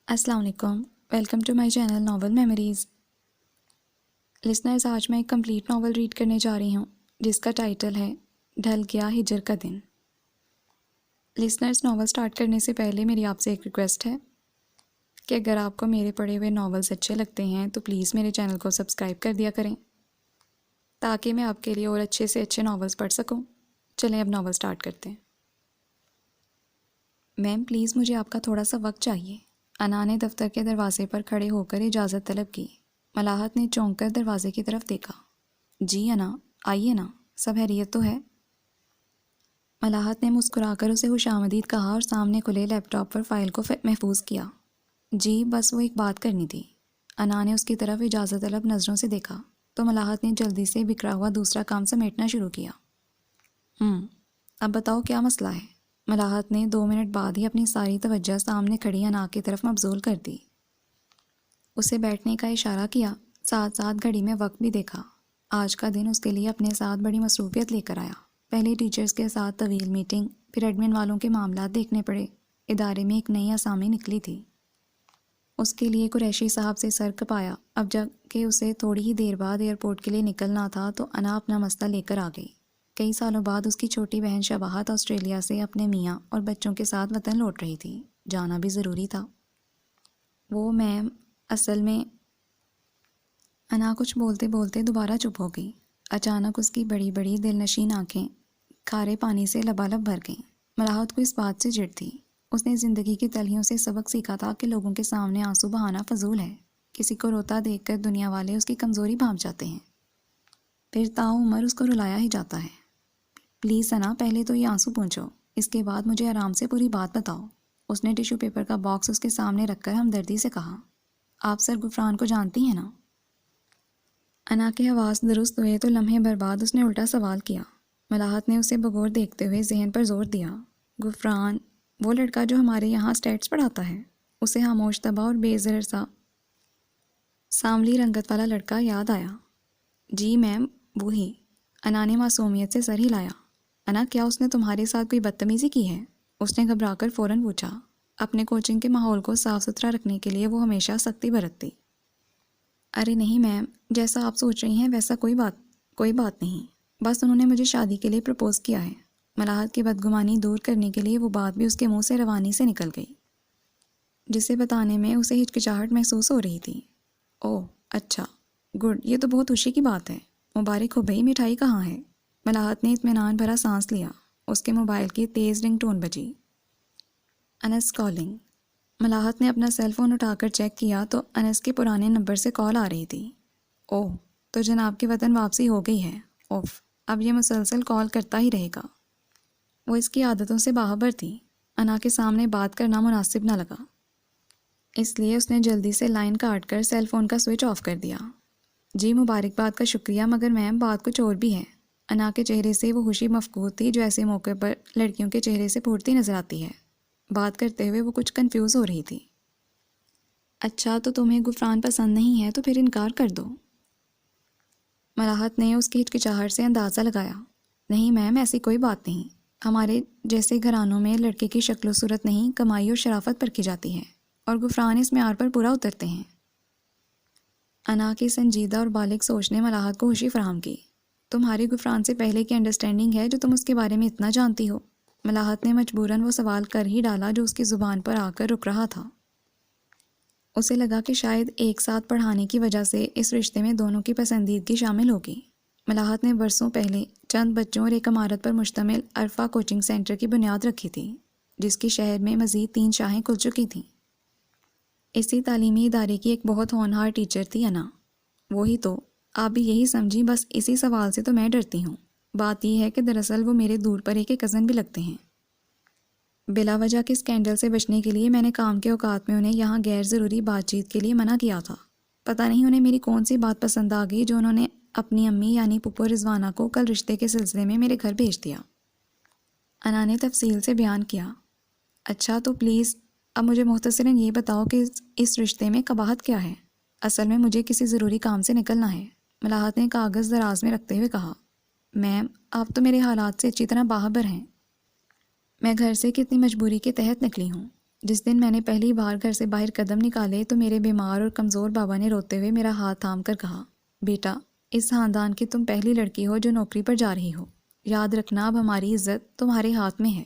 السلام علیکم، welcome to my channel novel memories. Listeners, آج میں ایک کمپلیٹ ناول ریڈ کرنے جا رہی ہوں جس کا ٹائٹل ہے ڈھل گیا ہجر کا دن۔ لسنرز، ناول سٹارٹ کرنے سے پہلے میری آپ سے ایک ریکویسٹ ہے کہ اگر آپ کو میرے پڑھے ہوئے ناولز اچھے لگتے ہیں تو پلیز میرے چینل کو سبسکرائب کر دیا کریں تاکہ میں آپ کے لیے اور اچھے سے اچھے ناولز پڑھ سکوں۔ چلیں اب ناول سٹارٹ کرتے ہیں۔ میم پلیز مجھے آپ کا تھوڑا سا وقت چاہیے۔ انا نے دفتر کے دروازے پر کھڑے ہو کر اجازت طلب کی۔ ملاحت نے چونک کر دروازے کی طرف دیکھا۔ جی انا، آئیے نا، سب خیریت تو ہے؟ ملاحت نے مسکرا کر اسے خوش آمدید کہا اور سامنے کھلے لیپ ٹاپ پر فائل کو محفوظ کیا۔ جی بس وہ ایک بات کرنی تھی۔ انا نے اس کی طرف اجازت طلب نظروں سے دیکھا تو ملاحت نے جلدی سے بکھرا ہوا دوسرا کام سمیٹنا شروع کیا۔ اب بتاؤ کیا مسئلہ ہے؟ ملاحت نے 2 منٹ بعد ہی اپنی ساری توجہ سامنے کھڑی انا کی طرف مبذول کر دی۔ اسے بیٹھنے کا اشارہ کیا، ساتھ ساتھ گھڑی میں وقت بھی دیکھا۔ آج کا دن اس کے لیے اپنے ساتھ بڑی مصروفیت لے کر آیا۔ پہلے ٹیچرز کے ساتھ طویل میٹنگ، پھر ایڈمن والوں کے معاملات دیکھنے پڑے۔ ادارے میں ایک نئی اسامی نکلی تھی۔ اس کے لیے قریشی صاحب سے سر کپایا۔ اب جب کہ اسے تھوڑی ہی دیر بعد ایئرپورٹ کے لیے نکلنا تھا تو انا اپنا مسئلہ لے کر آ گئی۔ کئی سالوں بعد اس کی چھوٹی بہن شباہت آسٹریلیا سے اپنے میاں اور بچوں کے ساتھ وطن لوٹ رہی تھی۔ جانا بھی ضروری تھا۔ وہ میم اصل میں، انا کچھ بولتے بولتے دوبارہ چپ ہو گئی۔ اچانک اس کی بڑی بڑی دل نشین آنکھیں کھارے پانی سے لبالب بھر گئیں۔ ملاحت کو اس بات سے چڑ تھی۔ اس نے زندگی کی تلخیوں سے سبق سیکھا تھا کہ لوگوں کے سامنے آنسو بہانا فضول ہے۔ کسی کو روتا دیکھ کر دنیا والے اس کی کمزوری بھانپ جاتے ہیں، پھر تاعمر اس کو رلایا ہی جاتا ہے۔ پلیز انا، پہلے تو یہ آنسو پونچھو، اس کے بعد مجھے آرام سے پوری بات بتاؤ۔ اس نے ٹیشو پیپر کا باکس اس کے سامنے رکھ کر ہمدردی سے کہا۔ آپ سر غفران کو جانتی ہیں نا؟ انا کے حواس درست ہوئے تو لمحے بھر بعد اس نے الٹا سوال کیا۔ ملاحت نے اسے بغور دیکھتے ہوئے ذہن پر زور دیا۔ غفران، وہ لڑکا جو ہمارے یہاں اسٹیٹس پڑھاتا ہے؟ اسے خاموش طبع اور بے زر سا سانولی رنگت والا لڑکا یاد آیا۔ جی میم، وہی۔ انا نے معصومیت سے سر ہلایا۔ انا، کیا اس نے تمہارے ساتھ کوئی بدتمیزی کی ہے؟ اس نے گھبرا کر فوراً پوچھا۔ اپنے کوچنگ کے ماحول کو صاف ستھرا رکھنے کے لیے وہ ہمیشہ سختی برتتی۔ ارے نہیں میم، جیسا آپ سوچ رہی ہیں ویسا کوئی بات نہیں۔ بس انہوں نے مجھے شادی کے لیے پرپوز کیا ہے۔ ملاحت کی بدگمانی دور کرنے کے لیے وہ بات بھی اس کے منہ سے روانی سے نکل گئی، جسے بتانے میں اسے ہچکچاہٹ محسوس ہو رہی تھی۔ اوہ اچھا، گڈ، یہ تو بہت خوشی کی بات ہے۔ مبارک ہو بھئی، مٹھائی کہاں ہے؟ ملاحت نے اطمینان بھرا سانس لیا۔ اس کے موبائل کی تیز رنگ ٹون بجی۔ انس کالنگ۔ ملاحت نے اپنا سیل فون اٹھا کر چیک کیا تو انس کے پرانے نمبر سے کال آ رہی تھی۔ اوہ، تو جناب کے وطن واپسی ہو گئی ہے۔ اوف، اب یہ مسلسل کال کرتا ہی رہے گا۔ وہ اس کی عادتوں سے باخبر تھی۔ انا کے سامنے بات کرنا مناسب نہ لگا، اس لیے اس نے جلدی سے لائن کاٹ کر سیل فون کا سوئچ آف کر دیا۔ جی مبارکباد کا شکریہ، مگر میم بات کچھ اور بھی ہے۔ انا کے چہرے سے وہ خوشی مفقود تھی جو ایسے موقع پر لڑکیوں کے چہرے سے پھوٹتی نظر آتی ہے۔ بات کرتے ہوئے وہ کچھ کنفیوز ہو رہی تھی۔ اچھا، تو تمہیں غفران پسند نہیں ہے تو پھر انکار کر دو۔ ملاحت نے اس کی ہچکچاہٹ سے اندازہ لگایا۔ نہیں میم، ایسی کوئی بات نہیں۔ ہمارے جیسے گھرانوں میں لڑکے کی شکل و صورت نہیں، کمائی اور شرافت پرکھی جاتی ہے، اور غفران اس معیار پر پورا اترتے ہیں۔ انا کی سنجیدہ اور بالغ سوچ نے ملاحت کو خوشی فراہم کی۔ تمہاری غفران سے پہلے کی انڈرسٹینڈنگ ہے جو تم اس کے بارے میں اتنا جانتی ہو؟ ملاحت نے مجبوراً وہ سوال کر ہی ڈالا جو اس کی زبان پر آ کر رک رہا تھا۔ اسے لگا کہ شاید ایک ساتھ پڑھانے کی وجہ سے اس رشتے میں دونوں کی پسندیدگی شامل ہوگی۔ ملاحت نے برسوں پہلے چند بچوں اور ایک عمارت پر مشتمل عرفہ کوچنگ سینٹر کی بنیاد رکھی تھی، جس کی شہر میں مزید 3 شاخیں کھل چکی تھیں۔ اسی تعلیمی ادارے کی ایک بہت ہونہار ٹیچر تھی انا۔ وہی تو، آپ بھی یہی سمجھی، بس اسی سوال سے تو میں ڈرتی ہوں۔ بات یہ ہے کہ دراصل وہ میرے دور پر ایک کزن بھی لگتے ہیں۔ بلا وجہ کے اسکینڈل سے بچنے کے لیے میں نے کام کے اوقات میں انہیں یہاں غیر ضروری بات چیت کے لیے منع کیا تھا۔ پتہ نہیں انہیں میری کون سی بات پسند آ گئی جو انہوں نے اپنی امی یعنی پھپھو رضوانہ کو کل رشتے کے سلسلے میں میرے گھر بھیج دیا۔ انا نے تفصیل سے بیان کیا۔ اچھا، تو پلیز اب مجھے مختصراً یہ بتاؤ کہ اس رشتے میں قباحت کیا ہے؟ اصل میں مجھے کسی ضروری کام سے نکلنا ہے۔ ملاحت نے کاغذ دراز میں رکھتے ہوئے کہا۔ میم، آپ تو میرے حالات سے اچھی طرح باخبر ہیں۔ میں گھر سے کتنی مجبوری کے تحت نکلی ہوں۔ جس دن میں نے پہلی بار گھر سے باہر قدم نکالے تو میرے بیمار اور کمزور بابا نے روتے ہوئے میرا ہاتھ تھام کر کہا، بیٹا، اس خاندان کی تم پہلی لڑکی ہو جو نوکری پر جا رہی ہو، یاد رکھنا اب ہماری عزت تمہارے ہاتھ میں ہے۔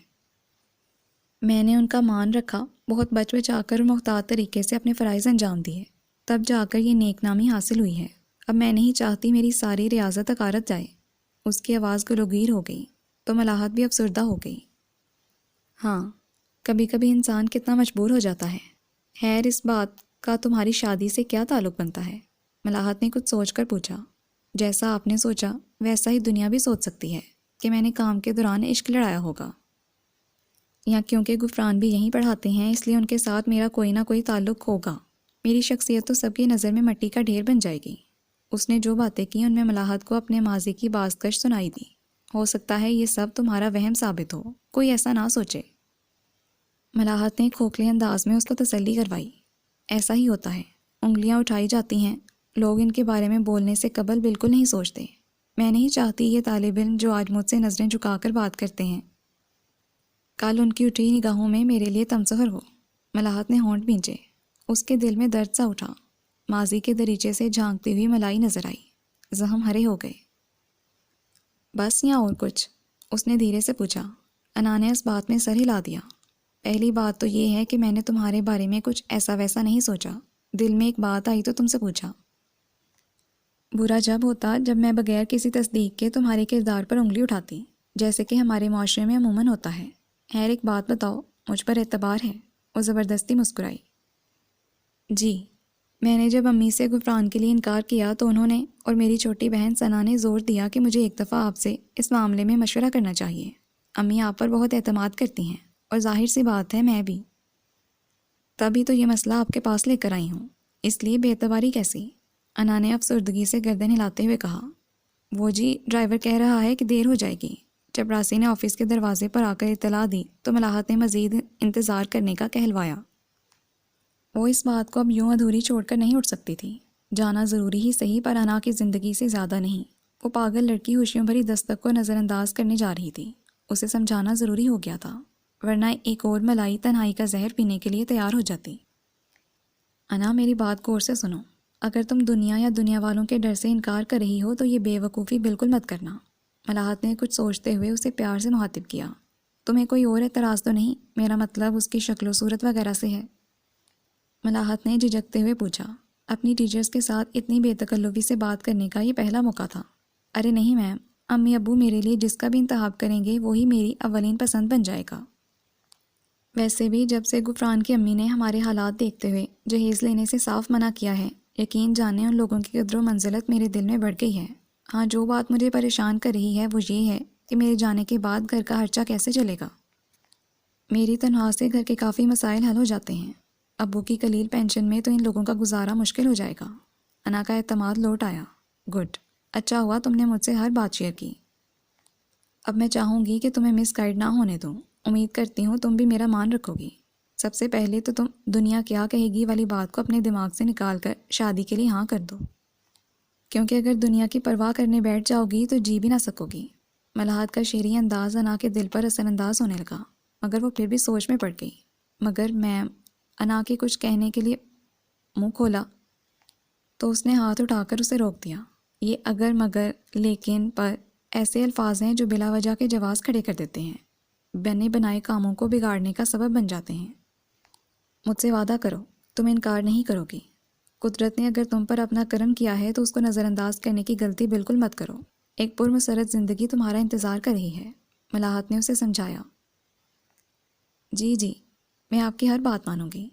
میں نے ان کا مان رکھا، بہت بچ بچا کر اور محتاط طریقے سے اپنے فرائض انجام دیے، تب جا کر یہ نیک نامی حاصل ہوئی ہے۔ اب میں نہیں چاہتی میری ساری ریاست عقارت جائے۔ اس کی آواز گلوگیر ہو گئی تو ملاحت بھی افسردہ ہو گئی۔ ہاں، کبھی کبھی انسان کتنا مجبور ہو جاتا ہے۔ خیر، اس بات کا تمہاری شادی سے کیا تعلق بنتا ہے؟ ملاحت نے کچھ سوچ کر پوچھا۔ جیسا آپ نے سوچا ویسا ہی دنیا بھی سوچ سکتی ہے کہ میں نے کام کے دوران عشق لڑایا ہوگا، یا کیونکہ غفران بھی یہیں پڑھاتے ہیں اس لیے ان کے ساتھ میرا کوئی نہ کوئی تعلق ہوگا۔ میری شخصیت تو سب کی نظر میں مٹی کا ڈھیر بن جائے گی۔ اس نے جو باتیں کی ان میں ملاحت کو اپنے ماضی کی بازگشت سنائی دی۔ ہو سکتا ہے یہ سب تمہارا وہم ثابت ہو، کوئی ایسا نہ سوچے۔ ملاحت نے کھوکھلے انداز میں اس کو تسلی کروائی۔ ایسا ہی ہوتا ہے، انگلیاں اٹھائی جاتی ہیں، لوگ ان کے بارے میں بولنے سے قبل بالکل نہیں سوچتے۔ میں نہیں چاہتی یہ طالب علم جو آج مجھ سے نظریں جھکا کر بات کرتے ہیں، کل ان کی اٹھی نگاہوں میں میرے لیے تمسخر ہو۔ ملاحت نے ہونٹ بھینچے۔ اس کے دل میں درد سا اٹھا۔ ماضی کے دریچے سے جھانکتی ہوئی ملائی نظر آئی۔ زخم ہرے ہو گئے۔ بس یا اور کچھ؟ اس نے دھیرے سے پوچھا۔ انا نے اس بات میں سر ہلا دیا۔ پہلی بات تو یہ ہے کہ میں نے تمہارے بارے میں کچھ ایسا ویسا نہیں سوچا، دل میں ایک بات آئی تو تم سے پوچھا۔ برا جب ہوتا جب میں بغیر کسی تصدیق کے تمہارے کردار پر انگلی اٹھاتی، جیسے کہ ہمارے معاشرے میں عموماً ہوتا ہے۔ خیر، ایک بات بتاؤ، مجھ پر اعتبار ہے؟ وہ زبردستی مسکرائی۔ جی، میں نے جب امی سے غفران کے لیے انکار کیا تو انہوں نے اور میری چھوٹی بہن ثنا نے زور دیا کہ مجھے ایک دفعہ آپ سے اس معاملے میں مشورہ کرنا چاہیے۔ امی آپ پر بہت اعتماد کرتی ہیں اور ظاہر سی بات ہے میں بھی، تبھی تو یہ مسئلہ آپ کے پاس لے کر آئی ہوں۔ اس لیے بے اعتباری کیسی؟ انا نے افسردگی سے گردن ہلاتے ہوئے کہا۔ وہ جی، ڈرائیور کہہ رہا ہے کہ دیر ہو جائے گی۔ چپراسی نے آفس کے دروازے پر آ کر اطلاع دی تو ملاحت نے مزید انتظار کرنے کا کہلوایا۔ وہ اس بات کو اب یوں ادھوری چھوڑ کر نہیں اٹھ سکتی تھی۔ جانا ضروری ہی صحیح، پر انا کی زندگی سے زیادہ نہیں۔ وہ پاگل لڑکی خوشیوں بھری دستک کو نظر انداز کرنے جا رہی تھی۔ اسے سمجھانا ضروری ہو گیا تھا، ورنہ ایک اور ملائی تنہائی کا زہر پینے کے لیے تیار ہو جاتی۔ انا، میری بات غور سے سنو۔ اگر تم دنیا یا دنیا والوں کے ڈر سے انکار کر رہی ہو تو یہ بے وقوفی بالکل مت کرنا۔ ملاحت نے کچھ سوچتے ہوئے اسے پیار سے مخاطب کیا۔ تمہیں کوئی اور اعتراض تو نہیں؟ میرا مطلب اس کی شکل و صورت وغیرہ سے ہے۔ ملاحت نے جھجکتے ہوئے پوچھا۔ اپنی ٹیچرز کے ساتھ اتنی بے تکلفی سے بات کرنے کا یہ پہلا موقع تھا۔ ارے نہیں میم، امی ابو میرے لیے جس کا بھی انتخاب کریں گے وہی میری اولین پسند بن جائے گا۔ ویسے بھی جب سے غفران کی امی نے ہمارے حالات دیکھتے ہوئے جہیز لینے سے صاف منع کیا ہے، یقین جانے ان لوگوں کی قدر و منزلت میرے دل میں بڑھ گئی ہے۔ ہاں، جو بات مجھے پریشان کر رہی ہے وہ یہ ہے کہ میرے جانے کے بعد گھر کا خرچہ کیسے چلے گا۔ میری تنخواہ سے گھر کے کافی مسائل حل ہو جاتے ہیں۔ ابو کی قلیل پینشن میں تو ان لوگوں کا گزارا مشکل ہو جائے گا۔ انا کا اعتماد لوٹ آیا۔ گڈ، اچھا ہوا تم نے مجھ سے ہر بات شیئر کی۔ اب میں چاہوں گی کہ تمہیں مس گائیڈ نہ ہونے دوں۔ امید کرتی ہوں تم بھی میرا مان رکھو گی۔ سب سے پہلے تو تم دنیا کیا کہے گی والی بات کو اپنے دماغ سے نکال کر شادی کے لیے ہاں کر دو، کیونکہ اگر دنیا کی پرواہ کرنے بیٹھ جاؤ گی تو جی بھی نہ سکو گی۔ ملاحت کا شیریں انداز انا کے دل پر اثر انداز ہونے لگا، مگر وہ پھر بھی سوچ میں پڑ گئی۔ مگر میں انا کے کچھ کہنے کے لیے منہ کھولا تو اس نے ہاتھ اٹھا کر اسے روک دیا۔ یہ اگر مگر لیکن پر ایسے الفاظ ہیں جو بلا وجہ کے جواز کھڑے کر دیتے ہیں، بنے بنائے کاموں کو بگاڑنے کا سبب بن جاتے ہیں۔ مجھ سے وعدہ کرو تم انکار نہیں کرو گی۔ قدرت نے اگر تم پر اپنا کرم کیا ہے تو اس کو نظر انداز کرنے کی غلطی بالکل مت کرو۔ ایک پرمسرت زندگی تمہارا انتظار کر رہی ہے۔ ملاحت نے اسے سمجھایا۔ جی جی، میں آپ کی ہر بات مانوں گی،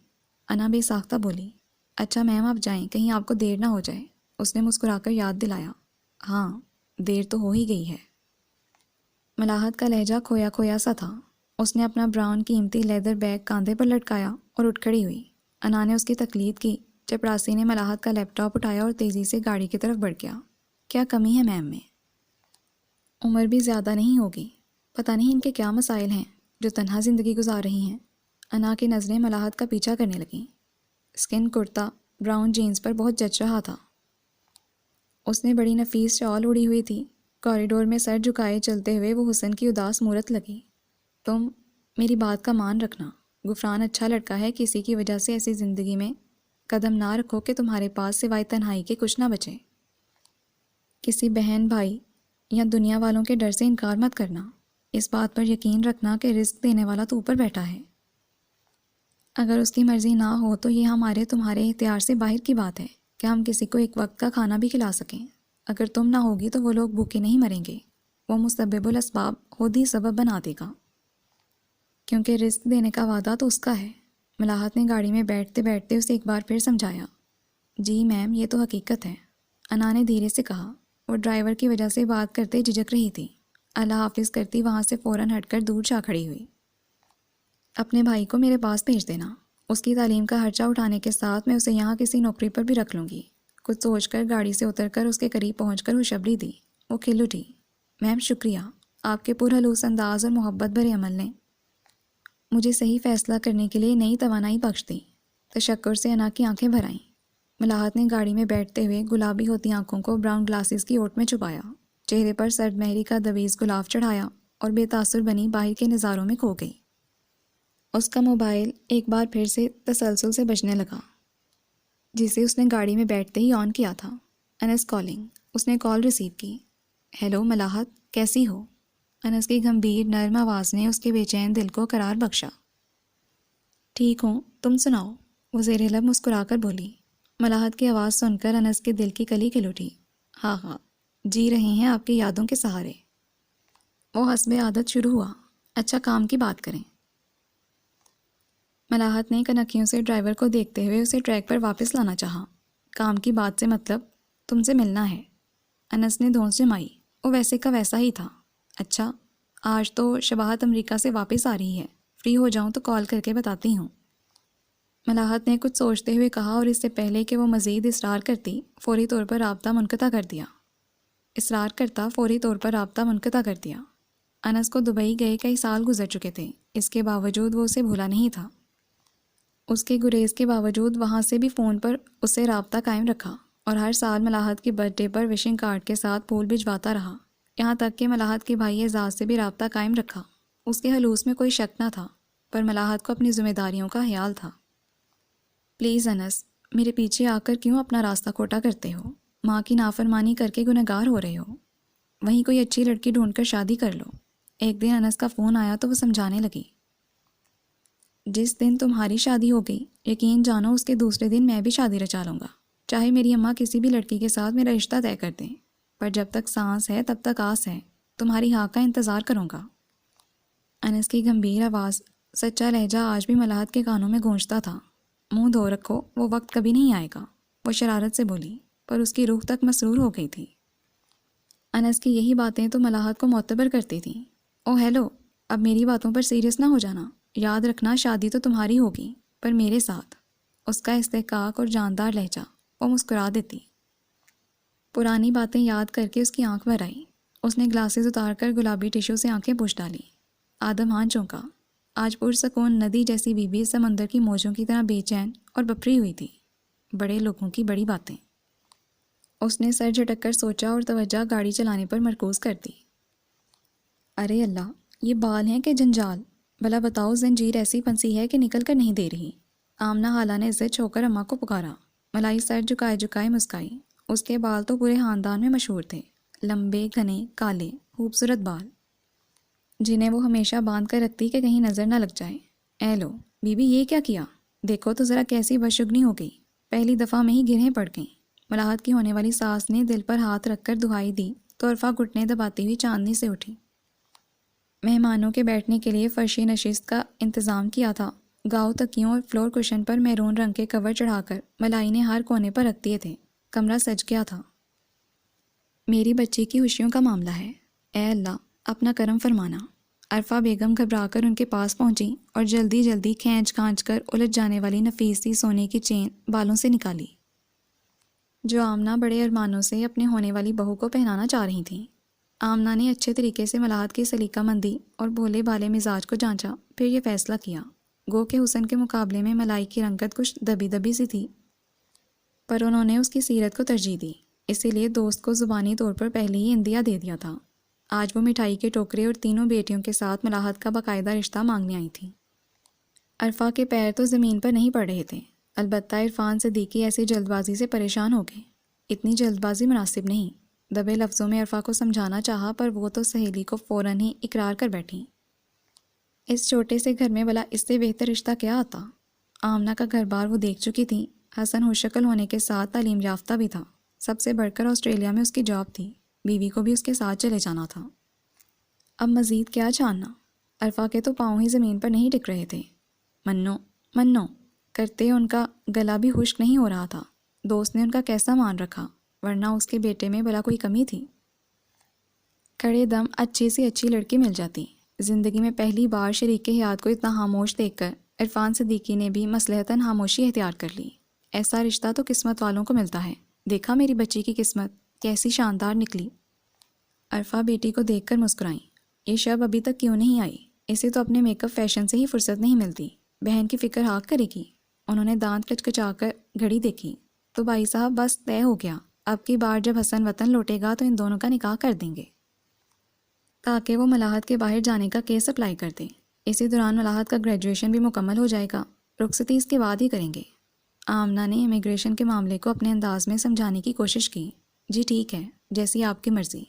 انا بے ساختہ بولی۔ اچھا میم، آپ جائیں، کہیں آپ کو دیر نہ ہو جائے، اس نے مسکرا کر یاد دلایا۔ ہاں، دیر تو ہو ہی گئی ہے۔ ملاحت کا لہجہ کھویا کھویا سا تھا۔ اس نے اپنا براؤن قیمتی لیدر بیگ کاندھے پر لٹکایا اور اٹھ کھڑی ہوئی۔ انا نے اس کی تقلید کی۔ چپراسی نے ملاحت کا لیپ ٹاپ اٹھایا اور تیزی سے گاڑی کی طرف بڑھ گیا۔ کیا کمی ہے میم میں؟ عمر بھی زیادہ نہیں ہوگی، پتہ نہیں ان کے کیا مسائل ہیں جو تنہا زندگی گزار رہی ہیں۔ انا کی نظریں ملاحت کا پیچھا کرنے لگیں۔ اسکن کرتا براؤن جینز پر بہت جچ رہا تھا۔ اس نے بڑی نفیس شال اڑی ہوئی تھی۔ کوریڈور میں سر جھکائے چلتے ہوئے وہ حسن کی اداس مورت لگی۔ تم میری بات کا مان رکھنا، غفران اچھا لڑکا ہے، کسی کی وجہ سے ایسی زندگی میں قدم نہ رکھو کہ تمہارے پاس سوائے تنہائی کے کچھ نہ بچے۔ کسی بہن بھائی یا دنیا والوں کے ڈر سے انکار مت کرنا، اس بات پر یقین رکھنا کہ رزق دینے والا تو اوپر بیٹھا ہے، اگر اس کی مرضی نہ ہو تو یہ ہمارے تمہارے اختیار سے باہر کی بات ہے کہ ہم کسی کو ایک وقت کا کھانا بھی کھلا سکیں۔ اگر تم نہ ہوگی تو وہ لوگ بھوکے نہیں مریں گے، وہ مسبب الاسباب خود ہی سبب بنا دے گا، کیونکہ رزق دینے کا وعدہ تو اس کا ہے۔ ملاحت نے گاڑی میں بیٹھتے بیٹھتے اسے ایک بار پھر سمجھایا۔ جی میم، یہ تو حقیقت ہے، انا نے دھیرے سے کہا۔ وہ ڈرائیور کی وجہ سے بات کرتے جھجک رہی تھی۔ اللہ حافظ کرتی وہاں سے فوراً ہٹ کر دور جا کھڑی ہوئی۔ اپنے بھائی کو میرے پاس بھیج دینا، اس کی تعلیم کا خرچہ اٹھانے کے ساتھ میں اسے یہاں کسی نوکری پر بھی رکھ لوں گی۔ کچھ سوچ کر گاڑی سے اتر کر اس کے قریب پہنچ کر خوشخبری دی۔ وہ کھل اٹھی۔ میم شکریہ، آپ کے پرخلوص انداز اور محبت بھرے عمل نے مجھے صحیح فیصلہ کرنے کے لیے نئی توانائی بخش دی۔ تشکر سے انا کی آنکھیں بھر آئیں۔ ملاحت نے گاڑی میں بیٹھتے ہوئے گلابی ہوتی آنکھوں کو براؤن گلاسز کی اوٹ میں چھپایا، چہرے پر سرد مہری کا دویز گلاب چڑھایا اور بے تاثر بنی باہر کے نظاروں میں کھو گئی۔ اس کا موبائل ایک بار پھر سے تسلسل سے بجنے لگا، جسے اس نے گاڑی میں بیٹھتے ہی آن کیا تھا۔ انس کالنگ۔ اس نے کال ریسیو کی۔ ہیلو ملاحت، کیسی ہو؟ انس کی گمبھیر نرم آواز نے اس کے بے چین دل کو قرار بخشا۔ ٹھیک ہوں، تم سناؤ؟ وہ زیر لب مسکرا کر بولی۔ ملاحت کی آواز سن کر انس کے دل کی کلی کھل اٹھی۔ ہاں ہاں، جی رہے ہیں آپ کی یادوں کے سہارے۔ وہ حسب عادت شروع ہوا۔ اچھا کام کی بات کریں۔ ملاحت نے کنکھیوں سے ڈرائیور کو دیکھتے ہوئے اسے ٹریک پر واپس لانا چاہا۔ کام کی بات سے مطلب تم سے ملنا ہے۔ انس نے دھونس جمائی۔ وہ ویسے کا ویسا ہی تھا۔ اچھا، آج تو شباہت امریکہ سے واپس آ رہی ہے، فری ہو جاؤں تو کال کر کے بتاتی ہوں۔ ملاحت نے کچھ سوچتے ہوئے کہا اور اس سے پہلے کہ وہ مزید اصرار کرتی فوری طور پر رابطہ منقطع کر دیا۔ انس کو دبئی گئے کئی سال گزر چکے تھے، اس کے باوجود وہ اسے بھولا نہیں تھا۔ اس کے گریز کے باوجود وہاں سے بھی فون پر اس سے رابطہ قائم رکھا اور ہر سال ملاحت کی برتھ ڈے پر وشنگ کارڈ کے ساتھ پھول بھجواتا رہا، یہاں تک کہ ملاحت کے بھائی اعزاز سے بھی رابطہ قائم رکھا۔ اس کے خلوص میں کوئی شک نہ تھا، پر ملاحت کو اپنی ذمہ داریوں کا خیال تھا۔ پلیز انس، میرے پیچھے آ کر کیوں اپنا راستہ کھوٹا کرتے ہو؟ ماں کی نافرمانی کر کے گنہگار ہو رہے ہو، وہیں کوئی اچھی لڑکی ڈھونڈ کر شادی کر لو۔ ایک دن انس کا فون آیا تو وہ سمجھانے لگی۔ جس دن تمہاری شادی ہو گئی، یقین جانو اس کے دوسرے دن میں بھی شادی رچا لوں گا، چاہے میری اماں کسی بھی لڑکی کے ساتھ میرا رشتہ طے کر دیں، پر جب تک سانس ہے تب تک آس ہے، تمہاری ہاں کا انتظار کروں گا۔ انس کی گمبھیر آواز، سچا لہجہ آج بھی ملاحت کے کانوں میں گونجتا تھا۔ منہ دھو رکھو، وہ وقت کبھی نہیں آئے گا، وہ شرارت سے بولی، پر اس کی روح تک مسرور ہو گئی تھی۔ انس کی یہی باتیں تو ملاحت کو معتبر کرتی تھیں۔ او ہیلو، اب میری باتوں پر سیریس نہ ہو جانا، یاد رکھنا شادی تو تمہاری ہوگی، پر میرے ساتھ۔ اس کا استحقاق اور جاندار لہجہ، وہ مسکرا دیتی۔ پرانی باتیں یاد کر کے اس کی آنکھ بھر آئی۔ اس نے گلاسز اتار کر گلابی ٹشو سے آنکھیں پوچھ ڈالی۔ آدم ہاں چونکا۔ آج پرسکون ندی جیسی بیوی سمندر کی موجوں کی طرح بے چین اور بپھری ہوئی تھی۔ بڑے لوگوں کی بڑی باتیں۔ اس نے سر جھٹک کر سوچا اور توجہ گاڑی چلانے پر مرکوز کر دی۔ ارے اللہ، یہ بال ہیں کہ جنجال؟ بھلا بتاؤ، زنجیر ایسی پھنسی ہے کہ نکل کر نہیں دے رہی۔ آمنہ خالہ نے عزت چھو کر اماں کو پکارا۔ ملائی سر جھکائے مسکائی۔ اس کے بال تو پورے خاندان میں مشہور تھے، لمبے گھنے کالے خوبصورت بال، جنہیں وہ ہمیشہ باندھ کر رکھتی کہ کہیں نظر نہ لگ جائے۔ اے لو بی بی، یہ کیا کیا؟ دیکھو تو ذرا کیسی بدشگنی ہو گئی، پہلی دفعہ میں ہی گرہیں پڑ گئیں۔ ملاحت کی ہونے والی ساس نے دل پر ہاتھ رکھ کر دہائی دی تو عرفہ گھٹنے دباتی ہوئی چاندنی سے اٹھی۔ مہمانوں کے بیٹھنے کے لیے فرشی نشست کا انتظام کیا تھا۔ گاؤ تکیوں اور فلور کشن پر میرون رنگ کے کور چڑھا کر ملائی نے ہر کونے پر رکھ دیے تھے۔ کمرہ سج گیا تھا۔ میری بچی کی خوشیوں کا معاملہ ہے، اے اللہ اپنا کرم فرمانا۔ عرفہ بیگم گھبرا کر ان کے پاس پہنچی اور جلدی جلدی کھینچ کھانچ کر الجھ جانے والی نفیس سی سونے کی چین بالوں سے نکالی، جو آمنہ بڑے ارمانوں سے اپنے ہونے والی بہو کو پہنانا چاہ رہی تھیں۔ آمنہ نے اچھے طریقے سے ملاحت کی سلیقہ مندی اور بھولے بھالے مزاج کو جانچا، پھر یہ فیصلہ کیا۔ گو کے حسن کے مقابلے میں ملائی کی رنگت کچھ دبی دبی سی تھی، پر انہوں نے اس کی سیرت کو ترجیح دی، اسی لیے دوست کو زبانی طور پر پہلے ہی عندیہ دے دیا تھا۔ آج وہ مٹھائی کے ٹوکرے اور تینوں بیٹیوں کے ساتھ ملاحت کا باقاعدہ رشتہ مانگنے آئی تھی۔ عرفا کے پیر تو زمین پر نہیں پڑ رہے تھے، البتہ عرفان صدیقی ایسی جلد بازی سے پریشان ہو گئے۔ اتنی جلد بازی مناسب نہیں، دبے لفظوں میں عرفا کو سمجھانا چاہا، پر وہ تو سہیلی کو فوراً ہی اقرار کر بیٹھی۔ اس چھوٹے سے گھر میں بھلا اس سے بہتر رشتہ کیا آتا؟ آمنہ کا گھر بار وہ دیکھ چکی تھی۔ حسن ہوشکل ہونے کے ساتھ تعلیم یافتہ بھی تھا، سب سے بڑھ کر آسٹریلیا میں اس کی جاب تھی، بیوی کو بھی اس کے ساتھ چلے جانا تھا۔ اب مزید کیا جاننا؟ عرفا کے تو پاؤں ہی زمین پر نہیں ٹک رہے تھے۔ منو منو کرتے ان کا گلا بھی خشک نہیں ہو رہا تھا۔ دوست نے ان کا کیسا مان رکھا، ورنہ اس کے بیٹے میں بھلا کوئی کمی تھی؟ کھڑے دم اچھی سی اچھی لڑکی مل جاتی۔ زندگی میں پہلی بار شریک حیات کو اتنا خاموش دیکھ کر عرفان صدیقی نے بھی مصلحتاً خاموشی اختیار کر لی۔ ایسا رشتہ تو قسمت والوں کو ملتا ہے، دیکھا میری بچی کی قسمت کیسی شاندار نکلی۔ عرفا بیٹی کو دیکھ کر مسکرائیں۔ یہ شب ابھی تک کیوں نہیں آئی؟ اسے تو اپنے میک اپ فیشن سے ہی فرصت نہیں ملتی، بہن کی فکر ہاک کرے گی۔ انہوں نے دانت کچکچا کر گھڑی دیکھی تو بھائی صاحب بس طے ہو گیا، اب کی بار جب حسن وطن لوٹے گا تو ان دونوں کا نکاح کر دیں گے، تاکہ وہ ملاحت کے باہر جانے کا کیس اپلائی کر دیں۔ اسی دوران ملاحت کا گریجویشن بھی مکمل ہو جائے گا، رخصتی اس کے بعد ہی کریں گے۔ آمنہ نے امیگریشن کے معاملے کو اپنے انداز میں سمجھانے کی کوشش کی۔ جی ٹھیک ہے، جیسی آپ کی مرضی۔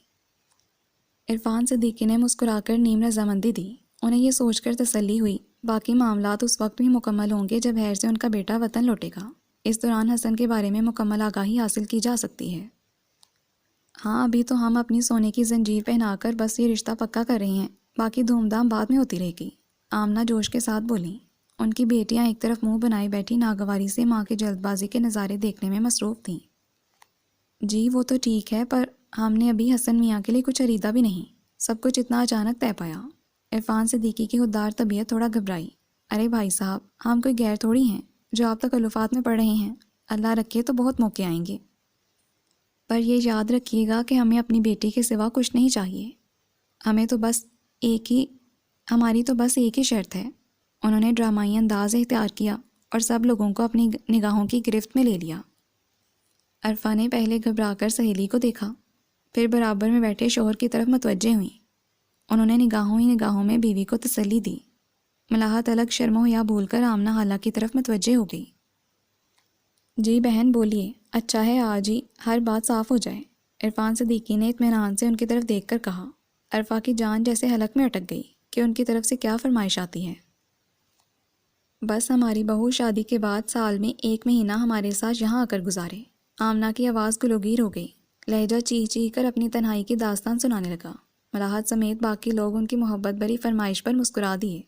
عرفان صدیقی نے مسکرا کر نیم رضامندی دی۔ انہیں یہ سوچ کر تسلی ہوئی باقی معاملات اس وقت بھی مکمل ہوں گے جب خیر سے ان کا بیٹا وطن لوٹے گا۔ اس دوران حسن کے بارے میں مکمل آگاہی حاصل کی جا سکتی ہے۔ ہاں ابھی تو ہم اپنی سونے کی زنجیر پہنا کر بس یہ رشتہ پکا کر رہی ہیں، باقی دھوم دھام بعد میں ہوتی رہے گی، آمنہ جوش کے ساتھ بولیں۔ ان کی بیٹیاں ایک طرف منہ بنائے بیٹھی ناگواری سے ماں کی جلد بازی کے نظارے دیکھنے میں مصروف تھیں۔ جی وہ تو ٹھیک ہے، پر ہم نے ابھی حسن میاں کے لیے کچھ خریدا بھی نہیں، سب کچھ اتنا اچانک طے پایا۔ عرفان صدیقی کی خوددار طبیعت تھوڑا گھبرائی۔ ارے بھائی صاحب، ہم کوئی غیر تھوڑی ہیں جو آپ تکلفات میں پڑ رہے ہیں، اللہ رکھے تو بہت موقع آئیں گے، پر یہ یاد رکھیے گا کہ ہمیں اپنی بیٹی کے سوا کچھ نہیں چاہیے، ہماری تو بس ایک ہی شرط ہے۔ انہوں نے ڈرامائی انداز اختیار کیا اور سب لوگوں کو اپنی نگاہوں کی گرفت میں لے لیا۔ عرفا نے پہلے گھبرا کر سہیلی کو دیکھا، پھر برابر میں بیٹھے شوہر کی طرف متوجہ ہوئیں۔ انہوں نے نگاہوں میں بیوی کو تسلی دی۔ ملاحت الگ شرم و حیا بھول کر آمنہ خالہ کی طرف متوجہ ہو گئی۔ جی بہن بولیے، اچھا ہے آج ہی ہر بات صاف ہو جائے، عرفان صدیقی نے اطمینان سے ان کی طرف دیکھ کر کہا۔ عرفا کی جان جیسے حلق میں اٹک گئی کہ ان کی طرف سے کیا فرمائش آتی ہے۔ بس ہماری بہو شادی کے بعد سال میں 1 مہینہ ہمارے ساتھ یہاں آ کر گزارے۔ آمنہ کی آواز گلوگیر ہو گئی، لہجہ چیخ چیخ کر اپنی تنہائی کی داستان سنانے لگا۔ ملاحت سمیت باقی لوگ ان کی محبت بھری فرمائش پر مسکرا دیے۔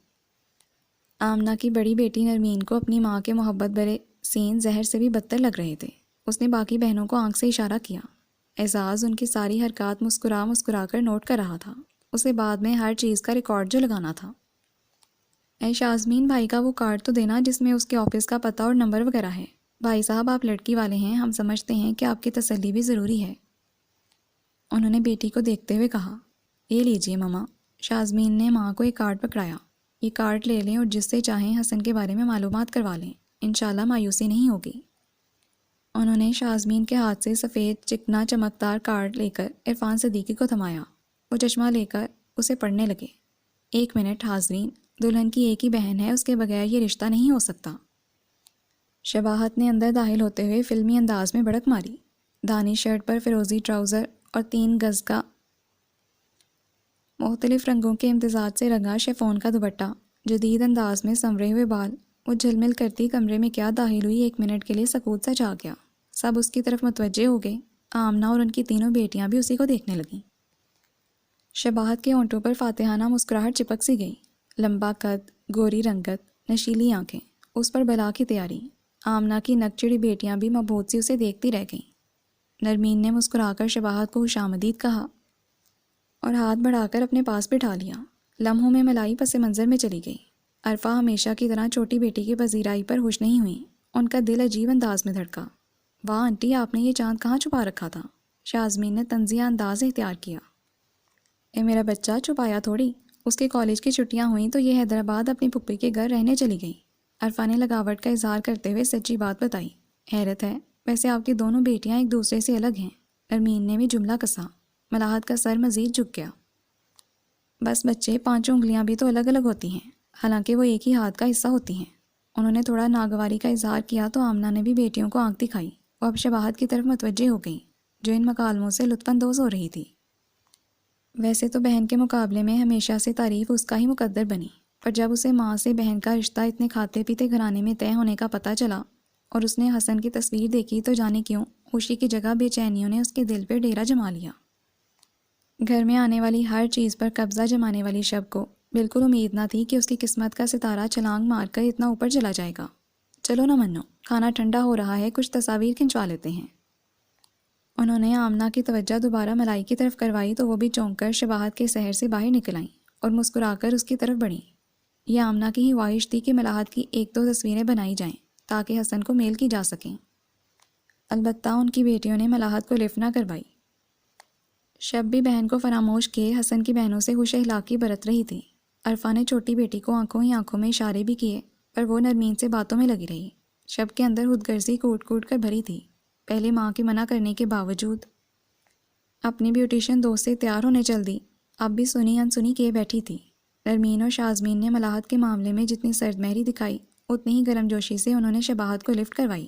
آمنہ کی بڑی بیٹی نرمین کو اپنی ماں کے محبت بھرے سین زہر سے بھی بدتر لگ رہے تھے۔ اس نے باقی بہنوں کو آنکھ سے اشارہ کیا۔ اعزاز ان کی ساری حرکات مسکرا کر نوٹ کر رہا تھا، اسے بعد میں ہر چیز کا ریکارڈ جو لگانا تھا۔ اے شازمین بھائی کا وہ کارڈ تو دینا جس میں اس کے آفس کا پتہ اور نمبر وغیرہ ہے۔ بھائی صاحب آپ لڑکی والے ہیں، ہم سمجھتے ہیں کہ آپ کی تسلی بھی ضروری ہے۔ انہوں نے بیٹی کو دیکھتے ہوئے کہا۔ یہ لیجئے ماما۔ شازمین نے ماں کو ایک کارڈ پکڑایا۔ یہ کارڈ لے لیں اور جس سے چاہیں حسن کے بارے میں معلومات کروا لیں، انشاءاللہ مایوسی نہیں ہوگی۔ انہوں نے شازمین کے ہاتھ سے سفید چکنا چمکدار کارڈ لے کر عرفان صدیقی کو تھمایا۔ وہ چشمہ لے کر اسے پڑھنے لگے۔ 1 منٹ حاضرین، دلہن کی ایک ہی بہن ہے، اس کے بغیر یہ رشتہ نہیں ہو سکتا۔ شباہت نے اندر داخل ہوتے ہوئے فلمی انداز میں بڑک ماری۔ دھانی شرٹ پر فیروزی ٹراؤزر اور 3 گز کا مختلف رنگوں کے امتزاج سے رنگا شیفون کا دوپٹہ، جدید انداز میں سنورے ہوئے بال۔ وہ جھلمل کرتی کمرے میں کیا داخل ہوئی، 1 منٹ کے لیے سکوت سا چھا گیا۔ سب اس کی طرف متوجہ ہو گئے۔ آمنہ اور ان کی تینوں بیٹیاں بھی اسی کو دیکھنے لگیں۔ شباہت کے ہونٹوں پر فاتحانہ مسکراہٹ چپک سی گئی۔ لمبا قد، گوری رنگت، نشیلی آنکھیں، اس پر بلا کی تیاری۔ آمنہ کی نکچڑی بیٹیاں بھی مبہوت سی اسے دیکھتی رہ گئیں۔ نرمین نے مسکرا کر شباہت کو خوشامدید کہا اور ہاتھ بڑھا کر اپنے پاس بٹھا لیا۔ لمحوں میں ملائی پس منظر میں چلی گئی۔ عرفا ہمیشہ کی طرح چھوٹی بیٹی کی پذیرائی پر خوش نہیں ہوئی۔ ان کا دل عجیب انداز میں دھڑکا۔ واہ آنٹی، آپ نے یہ چاند کہاں چھپا رکھا تھا؟ شازمین نے طنزیہ انداز اختیار کیا۔ اے میرا بچہ، چھپایا تھوڑی، اس کے کالج کی چھٹیاں ہوئیں تو یہ حیدرآباد اپنی پھپھی کے گھر رہنے چلی گئی۔ عرفا نے لگاوٹ کا اظہار کرتے ہوئے سچی بات بتائی۔ حیرت ہے، ویسے آپ کی دونوں بیٹیاں ایک دوسرے سے الگ ہیں۔ نرمین نے بھی جملہ کسا۔ ملاحت کا سر مزید جھک گیا۔ بس بچے، 5 انگلیاں بھی تو الگ الگ ہوتی ہیں، حالانکہ وہ ایک ہی ہاتھ کا حصہ ہوتی ہیں۔ انہوں نے تھوڑا ناگواری کا اظہار کیا تو آمنہ نے بھی بیٹیوں کو آنکھ دکھائی۔ وہ اب شباہت کی طرف متوجہ ہو گئیں جو ان مکالموں سے لطف اندوز ہو رہی تھی۔ ویسے تو بہن کے مقابلے میں ہمیشہ سے تعریف اس کا ہی مقدر بنی، پر جب اسے ماں سے بہن کا رشتہ اتنے کھاتے پیتے گھرانے میں طے ہونے کا پتہ چلا اور اس نے حسن کی تصویر دیکھی تو جانے کیوں خوشی کی جگہ بے چینیوں نے اس کے دل پہ ڈیرا جما لیا۔ گھر میں آنے والی ہر چیز پر قبضہ جمانے والی شب کو بالکل امید نہ تھی کہ اس کی قسمت کا ستارہ چھلانگ مار کر اتنا اوپر چلا جائے گا۔ چلو نہ منو، کھانا ٹھنڈا ہو رہا ہے، کچھ تصاویر کھنچوا لیتے ہیں۔ انہوں نے آمنہ کی توجہ دوبارہ ملائی کی طرف کروائی تو وہ بھی چونک کر شباہت کے سحر سے باہر نکل آئیں اور مسکرا کر اس کی طرف بڑھیں۔ یہ آمنہ کی ہی خواہش تھی کہ ملاحت کی ایک دو تصویریں بنائی جائیں تاکہ حسن کو میل کی جا سکیں۔ البتہ ان کی بیٹیوں نے ملاحت کو لفٹ نہ کروائی۔ شب بھی بہن کو فراموش کیے حسن کی بہنوں سے خوش اخلاقی برت رہی تھی۔ عرفہ نے چھوٹی بیٹی کو آنکھوں ہی آنکھوں میں اشارے بھی کیے پر وہ نرمین سے باتوں میں لگی رہی۔ شب کے اندر خود غرضی کوٹ کوٹ کر بھری تھی، پہلے ماں کے منع کرنے کے باوجود۔ اپنی بیوٹیشین دوست سے تیار ہونے چل دی، اب بھی سنی انسنی کیے بیٹھی تھی۔ نرمین اور شازمین نے ملاحت کے معاملے میں جتنی سرد مہری دکھائی اتنی ہی گرم جوشی سے انہوں نے شباہت کو لفٹ کروائی۔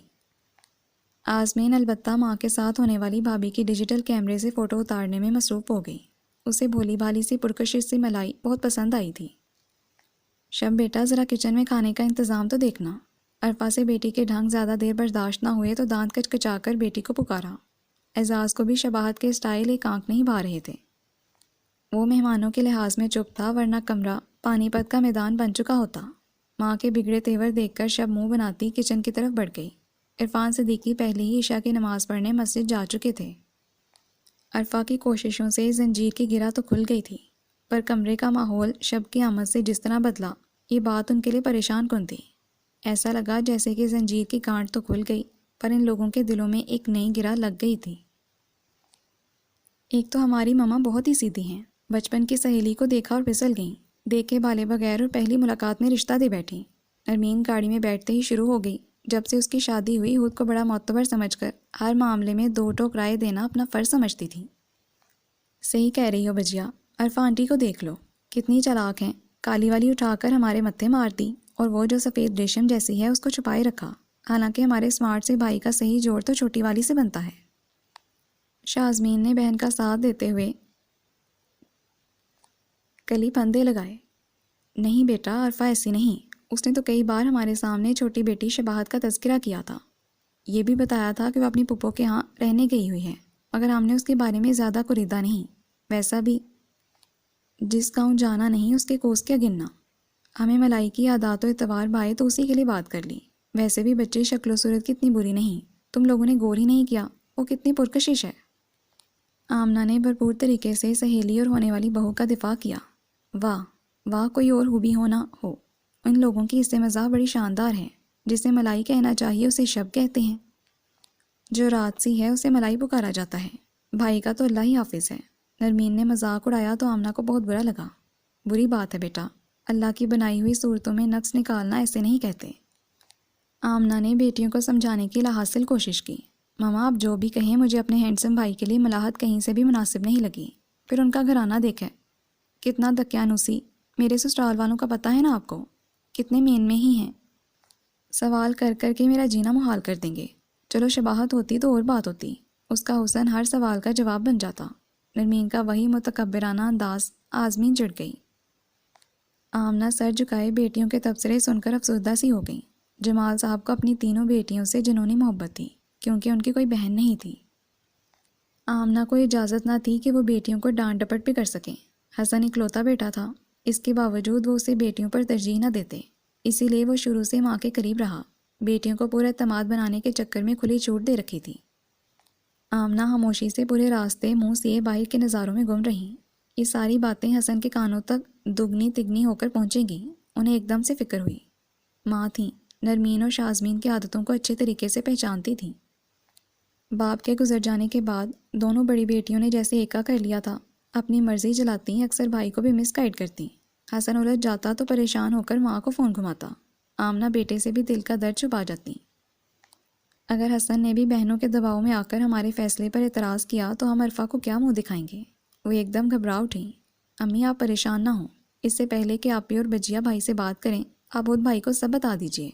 آزمین البتہ ماں کے ساتھ ہونے والی بھابھی کی ڈیجیٹل کیمرے سے فوٹو اتارنے میں مصروف ہو گئی۔ اسے بھولی بھالی سی پرکشش سی ملائی بہت پسند آئی تھی۔ شب بیٹا ذرا کچن میں کھانے کا انتظام تو دیکھنا۔ عرفہ سے بیٹی کے ڈھنگ زیادہ دیر برداشت نہ ہوئے تو دانت کچکچا کر بیٹی کو پکارا۔ اعزاز کو بھی شباہت کے اسٹائل ایک آنکھ نہیں بھا رہے تھے۔ وہ مہمانوں کے لحاظ میں چپ تھا ورنہ کمرہ پانی پت کا میدان بن چکا ہوتا۔ ماں کے بگڑے تیور دیکھ کر شب منہ بناتی کچن کی طرف بڑھ گئی۔ عرفان صدیقی پہلے ہی عشاء کی نماز پڑھنے مسجد جا چکے تھے۔ عرفہ کی کوششوں سے زنجیر کی گرہ تو کھل گئی تھی، پر کمرے کا ماحول شب کی آمد سے جس طرح بدلا یہ بات ان کے لیے پریشان کن تھی۔ ایسا لگا جیسے کہ زنجیر کی گانٹھ تو کھل گئی پر ان لوگوں کے دلوں میں ایک نئی گرہ لگ گئی تھی۔ ایک تو ہماری ماما بہت ہی سیدھی ہیں، بچپن کی سہیلی کو دیکھا اور پھسل گئیں، دیکھے بالے بغیر اور پہلی ملاقات میں رشتہ دے بیٹھی۔ نرمین گاڑی میں بیٹھتے ہی شروع ہو گئی۔ جب سے اس کی شادی ہوئی خود کو بڑا معتبر سمجھ کر ہر معاملے میں دو ٹوک رائے دینا اپنا فرض سمجھتی تھی۔ صحیح کہہ رہی ہو بجیا، عرفہ آنٹی کو دیکھ لو کتنی چالاک ہیں، کالی والی اٹھا کر ہمارے متھے مار دی اور وہ جو سفید ریشم جیسی ہے اس کو چھپائے رکھا، حالانکہ ہمارے اسمارٹ سے بھائی کا صحیح جوڑ تو چھوٹی والی سے بنتا ہے۔ شازمین نے بہن کا ساتھ دیتے ہوئے کلی پھندے لگائے۔ نہیں بیٹا، عرفہ ایسی نہیں، اس نے تو کئی بار ہمارے سامنے چھوٹی بیٹی شباہت کا تذکرہ کیا تھا، یہ بھی بتایا تھا کہ وہ اپنی پھپھو کے ہاں رہنے گئی ہوئی ہے، مگر ہم نے اس کے بارے میں زیادہ کوریدا نہیں۔ ویسا بھی جس گاؤں جانا نہیں اس کے کوس کیا گننا۔ ہمیں ملائی کی عادات و اعتبار بھائے تو اسی کے لیے بات کر لی۔ ویسے بھی بچے شکل و صورت کتنی بری نہیں، تم لوگوں نے غور ہی نہیں کیا وہ کتنی پرکشش ہے۔ آمنہ نے بھرپور طریقے سے سہیلی اور ہونے والی بہو کا دفاع کیا۔ واہ واہ، کوئی اور خوبی ہونا ہو، ان لوگوں کی حصے مزاح بڑی شاندار ہے، جسے ملائی کہنا چاہیے اسے شب کہتے ہیں، جو رات سی ہے اسے ملائی پکارا جاتا ہے، بھائی کا تو اللہ ہی حافظ ہے۔ نرمین نے مذاق اڑایا تو آمنہ کو بہت برا لگا۔ بری بات ہے بیٹا، اللہ کی بنائی ہوئی صورتوں میں نقص نکالنا ایسے نہیں کہتے۔ آمنہ نے بیٹیوں کو سمجھانے کی لاحاصل کوشش کی۔ ماما آپ جو بھی کہیں، مجھے اپنے ہینڈسم بھائی کے لیے ملاحت کہیں سے بھی مناسب نہیں لگی۔ پھر ان کا گھرانہ دیکھے کتنا دقیانوسی، میرے سسرال والوں کا پتہ ہے نا آپ کو، کتنے مین میں ہی ہیں، سوال کر کر کے میرا جینا محال کر دیں گے۔ چلو شباہت ہوتی تو اور بات ہوتی، اس کا حسن ہر سوال کا جواب بن جاتا۔ نرمین کا وہی متکبرانہ انداز آزمین چڑھ گئی۔ آمنہ سر جھکائے بیٹیوں کے تبصرے سن کر افسردہ سی ہو گئی۔ جمال صاحب کو اپنی تینوں بیٹیوں سے جنونی محبت تھی کیونکہ ان کی کوئی بہن نہیں تھی۔ آمنہ کو اجازت نہ تھی کہ وہ بیٹیوں کو ڈانٹ ڈپٹ بھی کر سکیں۔ حسن اکلوتا بیٹا تھا، اس کے باوجود وہ اسے بیٹیوں پر ترجیح نہ دیتے، اسی لیے وہ شروع سے ماں کے قریب رہا، بیٹیوں کو پورا اعتماد بنانے کے چکر میں کھلی چھوٹ دے رکھی تھی۔ آمنہ خاموشی سے پورے راستے منہ سیے باہر کے نظاروں میں گم رہیں۔ یہ ساری باتیں حسن کے کانوں تک دگنی تگنی ہو کر پہنچیں گی، انہیں ایک دم سے فکر ہوئی۔ ماں تھیں، نرمین اور شازمین کی عادتوں کو اچھے طریقے سے پہچانتی تھیں۔ باپ کے گزر جانے کے بعد دونوں بڑی بیٹیوں نے جیسے ایکا کر لیا تھا، اپنی مرضی چلاتی، اکثر بھائی کو بھی مس گائیڈ کرتی۔ حسن الجھ جاتا تو پریشان ہو کر ماں کو فون گھماتا، آمنہ بیٹے سے بھی دل کا درد چھپا جاتی۔ اگر حسن نے بھی بہنوں کے دباؤ میں آ کر ہمارے فیصلے پر اعتراض کیا تو ہم عرفہ کو کیا منہ دکھائیں گے؟ وہ ایک دم گھبرا اٹھیں۔ امی آپ پریشان نہ ہوں، اس سے پہلے کہ آپ اور بجیا بھائی سے بات کریں، آبود بھائی کو سب بتا دیجیے۔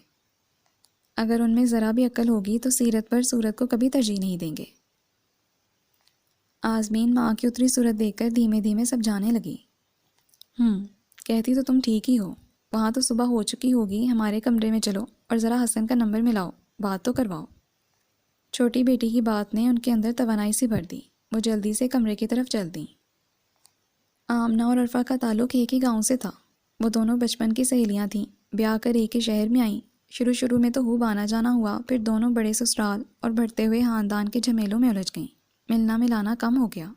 اگر ان میں ذرا بھی عقل ہوگی تو سیرت پر صورت کو کبھی ترجیح نہیں دیں گے۔ آزمین ماں کی اتری صورت دیکھ کر دھیمے دھیمے سب جانے لگی۔ کہتی تو تم ٹھیک ہی ہو، وہاں تو صبح ہو چکی ہوگی، ہمارے کمرے میں چلو اور ذرا حسن کا نمبر ملاؤ، بات تو کرواؤ۔ چھوٹی بیٹی کی بات نے ان کے اندر توانائی سی بھر دی، وہ جلدی سے کمرے کی طرف چل دیں۔ آمنہ اور عرفہ کا تعلق ایک ہی گاؤں سے تھا، وہ دونوں بچپن کی سہیلیاں تھیں، بیاہ کر ایک ہی شہر میں آئیں۔ شروع میں تو خوب آنا جانا ہوا، پھر دونوں بڑے سسرال اور بڑھتے ہوئے خاندان کے جھمیلوں میں الجھ گئیں، ملنا ملانا کم ہو گیا،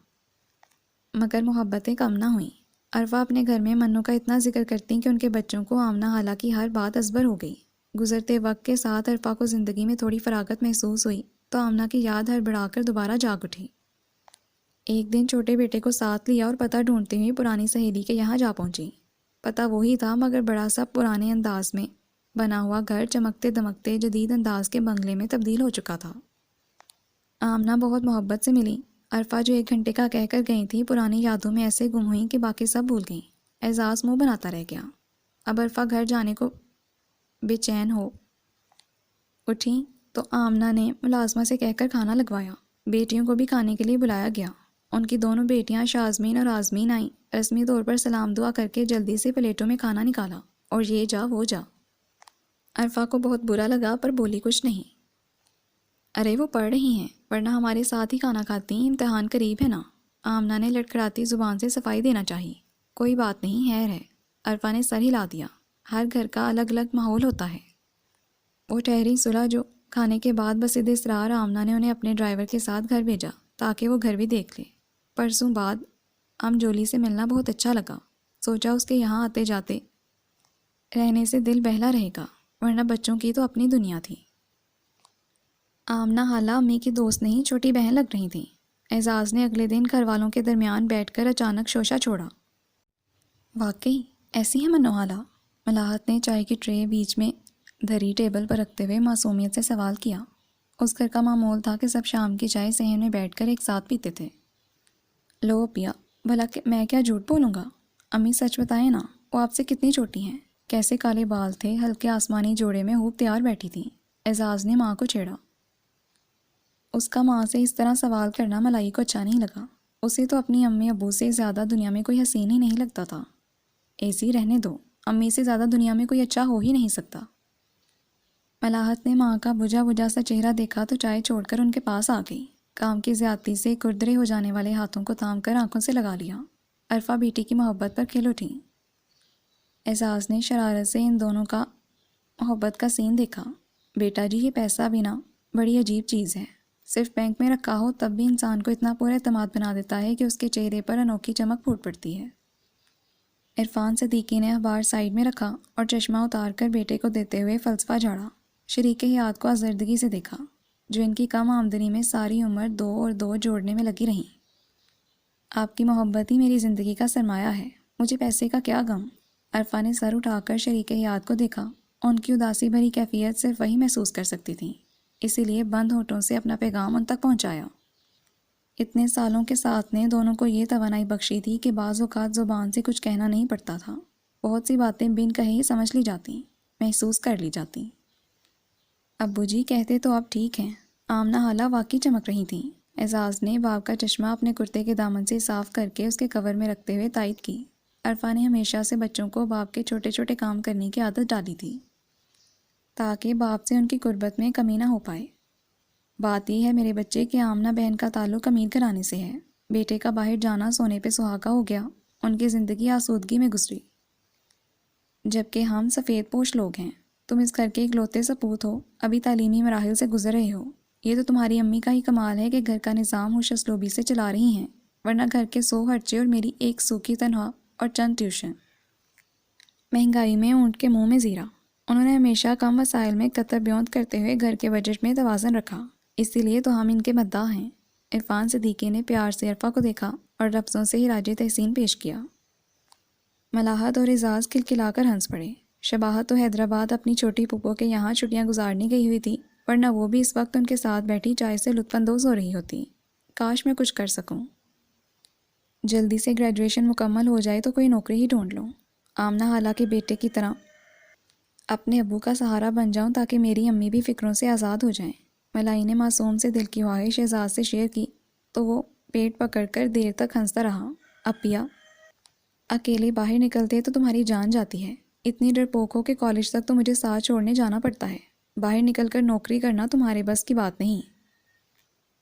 مگر محبتیں کم نہ ہوئیں۔ عرفہ اپنے گھر میں منو کا اتنا ذکر کرتی کہ ان کے بچوں کو آمنہ خالہ کی ہر بات ازبر ہو گئی۔ گزرتے وقت کے ساتھ عرفہ کو زندگی میں تھوڑی فراغت محسوس ہوئی تو آمنہ کی یاد ہڑبڑا کر دوبارہ جاگ اٹھی۔ ایک دن چھوٹے بیٹے کو ساتھ لیا اور پتہ ڈھونڈتے ہوئے پرانی سہیلی کے یہاں جا پہنچی۔ پتہ وہی تھا مگر بڑا سا پرانے انداز میں بنا ہوا گھر چمکتے دمکتے جدید انداز کے بنگلے میں تبدیل ہو چکا تھا۔ آمنہ بہت محبت سے ملی۔ عرفہ جو 1 گھنٹے کا کہہ کر گئی تھی پرانی یادوں میں ایسے گم ہوئیں کہ باقی سب بھول گئیں۔ اعزاز منہ بناتا رہ گیا۔ اب عرفہ گھر جانے کو بے چین ہو اٹھی تو آمنہ نے ملازمہ سے کہہ کر کھانا لگوایا۔ بیٹیوں کو بھی کھانے کے لیے بلایا گیا۔ ان کی دونوں بیٹیاں شازمین اور آزمین آئیں۔ رسمی طور پر سلام دعا کر کے جلدی سے پلیٹوں میں کھانا نکالا اور یہ جا وہ جا۔ عرفہ کو بہت برا لگا پر بولی کچھ نہیں۔ ارے وہ پڑھ رہی ہیں ورنہ ہمارے ساتھ ہی کھانا کھاتی ہیں، امتحان قریب ہے نا۔ آمنہ نے لڑکھڑاتی زبان سے صفائی دینا چاہی۔ کوئی بات نہیں، خیر ہے۔ عرفہ نے سر ہلا دیا۔ ہر گھر کا الگ الگ ماحول ہوتا ہے۔ وہ ٹھہری صلح جو کھانے کے بعد بسد اصرار آمنہ نے انہیں اپنے ڈرائیور کے ساتھ گھر بھیجا تاکہ وہ گھر بھی دیکھ لے۔ پرسوں بعد جولی سے ملنا بہت اچھا لگا۔ سوچا اس کے یہاں آتے جاتے رہنے سے دل بہلا رہے گا، ورنہ بچوں کی تو اپنی دنیا تھی۔ آمنہ خالہ امی کی دوست نہیں چھوٹی بہن لگ رہی تھیں۔ اعزاز نے اگلے دن گھر والوں کے درمیان بیٹھ کر اچانک شوشہ چھوڑا۔ واقعی ایسی ہے منو خالہ؟ ملاحت نے چائے کی ٹرے بیچ میں دھری ٹیبل پر رکھتے ہوئے معصومیت سے سوال کیا۔ اس گھر کا معمول تھا کہ سب شام کی چائے صحن میں بیٹھ کر ایک ساتھ پیتے تھے۔ لو پیا، بھلا میں کیا جھوٹ بولوں گا؟ امی سچ بتائیں نا، وہ آپ سے کتنی چھوٹی ہیں؟ کیسے کالے بال تھے، ہلکے آسمانی جوڑے میں خوب تیار بیٹھی تھیں۔ اعزاز نے ماں کو چھیڑا۔ اس کا ماں سے اس طرح سوال کرنا ملائی کو اچھا نہیں لگا۔ اسے تو اپنی امی ابو سے زیادہ دنیا میں کوئی حسین ہی نہیں لگتا تھا۔ ایسی رہنے دو، امی سے زیادہ دنیا میں کوئی اچھا ہو ہی نہیں سکتا۔ ملاحت نے ماں کا بجھا بجھا سا چہرہ دیکھا تو چائے چھوڑ کر ان کے پاس آ گئی۔ کام کی زیادتی سے کردرے ہو جانے والے ہاتھوں کو تھام کر آنکھوں سے لگا لیا۔ عرفہ بیٹی کی محبت پر کھل اٹھی۔ اعزاز نے شرارت سے ان دونوں کا محبت کا سین دیکھا۔ بیٹا جی، یہ پیسہ بھی نا بڑی عجیب چیز ہے، صرف بینک میں رکھا ہو تب بھی انسان کو اتنا پورا اعتماد بنا دیتا ہے کہ اس کے چہرے پر انوکھی چمک پھوٹ پڑتی ہے۔ عرفان صدیقی نے اخبار سائیڈ میں رکھا اور چشمہ اتار کر بیٹے کو دیتے ہوئے فلسفہ جھاڑا۔ شریک حیات کو آزردگی سے دیکھا، جو ان کی کم آمدنی میں ساری عمر 2 اور 2 جوڑنے میں لگی رہیں۔ آپ کی محبت ہی میری زندگی کا سرمایہ ہے، مجھے پیسے کا کیا غم؟ عرفہ نے سر اٹھا کر شریک حیات کو دیکھا۔ ان کی اداسی بھری کیفیت صرف وہی محسوس کر سکتی تھیں، اسی لیے بند ہونٹوں سے اپنا پیغام ان تک پہنچایا۔ اتنے سالوں کے ساتھ نے دونوں کو یہ توانائی بخشی تھی کہ بعض اوقات زبان سے کچھ کہنا نہیں پڑتا تھا، بہت سی باتیں بن کہے ہی سمجھ لی جاتی، محسوس کر لی جاتی۔ ابو جی کہتے تو آپ ٹھیک ہیں، آمنہ خالہ واقعی چمک رہی تھیں۔ اعزاز نے باپ کا چشمہ اپنے کرتے کے دامن سے صاف کر کے اس کے کور میں رکھتے ہوئے تائید کی۔ عرفہ نے ہمیشہ سے بچوں کو باپ کے چھوٹے چھوٹے کام کرنے کی عادت ڈالی تھی تاکہ باپ سے ان کی قربت میں کمی نہ ہو پائے۔ بات یہ ہے میرے بچے کہ آمنہ بہن کا تعلق امیر گھرانے سے ہے۔ بیٹے کا باہر جانا سونے پہ سہاگا ہو گیا، ان کی زندگی آسودگی میں گزری، جبکہ ہم سفید پوش لوگ ہیں۔ تم اس گھر کے اکلوتے سپوت ہو، ابھی تعلیمی مراحل سے گزر رہے ہو۔ یہ تو تمہاری امی کا ہی کمال ہے کہ گھر کا نظام ہوش اسلوبی سے چلا رہی ہیں، ورنہ گھر کے 100 خرچے اور میری 1 سوکھی تنخواہ اور چند ٹیوشن، مہنگائی میں اونٹ کے منہ میں زیرہ۔ انہوں نے ہمیشہ کم وسائل میں قطر بیونت کرتے ہوئے گھر کے بجٹ میں توازن رکھا، اسی لیے تو ہم ان کے مداح ہیں۔ عرفان صدیقی نے پیار سے عرفہ کو دیکھا اور لفظوں سے خراج تحسین پیش کیا۔ ملاحت اور اعزاز کھلکھلا کر ہنس پڑے۔ شباہت تو حیدرآباد اپنی چھوٹی پھپھو کے یہاں چھٹیاں گزارنے گئی ہوئی تھی، ورنہ وہ بھی اس وقت ان کے ساتھ بیٹھی چائے سے لطف اندوز ہو رہی ہوتی۔ کاش میں کچھ کر سکوں، جلدی سے گریجویشن مکمل ہو جائے تو کوئی نوکری ہی ڈھونڈ لوں۔ آمنہ حالانکہ بیٹے کی طرح اپنے ابو کا سہارا بن جاؤں تاکہ میری امی بھی فکروں سے آزاد ہو جائیں۔ ملائی نے معصوم سے دل کی خواہش اعزاز سے شیئر کی تو وہ پیٹ پکڑ کر دیر تک ہنستا رہا۔ اپیا، اکیلے باہر نکلتے تو تمہاری جان جاتی ہے، اتنی ڈرپوک ہو کہ کالج تک تو مجھے ساتھ چھوڑنے جانا پڑتا ہے، باہر نکل کر نوکری کرنا تمہارے بس کی بات نہیں۔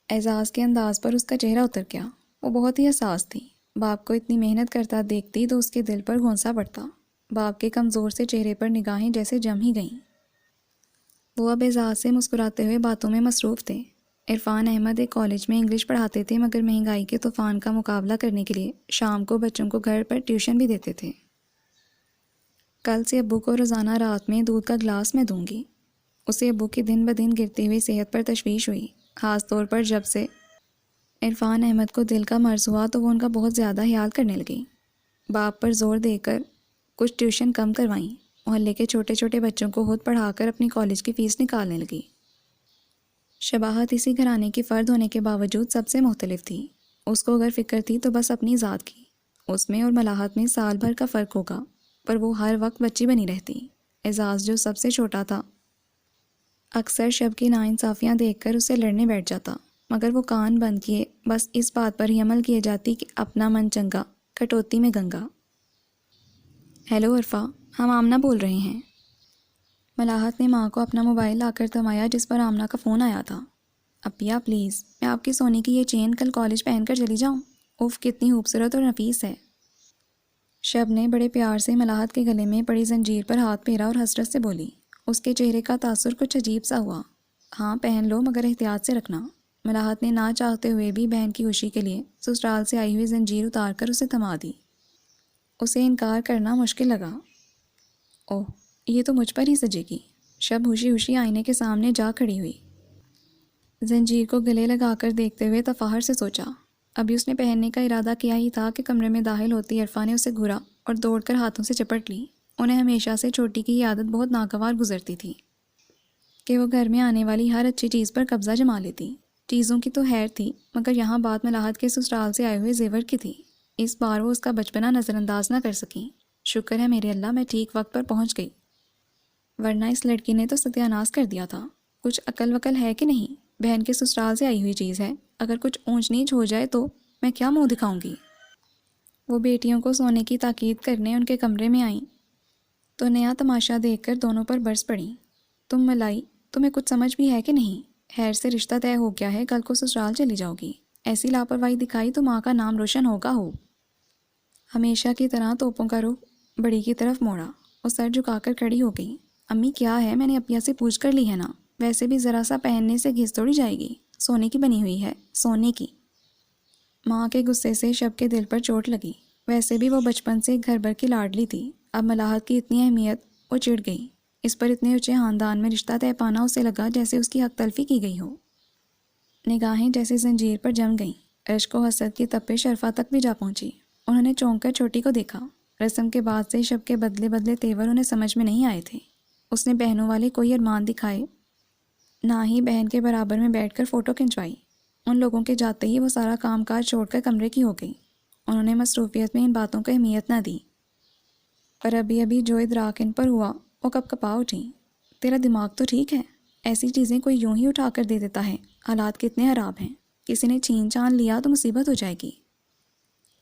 اعزاز کے انداز پر اس کا چہرہ اتر گیا۔ وہ بہت ہی حساس تھی، باپ کو اتنی محنت کرتا دیکھتی تو اس کے دل پر گھونسا پڑتا۔ باپ کے کمزور سے چہرے پر نگاہیں جیسے جم ہی گئیں۔ وہ اب اعزاز سے مسکراتے ہوئے باتوں میں مصروف تھے۔ عرفان احمد ایک کالج میں انگلش پڑھاتے تھے، مگر مہنگائی کے طوفان کا مقابلہ کرنے کے لیے شام کو بچوں کو گھر پر ٹیوشن بھی دیتے تھے۔ کل سے ابو کو روزانہ رات میں دودھ کا گلاس میں دوں گی۔ اسے ابو کی دن بدن گرتی ہوئی صحت پر تشویش ہوئی، خاص طور پر جب سے عرفان احمد کو دل کا مرض ہوا تو وہ ان کا بہت زیادہ خیال کرنے لگی۔ باپ پر زور دے کر کچھ ٹیوشن کم کروائیں، محلے کے چھوٹے چھوٹے بچوں کو خود پڑھا کر اپنی کالج کی فیس نکالنے لگی۔ شباہت اسی گھرانے کی فرد ہونے کے باوجود سب سے مختلف تھی۔ اس کو اگر فکر تھی تو بس اپنی ذات کی۔ اس میں اور ملاحت میں سال بھر کا فرق ہوگا، پر وہ ہر وقت بچی بنی رہتی۔ اعزاز جو سب سے چھوٹا تھا اکثر شب کی ناانصافیاں دیکھ کر اسے لڑنے بیٹھ جاتا، مگر وہ کان بند کیے بس اس بات پر ہی عمل کیے جاتی کہ اپنا من چنگا کٹوتی میں گنگا۔ ہیلو عرفا، ہم آمنہ بول رہے ہیں۔ ملاحت نے ماں کو اپنا موبائل لا کر تھمایا جس پر آمنہ کا فون آیا تھا۔ اپیا پلیز، میں آپ کی سونے کی یہ چین کل کالج پہن کر چلی جاؤں؟ اف کتنی خوبصورت اور نفیس ہے۔ شب نے بڑے پیار سے ملاحت کے گلے میں پڑی زنجیر پر ہاتھ پھیرا اور حسرت سے بولی۔ اس کے چہرے کا تاثر کچھ عجیب سا ہوا۔ ہاں پہن لو، مگر احتیاط سے رکھنا۔ ملاحت نے نہ چاہتے ہوئے بھی بہن کی خوشی کے لیے سسرال سے آئی ہوئی زنجیر اتار کر اسے تھما دی۔ اسے انکار کرنا مشکل لگا۔ اوہ، یہ تو مجھ پر ہی سجے گی۔ شب خوشی خوشی آئینے کے سامنے جا کھڑی ہوئی، زنجیر کو گلے لگا کر دیکھتے ہوئے تفاخر سے سوچا۔ ابھی اس نے پہننے کا ارادہ کیا ہی تھا کہ کمرے میں داخل ہوتی عرفا نے اسے گھورا اور دوڑ کر ہاتھوں سے چپٹ لی۔ انہیں ہمیشہ سے چھوٹی کی یہ عادت بہت ناگوار گزرتی تھی کہ وہ گھر میں آنے والی ہر اچھی چیز پر قبضہ جما لیتی۔ چیزوں کی تو خیر تھی، مگر یہاں بات ملاحت کے سسرال سے آئے ہوئے زیور کی تھی۔ اس بار وہ اس کا بچپنا نظر انداز نہ کر سکیں۔ شکر ہے میرے اللہ میں ٹھیک وقت پر پہنچ گئی، ورنہ اس لڑکی نے تو ستیاناش کر دیا تھا۔ کچھ عقل وقل ہے کہ نہیں؟ بہن کے سسرال سے آئی ہوئی چیز ہے، اگر کچھ اونچ نیچ ہو جائے تو میں کیا منہ دکھاؤں گی؟ وہ بیٹیوں کو سونے کی تاکید کرنے ان کے کمرے میں آئیں تو نیا تماشا دیکھ کر دونوں پر برس پڑیں۔ تم ملائی، تمہیں کچھ سمجھ بھی ہے کہ نہیں؟ خیر سے رشتہ طے ہو گیا ہے، کل کو سسرال چلی جاؤ گی۔ ایسی لاپرواہی دکھائی تو ماں کا نام روشن ہوگا ہو۔ ہمیشہ کی طرح توپوں کا رخ بڑی کی طرف موڑا۔ وہ سر جھکا کر کھڑی ہو گئی۔ امی کیا ہے؟ میں نے اپیا سے پوچھ کر لی ہے نا، ویسے بھی ذرا سا پہننے سے گھس توڑی جائے گی، سونے کی بنی ہوئی ہے، سونے کی۔ ماں کے غصے سے شب کے دل پر چوٹ لگی۔ ویسے بھی وہ بچپن سے گھر بھر کی لاڈلی تھی، اب ملاحت کی اتنی اہمیت وہ چڑ گئی۔ اس پر اتنے اونچے خاندان میں رشتہ طے پانا اسے لگا جیسے اس کی حق تلفی کی گئی ہو۔ نگاہیں جیسے زنجیر پر جم گئیں، عشق و حسد کی تپش عرفا تک بھی جا پہنچی۔ انہوں نے چونک کر چھوٹی کو دیکھا۔ رسم کے بعد سے شب کے بدلے بدلے تیور انہیں سمجھ میں نہیں آئے تھے۔ اس نے بہنوں والے کوئی ارمان دکھائے، نہ ہی بہن کے برابر میں بیٹھ کر فوٹو کھنچوائی۔ ان لوگوں کے جاتے ہی وہ سارا کام کاج چھوڑ کر کمرے کی ہو گئی۔ انہوں نے مصروفیت میں ان باتوں کو اہمیت نہ دی، پر ابھی ابھی جو ادراک ان پر ہوا وہ کپ کپا اٹھیں۔ تیرا دماغ تو ٹھیک ہے؟ ایسی چیزیں کوئی یوں ہی اٹھا کر دے دیتا ہے؟ حالات کتنے خراب ہیں، کسی نے چھین چھان لیا تو مصیبت ہو جائے گی۔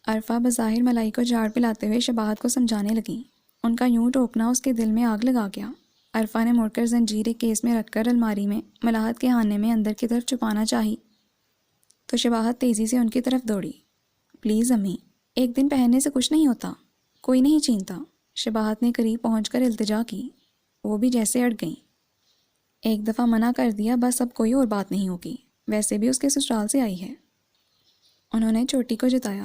عرفا بظاہر ملائی کو جھاڑ پلاتے ہوئے شباہت کو سمجھانے لگیں۔ ان کا یوں ٹوکنا اس کے دل میں آگ لگا گیا۔ عرفا نے مڑ کر زنجیر ایک کیس میں رکھ کر الماری میں ملاحت کے خانے میں اندر کی طرف چھپانا چاہی تو شباہت تیزی سے ان کی طرف دوڑی۔ پلیز امی، ایک دن پہننے سے کچھ نہیں ہوتا، کوئی نہیں چھینتا۔ شباہت نے قریب پہنچ کر التجا کی۔ وہ بھی جیسے اڑ گئیں۔ ایک دفعہ منع کر دیا، بس اب کوئی اور بات نہیں ہوگی، ویسے بھی اس کے سسرال سے آئی ہے۔ انہوں نے چھوٹی کو جتایا۔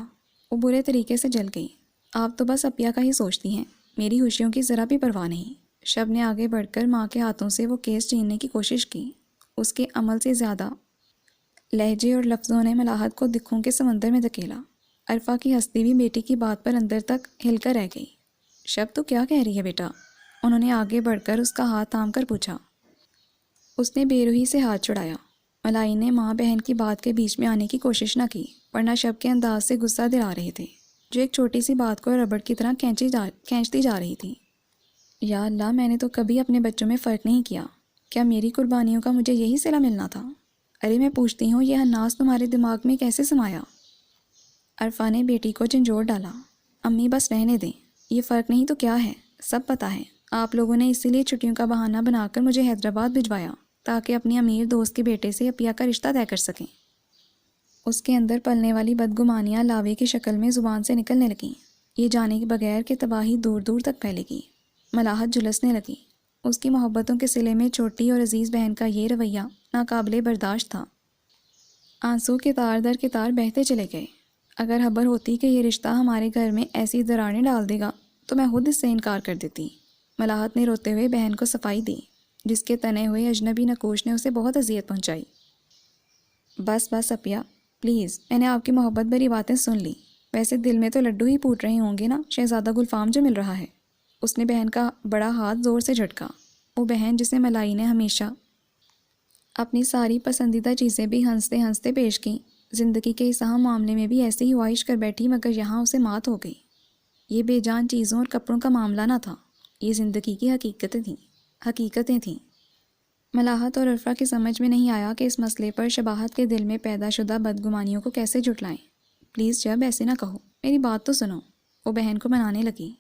وہ برے طریقے سے جل گئی۔ آپ تو بس اپیا کا ہی سوچتی ہیں، میری خوشیوں کی ذرا بھی پرواہ نہیں۔ شب نے آگے بڑھ کر ماں کے ہاتھوں سے وہ کیس چھیننے کی کوشش کی۔ اس کے عمل سے زیادہ لہجے اور لفظوں نے ملاحت کو دکھوں کے سمندر میں دھکیلا۔ عرفا کی ہستی بھی بیٹی کی بات پر اندر تک ہل کر رہ گئی۔ شب تو کیا کہہ رہی ہے بیٹا؟ انہوں نے آگے بڑھ کر اس کا ہاتھ تھام کر پوچھا۔ اس نے بے روحی سے ہاتھ چھڑایا۔ ملائی نے ماں بہن کی بات کے بیچ میں آنے کی کوشش نہ کی، ورنہ شب کے انداز سے غصہ دلا رہے تھے۔ جو ایک چھوٹی سی بات کو ربڑ کی طرح کھینچتی جا رہی تھی۔ یا اللہ، میں نے تو کبھی اپنے بچوں میں فرق نہیں کیا، کیا میری قربانیوں کا مجھے یہی صلہ ملنا تھا؟ ارے میں پوچھتی ہوں، یہ حناس تمہارے دماغ میں کیسے سمایا؟ عرفا نے بیٹی کو جھنجھوڑ ڈالا۔ امی بس رہنے دیں، یہ فرق نہیں تو کیا ہے، سب پتہ ہے۔ آپ لوگوں نے اسی لیے چھٹیوں کا بہانہ بنا کر مجھے حیدرآباد بھجوایا تاکہ اپنی امیر دوست کے بیٹے سے عپیہ کا رشتہ طے کر سکیں۔ اس کے اندر پلنے والی بدگمانیاں لاوے کی شکل میں زبان سے نکلنے لگیں، یہ جانے کے بغیر کہ تباہی دور دور تک پھیلے گی۔ ملاحت جھلسنے لگی۔ اس کی محبتوں کے صلے میں چھوٹی اور عزیز بہن کا یہ رویہ ناقابل برداشت تھا۔ آنسو کے تار در کے تار بہتے چلے گئے۔ اگر خبر ہوتی کہ یہ رشتہ ہمارے گھر میں ایسی دراڑیں ڈال دے گا تو میں خود اس سے انکار کر دیتی۔ ملاحت نے روتے ہوئے بہن کو صفائی دی، جس کے تنے ہوئے اجنبی نقوش نے اسے بہت اذیت پہنچائی۔ بس بس عپیہ، پلیز، میں نے آپ کی محبت بھری باتیں سن لی، ویسے دل میں تو لڈو ہی پھوٹ رہے ہوں گے نا شہزادہ گلفام جو مل رہا ہے۔ اس نے بہن کا بڑا ہاتھ زور سے جھٹکا۔ وہ بہن جسے ملائی نے ہمیشہ اپنی ساری پسندیدہ چیزیں بھی ہنستے ہنستے پیش کیں، زندگی کے اس اہم معاملے میں بھی ایسے ہی خواہش کر بیٹھی، مگر یہاں اسے مات ہو گئی۔ یہ بے جان چیزوں اور کپڑوں کا معاملہ نہ تھا، یہ زندگی کی حقیقتیں تھیں۔ ملاحت اور عرفا کی سمجھ میں نہیں آیا کہ اس مسئلے پر شباہت کے دل میں پیدا شدہ بدگمانیوں کو کیسے جھٹلائیں۔ پلیز جب ایسے نہ کہو، میری بات تو سنو، وہ بہن کو منانے لگی۔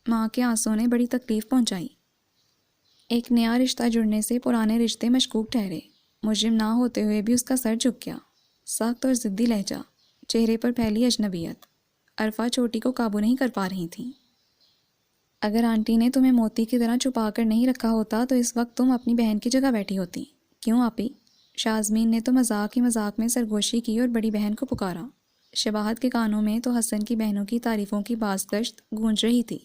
ماں کے آنسوں نے بڑی تکلیف پہنچائی۔ ایک نیا رشتہ جڑنے سے پرانے رشتے مشکوک ٹھہرے۔ مجرم نہ ہوتے ہوئے بھی اس کا سر جھک گیا۔ سخت اور ضدی لہجہ، چہرے پر پھیلی اجنبیت۔ عرفا چھوٹی کو قابو نہیں کر پا رہی تھیں۔ اگر آنٹی نے تمہیں موتی کی طرح چھپا کر نہیں رکھا ہوتا تو اس وقت تم اپنی بہن کی جگہ بیٹھی ہوتی۔ کیوں آپی؟ شازمین نے تو مذاق ہی مذاق میں سرگوشی کی اور بڑی بہن کو پکارا۔ شباہت کے کانوں میں تو حسن کی بہنوں کی تعریفوں کی بازگشت گونج رہی تھی۔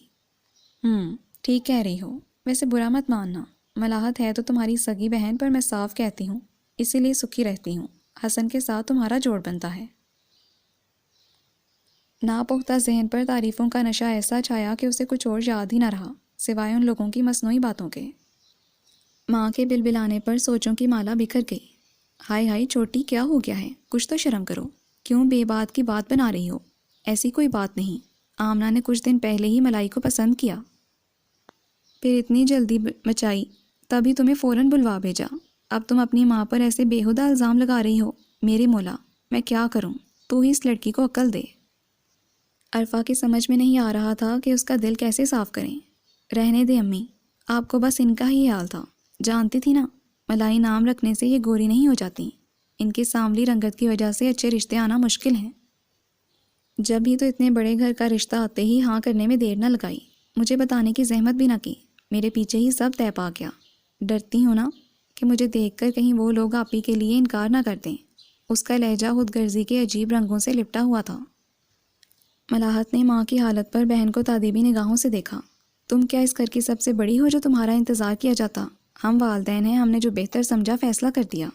ٹھیک کہہ رہی ہو، ویسے برا مت ماننا، ملاحت ہے تو تمہاری سگی بہن، پر میں صاف کہتی ہوں، اسی لیے سکھی رہتی ہوں، حسن کے ساتھ تمہارا جوڑ بنتا ہے۔ ناپختہ ذہن پر تعریفوں کا نشہ ایسا چھایا کہ اسے کچھ اور یاد ہی نہ رہا سوائے ان لوگوں کی مصنوعی باتوں کے۔ ماں کے بلبلانے پر سوچوں کی مالا بکھر گئی۔ ہائے ہائے چھوٹی، کیا ہو گیا ہے؟ کچھ تو شرم کرو، کیوں بے بات کی بات بنا رہی ہو؟ ایسی کوئی بات نہیں، آمنہ نے کچھ دن پہلے ہی ملائی کو پسند کیا، پھر اتنی جلدی مچائی، تبھی تمہیں فوراً بلوا بھیجا۔ اب تم اپنی ماں پر ایسے بےہودہ الزام لگا رہی ہو۔ میرے مولا، میں کیا کروں؟ تو ہی اس لڑکی کو عقل دے۔ عرفا کی سمجھ میں نہیں آ رہا تھا کہ اس کا دل کیسے صاف کریں۔ رہنے دے امی، آپ کو بس ان کا ہی حال تھا، جانتی تھی نا، ملائی نام رکھنے سے یہ گوری نہیں ہو جاتی، ان کی سانولی رنگت کی وجہ سے اچھے رشتے آنا مشکل ہیں۔ جب ہی تو اتنے بڑے گھر کا رشتہ آتے ہی ہاں کرنے میں دیر نہ لگائی، مجھے بتانے کی زحمت بھی نہ کی، میرے پیچھے ہی سب طے پا گیا۔ ڈرتی ہوں نا کہ مجھے دیکھ کر کہیں وہ لوگ آپی کے لیے انکار نہ کر دیں۔ اس کا لہجہ خود غرضی کے عجیب رنگوں سے لپٹا ہوا تھا۔ ملاحت نے ماں کی حالت پر بہن کو تادیبی نگاہوں سے دیکھا۔ تم کیا اس گھر کی سب سے بڑی ہو جو تمہارا انتظار کیا جاتا؟ ہم والدین ہیں، ہم نے جو بہتر سمجھا فیصلہ کر دیا۔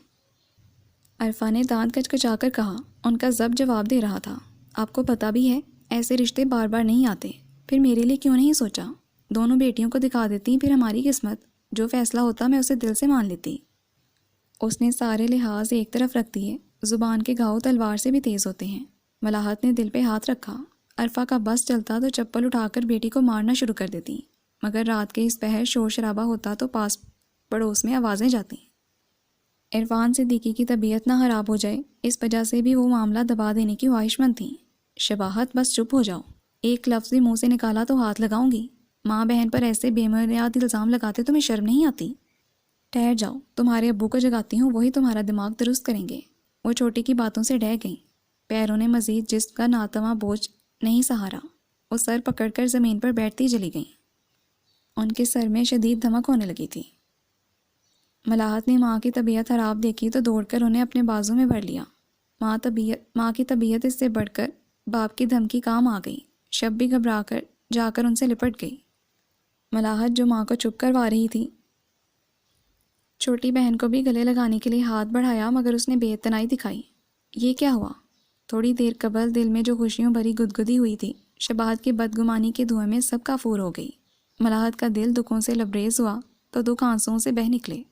عرفا نے دانت کچکچا کر کہا۔ ان کا ضبط جواب دے رہا تھا۔ آپ کو پتہ بھی ہے ایسے رشتے بار بار نہیں آتے، پھر میرے لیے کیوں نہیں سوچا؟ دونوں بیٹیوں کو دکھا دیتی، پھر ہماری قسمت، جو فیصلہ ہوتا میں اسے دل سے مان لیتی۔ اس نے سارے لحاظ ایک طرف رکھ دیے۔ زبان کے گھاؤ تلوار سے بھی تیز ہوتے ہیں۔ ملاحت نے دل پہ ہاتھ رکھا۔ عرفا کا بس چلتا تو چپل اٹھا کر بیٹی کو مارنا شروع کر دیتی، مگر رات کے اس پہر شور شرابہ ہوتا تو پاس پڑوس میں آوازیں جاتی۔ عرفان صدیقی کی طبیعت نہ خراب ہو جائے، اس وجہ سے بھی وہ معاملہ دبا دینے کی خواہش مند تھیں۔ شباہت، بس چپ ہو جاؤ، ایک لفظ بھی منہ سے نکالا تو ہاتھ لگاؤں گی۔ ماں بہن پر ایسے بے بنیاد الزام لگاتے تمہیں شرم نہیں آتی؟ ٹھہر جاؤ، تمہارے ابو کو جگاتی ہوں، وہی تمہارا دماغ درست کریں گے۔ وہ چھوٹی کی باتوں سے ڈہ گئیں، پیروں نے مزید جسم کا ناتواں بوجھ نہیں سہارا، وہ سر پکڑ کر زمین پر بیٹھتی چلی گئیں۔ ان کے سر میں شدید دھمک ہونے لگی تھی۔ ملاحت نے ماں کی طبیعت خراب دیکھی تو دوڑ کر انہیں اپنے بازو میں بھر لیا۔ ماں کی طبیعت اس سے بڑھ کر باپ کی دھمکی کام آ گئی۔ شب بھی گھبرا کر جا کر ان سے لپٹ گئی۔ ملاحت جو ماں کو چپ کروا رہی تھی، چھوٹی بہن کو بھی گلے لگانے کے لیے ہاتھ بڑھایا، مگر اس نے بے اعتنائی دکھائی۔ یہ کیا ہوا؟ تھوڑی دیر قبل دل میں جو خوشیوں بھری گدگدی ہوئی تھی، شباہت کی بدگمانی کے دھوئیں میں سب کافور ہو گئی۔ ملاحت کا دل دکھوں سے لبریز ہوا تو دکھ آنسوؤں سے بہہ نکلے۔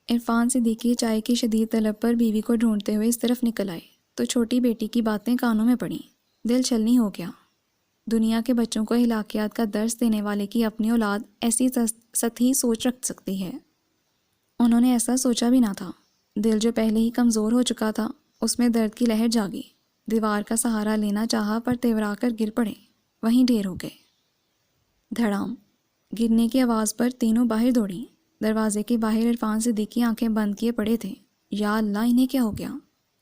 عرفان صدیقی چائے کی شدید طلب پر بیوی کو ڈھونڈتے ہوئے اس طرف نکل آئے تو چھوٹی بیٹی کی باتیں کانوں میں پڑیں۔ دل چھلنی ہو گیا۔ دنیا کے بچوں کو اخلاقیات کا درس دینے والے کی اپنی اولاد ایسی سطحی سوچ رکھ سکتی ہے؟ انہوں نے ایسا سوچا بھی نہ تھا۔ دل جو پہلے ہی کمزور ہو چکا تھا اس میں درد کی لہر جاگی۔ دیوار کا سہارا لینا چاہا پر تیورا کر گر پڑے، وہیں ڈھیر ہو گئے۔ دھڑام گرنے کی آواز پر تینوں باہر دوڑیں۔ دروازے کے باہر عرفان صدیقی آنکھیں بند کیے پڑے تھے۔ یا اللہ، انہیں کیا ہو گیا؟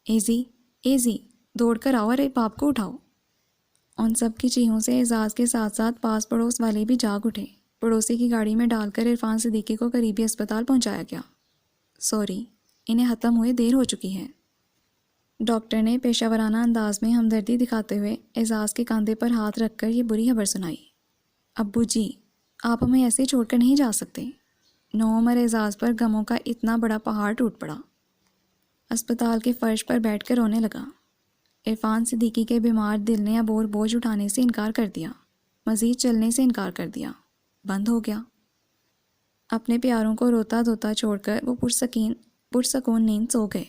ایزی ایزی، دوڑ کر آؤ، ارے باپ کو اٹھاؤ۔ ان سب کی چیخوں سے اعزاز کے ساتھ ساتھ پاس پڑوس والے بھی جاگ اٹھے۔ پڑوسی کی گاڑی میں ڈال کر عرفان صدیقی کو قریبی اسپتال پہنچایا گیا۔ سوری، انہیں ختم ہوئے دیر ہو چکی ہے۔ ڈاکٹر نے پیشہ ورانہ انداز میں ہمدردی دکھاتے ہوئے اعزاز کے کاندھے پر ہاتھ رکھ کر یہ بری خبر سنائی۔ ابو جی، آپ ہمیں ایسے چھوڑ کر نہیں جا سکتے۔ نوعمر اعزاز پر غموں کا اتنا بڑا پہاڑ ٹوٹ پڑا۔ اسپتال کے فرش پر بیٹھ کر رونے لگا۔ عرفان صدیقی کے بیمار دل نے اب اور بوجھ اٹھانے سے انکار کر دیا، مزید چلنے سے انکار کر دیا، بند ہو گیا۔ اپنے پیاروں کو روتا دھوتا چھوڑ کر وہ پرسکون نیند سو گئے۔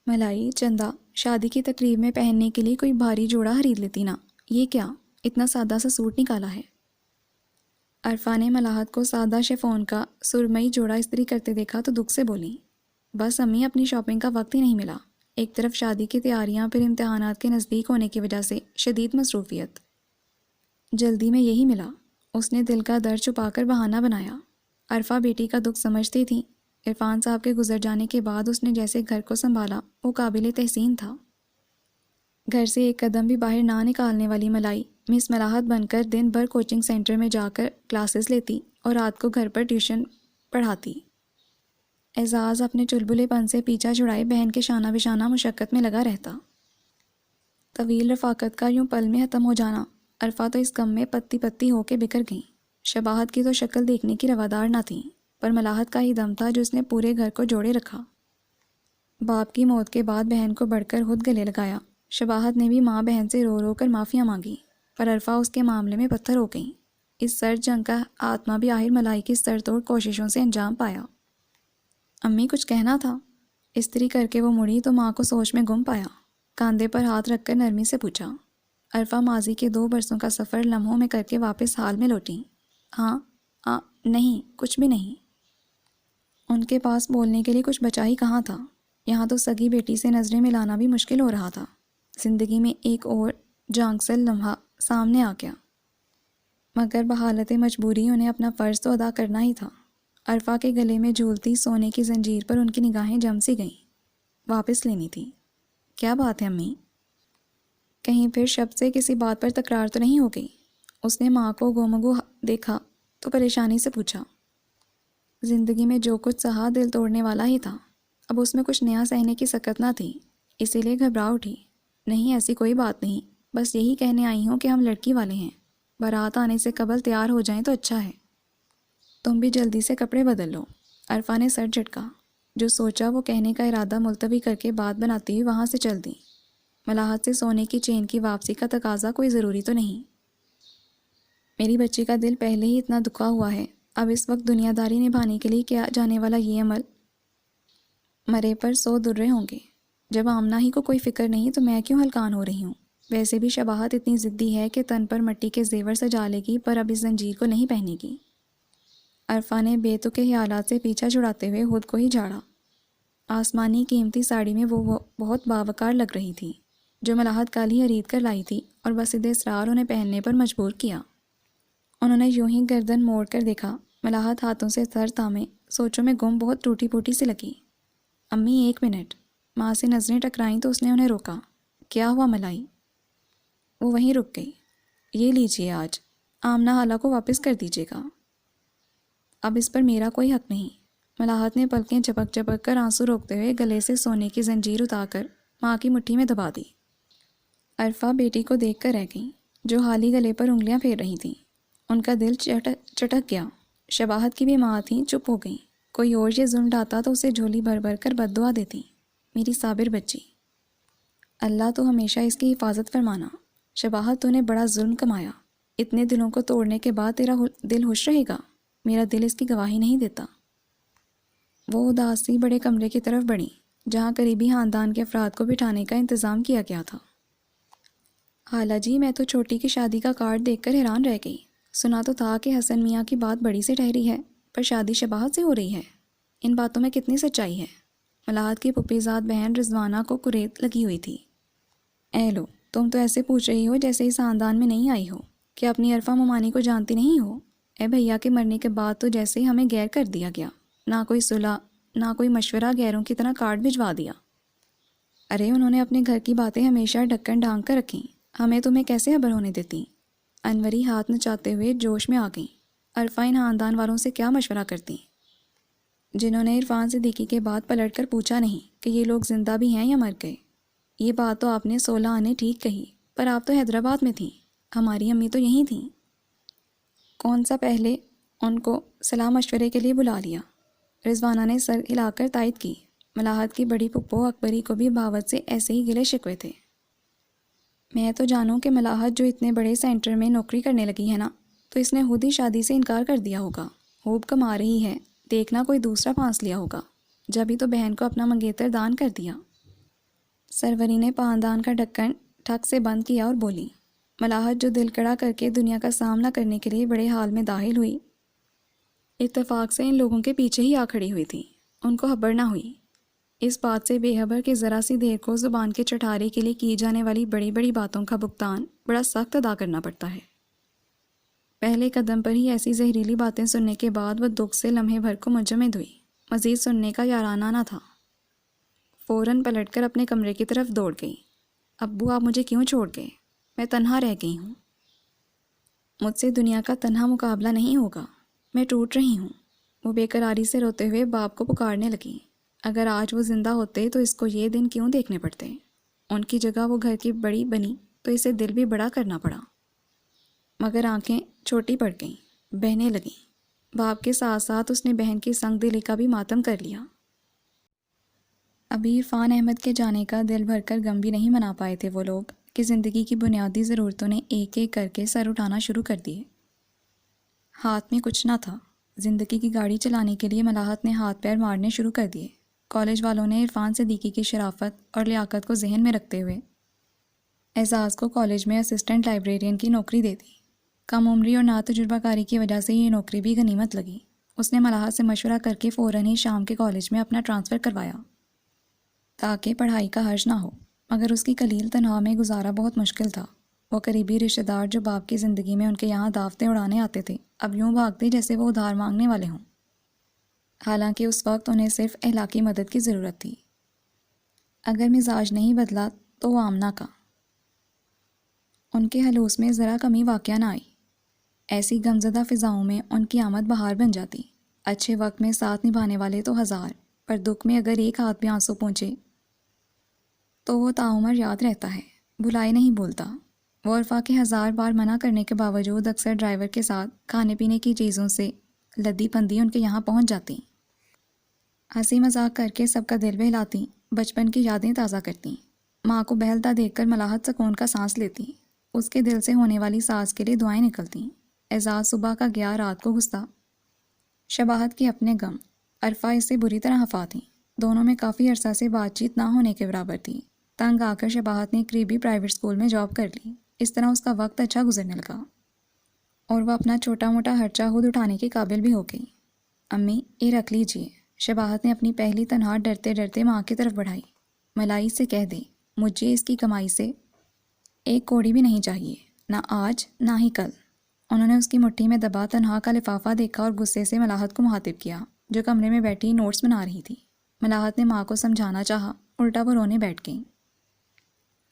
ملائی، چندہ، شادی کی تقریب میں پہننے کے لیے کوئی بھاری جوڑا خرید لیتی نا، یہ کیا اتنا سادہ سا سوٹ نکالا ہے؟ عرفا نے ملاحت کو سادہ شفون کا سرمئی جوڑا استری کرتے دیکھا تو دکھ سے بولی، بس امی، اپنی شاپنگ کا وقت ہی نہیں ملا۔ ایک طرف شادی کی تیاریاں، پھر امتحانات کے نزدیک ہونے کی وجہ سے شدید مصروفیت۔ جلدی میں یہی ملا۔ اس نے دل کا درد چھپا کر بہانہ بنایا۔ عرفا بیٹی کا دکھ سمجھتی تھی۔ عرفان صاحب کے گزر جانے کے بعد اس نے جیسے گھر کو سنبھالا وہ قابل تحسین تھا۔ گھر سے ایک قدم بھی باہر نہ نکالنے والی ملائی مس ملاحت بن کر دن بھر کوچنگ سینٹر میں جا کر کلاسز لیتی اور رات کو گھر پر ٹیوشن پڑھاتی۔ اعزاز اپنے چلبلے پن سے پیچھا چھڑائے بہن کے شانہ بشانہ مشقت میں لگا رہتا۔ طویل رفاقت کا یوں پل میں ختم ہو جانا، عرفا تو اس غم میں پتی پتی ہو کے بکھر گئیں۔ شباہت کی تو شکل دیکھنے کی روادار نہ تھی، پر ملاحت کا ہی دم تھا جو اس نے پورے گھر کو جوڑے رکھا۔ باپ کی موت کے بعد بہن کو بڑھ کر خود گلے لگایا۔ شباہت نے بھی ماں بہن سے رو رو کر معافیاں مانگی، پر عرفا اس کے معاملے میں پتھر ہو گئیں۔ اس سرد جنگ کا آتما بھی آخر ملائی کی سر توڑ کوششوں سے انجام پایا۔ امی، کچھ کہنا تھا؟ استری کر کے وہ مڑی تو ماں کو سوچ میں گم پایا۔ کاندھے پر ہاتھ رکھ کر نرمی سے پوچھا۔ عرفا ماضی کے 2 برسوں کا سفر لمحوں میں کر کے واپس حال میں لوٹیں۔ ہاں نہیں، کچھ بھی نہیں۔ ان کے پاس بولنے کے لیے کچھ بچا ہی کہاں تھا۔ یہاں تو سگی بیٹی سے نظریں ملانا بھی مشکل ہو رہا تھا۔ زندگی میں ایک اور جانگسل لمحہ سامنے آ گیا، مگر بحالت مجبوری انہیں اپنا فرض تو ادا کرنا ہی تھا۔ عرفا کے گلے میں جھولتی سونے کی زنجیر پر ان کی نگاہیں جم سی گئیں۔ واپس لینی تھی۔ کیا بات ہے امی؟ کہیں پھر شب سے کسی بات پر تکرار تو نہیں ہو گئی؟ اس نے ماں کو گومگو دیکھا تو پریشانی سے پوچھا۔ زندگی میں جو کچھ سہا دل توڑنے والا ہی تھا، اب اس میں کچھ نیا سہنے کی سکت نہ تھی، اسی لیے گھبرا اٹھی۔ نہیں، ایسی کوئی بات نہیں، بس یہی کہنے آئی ہوں کہ ہم لڑکی والے ہیں، بارات آنے سے قبل تیار ہو جائیں تو اچھا ہے۔ تم بھی جلدی سے کپڑے بدل لو۔ عرفا نے سر جھٹکا۔ جو سوچا وہ کہنے کا ارادہ ملتوی کر کے بات بناتی ہوئی وہاں سے چل دی۔ ملاحت سے سونے کی چین کی واپسی کا تقاضا کوئی ضروری تو نہیں۔ میری بچی کا دل پہلے ہی اتنا دکھا ہوا ہے، اب اس وقت دنیا داری نبھانے کے لیے کیا جانے والا یہ عمل مرے پر 100 درے ہوں گے۔ جب آمنہ ہی کو کوئی فکر نہیں تو میں کیوں ہلکان ہو رہی ہوں؟ ویسے بھی شباہت اتنی ضدی ہے کہ تن پر مٹی کے زیور سجا لے گی پر اب اس زنجیر کو نہیں پہنے گی۔ عرفا نے بے تکے خیالات سے پیچھا چھڑاتے ہوئے خود کو ہی جھاڑا۔ آسمانی قیمتی ساڑی میں وہ بہت باوقار لگ رہی تھی، جو ملاحت کل ہی خرید کر لائی تھی اور بسد اصرار انہیں پہننے پر مجبور کیا۔ انہوں نے یوں ہی گردن موڑ کر دیکھا۔ ملاحت ہاتھوں سے سر تھامے سوچوں میں گم بہت ٹوٹی پوٹی سی لگی۔ امی، 1 منٹ۔ ماں سے نظریں ٹکرائیں تو اس نے انہیں روکا۔ کیا ہوا ملائی؟ وہ وہیں رک گئی۔ یہ لیجئے، آج آمنہ حالہ کو واپس کر دیجیے گا، اب اس پر میرا کوئی حق نہیں۔ ملاحت نے پلکیں جھپک جھپک کر آنسو روکتے ہوئے گلے سے سونے کی زنجیر اتار کر ماں کی مٹھی میں دبا دی۔ عرفا بیٹی کو دیکھ کر رہ گئی، جو حالی گلے پر انگلیاں پھیر رہی تھیں۔ ان کا دل چٹک گیا۔ شباہت کی بھی ماں تھیں، چپ ہو گئیں۔ کوئی اور یہ ظلم ڈھاتا تو اسے جھولی بھر بھر کر بد دعا دیتی۔ میری صابر بچی، اللہ تو ہمیشہ اس کی حفاظت فرمانا۔ شباہت، تو نے بڑا ظلم کمایا۔ اتنے دلوں کو توڑنے کے بعد تیرا دل خوش رہے گا؟ میرا دل اس کی گواہی نہیں دیتا۔ وہ اداسی بڑے کمرے کی طرف بڑھی، جہاں قریبی خاندان کے افراد کو بٹھانے کا انتظام کیا گیا تھا۔ خالہ جی میں تو چھوٹی کی شادی کا کارڈ دیکھ کر حیران رہ گئی. سنا تو تھا کہ حسن میاں کی بات بڑی سے ٹھہری ہے، پر شادی شباہت سے ہو رہی ہے. ان باتوں میں کتنی سچائی ہے؟ ملاحت کی پھپھی زاد بہن رضوانہ کو کریت لگی ہوئی تھی. اے لو، تم تو ایسے پوچھ رہی ہو جیسے اس خاندان میں نہیں آئی ہو، کہ اپنی عرفہ ممانی کو جانتی نہیں ہو. اے بھیا کے مرنے کے بعد تو جیسے ہی ہمیں غیر کر دیا گیا، نہ کوئی صلح نہ کوئی مشورہ، غیروں کی طرح کارڈ بھجوا دیا. ارے انہوں نے اپنے گھر کی باتیں ہمیشہ ڈھکن ڈھانک کر رکھیں، ہمیں تمہیں کیسے خبر ہونے دیتی؟ انوری ہاتھ نچاتے ہوئے جوش میں آ گئیں. عرفہ ان خاندان والوں سے کیا مشورہ کرتی، جنہوں نے عرفان صدیقی کے بعد پلٹ کر پوچھا نہیں کہ یہ لوگ زندہ بھی ہیں یا مر گئے. یہ بات تو آپ نے 16 آنے ٹھیک کہی، پر آپ تو حیدرآباد میں تھیں، ہماری امی تو یہیں تھیں. کون سا پہلے ان کو صلاح مشورے کے لیے بلا لیا؟ رضوانہ نے سر ہلا کر تائید کی. ملاحت کی بڑی پھپھو اکبری کو بھی بھاوت سے ایسے ہی گلے شکوے تھے. میں تو جانوں کہ ملاحت جو اتنے بڑے سینٹر میں نوکری کرنے لگی ہے نا، تو اس نے خود ہی شادی سے انکار کر دیا ہوگا. خوب کما رہی ہے، دیکھنا کوئی دوسرا پھانس لیا ہوگا، جبھی تو بہن کو اپنا منگیتر دان کر دیا. سروری نے پاندان کا ڈھکن ٹھک سے بند کیا اور بولی. ملاحت جو دل کڑا کر کے دنیا کا سامنا کرنے کے لیے بڑے حال میں داخل ہوئی، اتفاق سے ان لوگوں کے پیچھے ہی آ کھڑی ہوئی تھی. ان کو خبر نہ ہوئی اس بات سے بے خبر کہ ذرا سی دیر کو زبان کے چٹھارے کے لیے کی جانے والی بڑی بڑی باتوں کا بھگتان بڑا سخت ادا کرنا پڑتا ہے. پہلے قدم پر ہی ایسی زہریلی باتیں سننے کے بعد وہ دکھ سے لمحے بھر کو منجمد ہوئی. مزید سننے کا یارانہ نہ تھا. فوراً پلٹ کر اپنے کمرے کی طرف دوڑ گئی. ابو آپ مجھے کیوں چھوڑ گئے؟ میں تنہا رہ گئی ہوں. مجھ سے دنیا کا تنہا مقابلہ نہیں ہوگا، میں ٹوٹ رہی ہوں. وہ بے قراری سے روتے ہوئے باپ کو پکارنے لگی. اگر آج وہ زندہ ہوتے تو اس کو یہ دن کیوں دیکھنے پڑتے؟ ان کی جگہ وہ گھر کی بڑی بنی تو اسے دل بھی بڑا کرنا پڑا. مگر آنکھیں چھوٹی پڑ گئیں، بہنے لگیں. باپ کے ساتھ ساتھ اس نے بہن کی سنگ دلی کا بھی ماتم کر لیا. ابھی عرفان احمد کے جانے کا دل بھر کر غم بھی نہیں منا پائے تھے وہ لوگ کہ زندگی کی بنیادی ضرورتوں نے ایک ایک کر کے سر اٹھانا شروع کر دیے. ہاتھ میں کچھ نہ تھا. زندگی کی گاڑی چلانے کے لیے ملاحت نے ہاتھ پیر مارنے شروع کر دیے. کالج والوں نے عرفان صدیقی کی شرافت اور لیاقت کو ذہن میں رکھتے ہوئے اعزاز کو کالج میں اسسٹنٹ لائبریرین کی نوکری دے دی. کم عمری اور نا تجربہ کاری کی وجہ سے یہ نوکری بھی غنیمت لگی. اس نے ملاحت سے مشورہ کر کے فوراً ہی شام کے کالج میں اپنا ٹرانسفر کروایا تاکہ پڑھائی کا حرج نہ ہو. مگر اس کی قلیل تنہا میں گزارا بہت مشکل تھا. وہ قریبی رشتہ دار جو باپ کی زندگی میں ان کے یہاں دعوتیں اڑانے آتے تھے، اب یوں بھاگتے جیسے وہ ادھار مانگنے والے ہوں، حالانکہ اس وقت انہیں صرف اخلاقی مدد کی ضرورت تھی. اگر مزاج نہیں بدلا تو وہ آمنہ کا. ان کے ہلوس میں ذرا کمی واقع نہ آئی. ایسی غمزدہ فضاؤں میں ان کی آمد بہار بن جاتی. اچھے وقت میں ساتھ نبھانے والے تو ہزار، پر دکھ میں اگر ایک ہاتھ بھی آنسو پہنچے تو وہ تاعمر یاد رہتا ہے، بھلائے نہیں بھولتا. وہ عرفا کے 1000 بار منع کرنے کے باوجود اکثر ڈرائیور کے ساتھ کھانے پینے کی چیزوں سے لدی پندی ان کے یہاں پہنچ جاتی. ہنسی مذاق کر کے سب کا دل بہلاتی، بچپن کی یادیں تازہ کرتی. ماں کو بہلتا دیکھ کر ملاحت سکون کا سانس لیتی. اس کے دل سے ہونے والی ساز کے لیے دعائیں نکلتیں. اعزاز صبح کا گیا رات کو گھستا. شباہت کے اپنے غم. عرفہ اس سے بری طرح خفا تھیں. دونوں میں کافی عرصہ سے بات چیت نہ ہونے کے برابر تھی. تنگ آ کر شباہت نے قریبی پرائیویٹ اسکول میں جاب کر لی. اس طرح اس کا وقت اچھا گزرنے لگا اور وہ اپنا چھوٹا موٹا خرچہ خود اٹھانے کے قابل بھی ہو گئی. امی یہ رکھ لیجئے. شباہت نے اپنی پہلی تنہا ڈرتے ڈرتے ماں کی طرف بڑھائی. ملائی سے کہہ دیں مجھے اس کی کمائی سے ایک کوڑی بھی نہیں چاہیے، نہ آج نہ ہی کل. انہوں نے اس کی مٹھی میں دبا تنہا کا لفافہ دیکھا اور غصے سے ملاحت کو مخاطب کیا جو کمرے میں بیٹھی نوٹس بنا رہی تھی. ملاحت نے ماں کو سمجھانا چاہا، الٹا وہ رونے بیٹھ گئیں.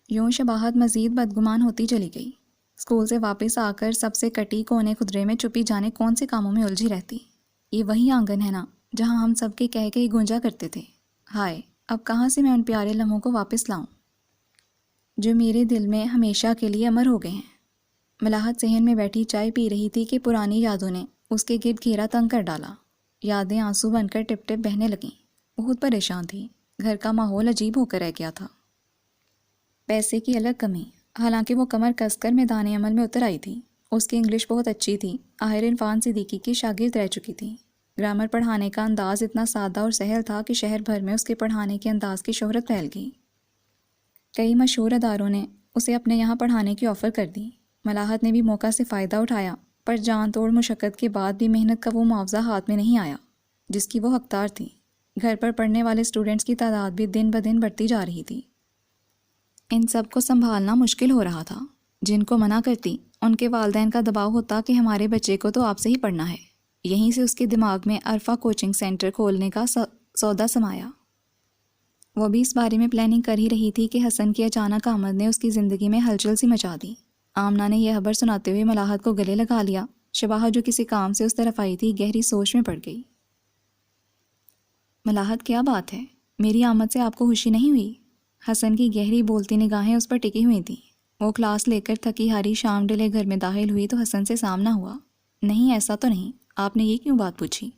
یوں شباہت مزید بدگمان ہوتی چلی گئی. اسکول سے واپس آ کر سب سے کٹی کونے خدرے میں چپی جانے کون سے کاموں میں الجھی رہتی. یہ وہی آنگن ہے نا جہاں ہم سب کے کہہ کے گونجا کرتے تھے. ہائے اب کہاں سے میں ان پیارے لمحوں کو واپس لاؤں جو میرے دل میں ہمیشہ کے لیے امر ہو گئے ہیں. ملاحت صحن میں بیٹھی چائے پی رہی تھی کہ پرانی یادوں نے اس کے گرد گھیرا تنگ کر ڈالا. یادیں آنسو بن کر ٹپ ٹپ بہنے لگیں. بہت پریشان تھی. گھر کا ماحول عجیب ہو کر رہ گیا تھا. پیسے کی الگ کمی، حالانکہ وہ کمر کس کر میدان عمل میں اتر آئی تھی. اس کی انگلش بہت اچھی تھی. آخر عرفان صدیقی کی شاگرد رہ چکی تھی. گرامر پڑھانے کا انداز اتنا سادہ اور سہل تھا کہ شہر بھر میں اس کے پڑھانے کے انداز کی شہرت پھیل گئی. کئی مشہور اداروں نے اسے اپنے یہاں پڑھانے کی آفر کر دی۔ ملاحت نے بھی موقع سے فائدہ اٹھایا، پر جان توڑ مشقت کے بعد بھی محنت کا وہ معاوضہ ہاتھ میں نہیں آیا جس کی وہ حقدار تھی۔ گھر پر پڑھنے والے اسٹوڈنٹس کی تعداد بھی دن بدن بڑھتی جا رہی تھی۔ ان سب کو سنبھالنا مشکل ہو رہا تھا۔ جن کو منع کرتی ان کے والدین کا دباؤ ہوتا کہ ہمارے بچے کو تو آپ سے ہی پڑھنا ہے۔ یہیں سے اس کے دماغ میں عرفہ کوچنگ سینٹر کھولنے کا سودا سمایا۔ وہ بھی اس بارے میں پلاننگ کر ہی رہی تھی کہ حسن کی اچانک آمد نے اس کی زندگی میں ہلچل سی مچا دی۔ آمنہ نے یہ خبر سناتے ہوئے ملاحت کو گلے لگا لیا۔ شباہت جو کسی کام سے اس طرف آئی تھی گہری سوچ میں پڑ گئی۔ ملاحت کیا بات ہے؟ میری آمد سے آپ کو خوشی نہیں ہوئی؟ حسن کی گہری بولتی نگاہیں اس پر ٹکی ہوئی تھیں۔ وہ کلاس لے کر تھکی ہاری شام ڈلے گھر میں داخل ہوئی تو حسن سے سامنا ہوا۔ نہیں ایسا تو نہیں، آپ نے یہ کیوں بات پوچھی؟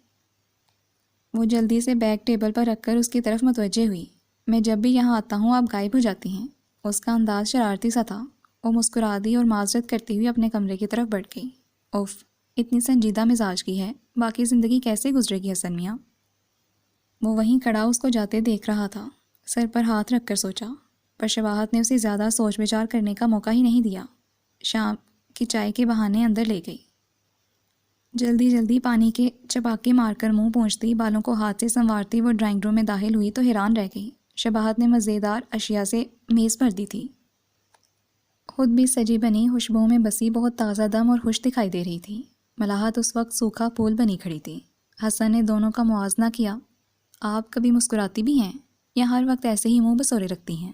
وہ جلدی سے بیگ ٹیبل پر رکھ کر اس کی طرف متوجہ ہوئی۔ میں جب بھی یہاں آتا ہوں آپ غائب ہو جاتی ہیں۔ اس کا انداز شرارتی سا تھا۔ وہ مسکرا دی اور معذرت کرتی ہوئی اپنے کمرے کی طرف بڑھ گئی۔ اوف، اتنی سنجیدہ مزاج کی ہے، باقی زندگی کیسے گزرے گی حسن میاں؟ وہ وہیں کھڑا اس کو جاتے دیکھ رہا تھا، سر پر ہاتھ رکھ کر سوچا، پر شباہت نے اسے زیادہ سوچ بچار کرنے کا موقع ہی نہیں دیا۔ شام کی چائے کے بہانے اندر لے گئی۔ جلدی جلدی پانی کے چپاکے مار کر منہ پونچھتی، بالوں کو ہاتھ سے سنوارتی وہ ڈرائنگ روم میں داخل ہوئی تو حیران رہ گئی۔ شباہت نے مزیدار اشیاء سے میز بھر دی تھی۔ خود بھی سجی بنی خوشبوؤں میں بسی بہت تازہ دم اور خوش دکھائی دے رہی تھی۔ ملاحت اس وقت سوکھا پھول بنی کھڑی تھی۔ حسن نے دونوں کا موازنہ کیا۔ آپ کبھی مسکراتی بھی ہیں یا ہر وقت ایسے ہی منہ بسورے رکھتی ہیں؟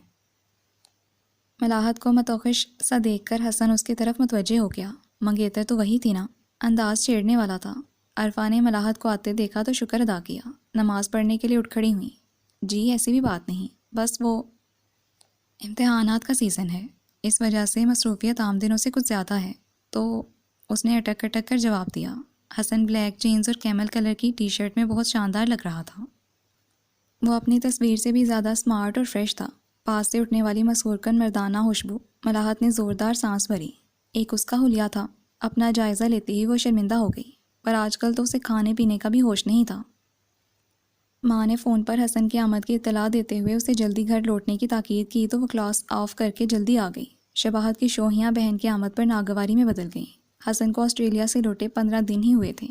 ملاحت کو متوخش سا دیکھ کر حسن اس کی طرف متوجہ ہو گیا۔ منگیتر تو وہی تھی نا؟ انداز چھیڑنے والا تھا۔ عرفہ نے ملاحت کو آتے دیکھا تو شکر ادا کیا۔ نماز پڑھنے کے لیے اٹھ کھڑی ہوئی۔ جی ایسی بھی بات نہیں، بس وہ امتحانات کا سیزن ہے، اس وجہ سے مصروفیت عام دنوں سے کچھ زیادہ ہے، تو اس نے اٹک اٹک کر جواب دیا۔ حسن بلیک جینز اور کیمل کلر کی ٹی شرٹ میں بہت شاندار لگ رہا تھا۔ وہ اپنی تصویر سے بھی زیادہ سمارٹ اور فریش تھا۔ پاس سے اٹھنے والی مسحور کن مردانہ خوشبو۔ ملاحت نے زوردار سانس بھری۔ ایک اس کا حلیہ تھا۔ اپنا جائزہ لیتے ہی وہ شرمندہ ہو گئی، پر آج کل تو اسے کھانے پینے کا بھی ہوش نہیں تھا۔ ماں نے فون پر حسن کی آمد کی اطلاع دیتے ہوئے اسے جلدی گھر لوٹنے کی تاکید کی تو وہ کلاس آف کر کے جلدی آ گئی۔ شباہت کی شوہیاں بہن کی آمد پر ناگواری میں بدل گئیں۔ حسن کو آسٹریلیا سے لوٹے 15 دن ہی ہوئے تھے۔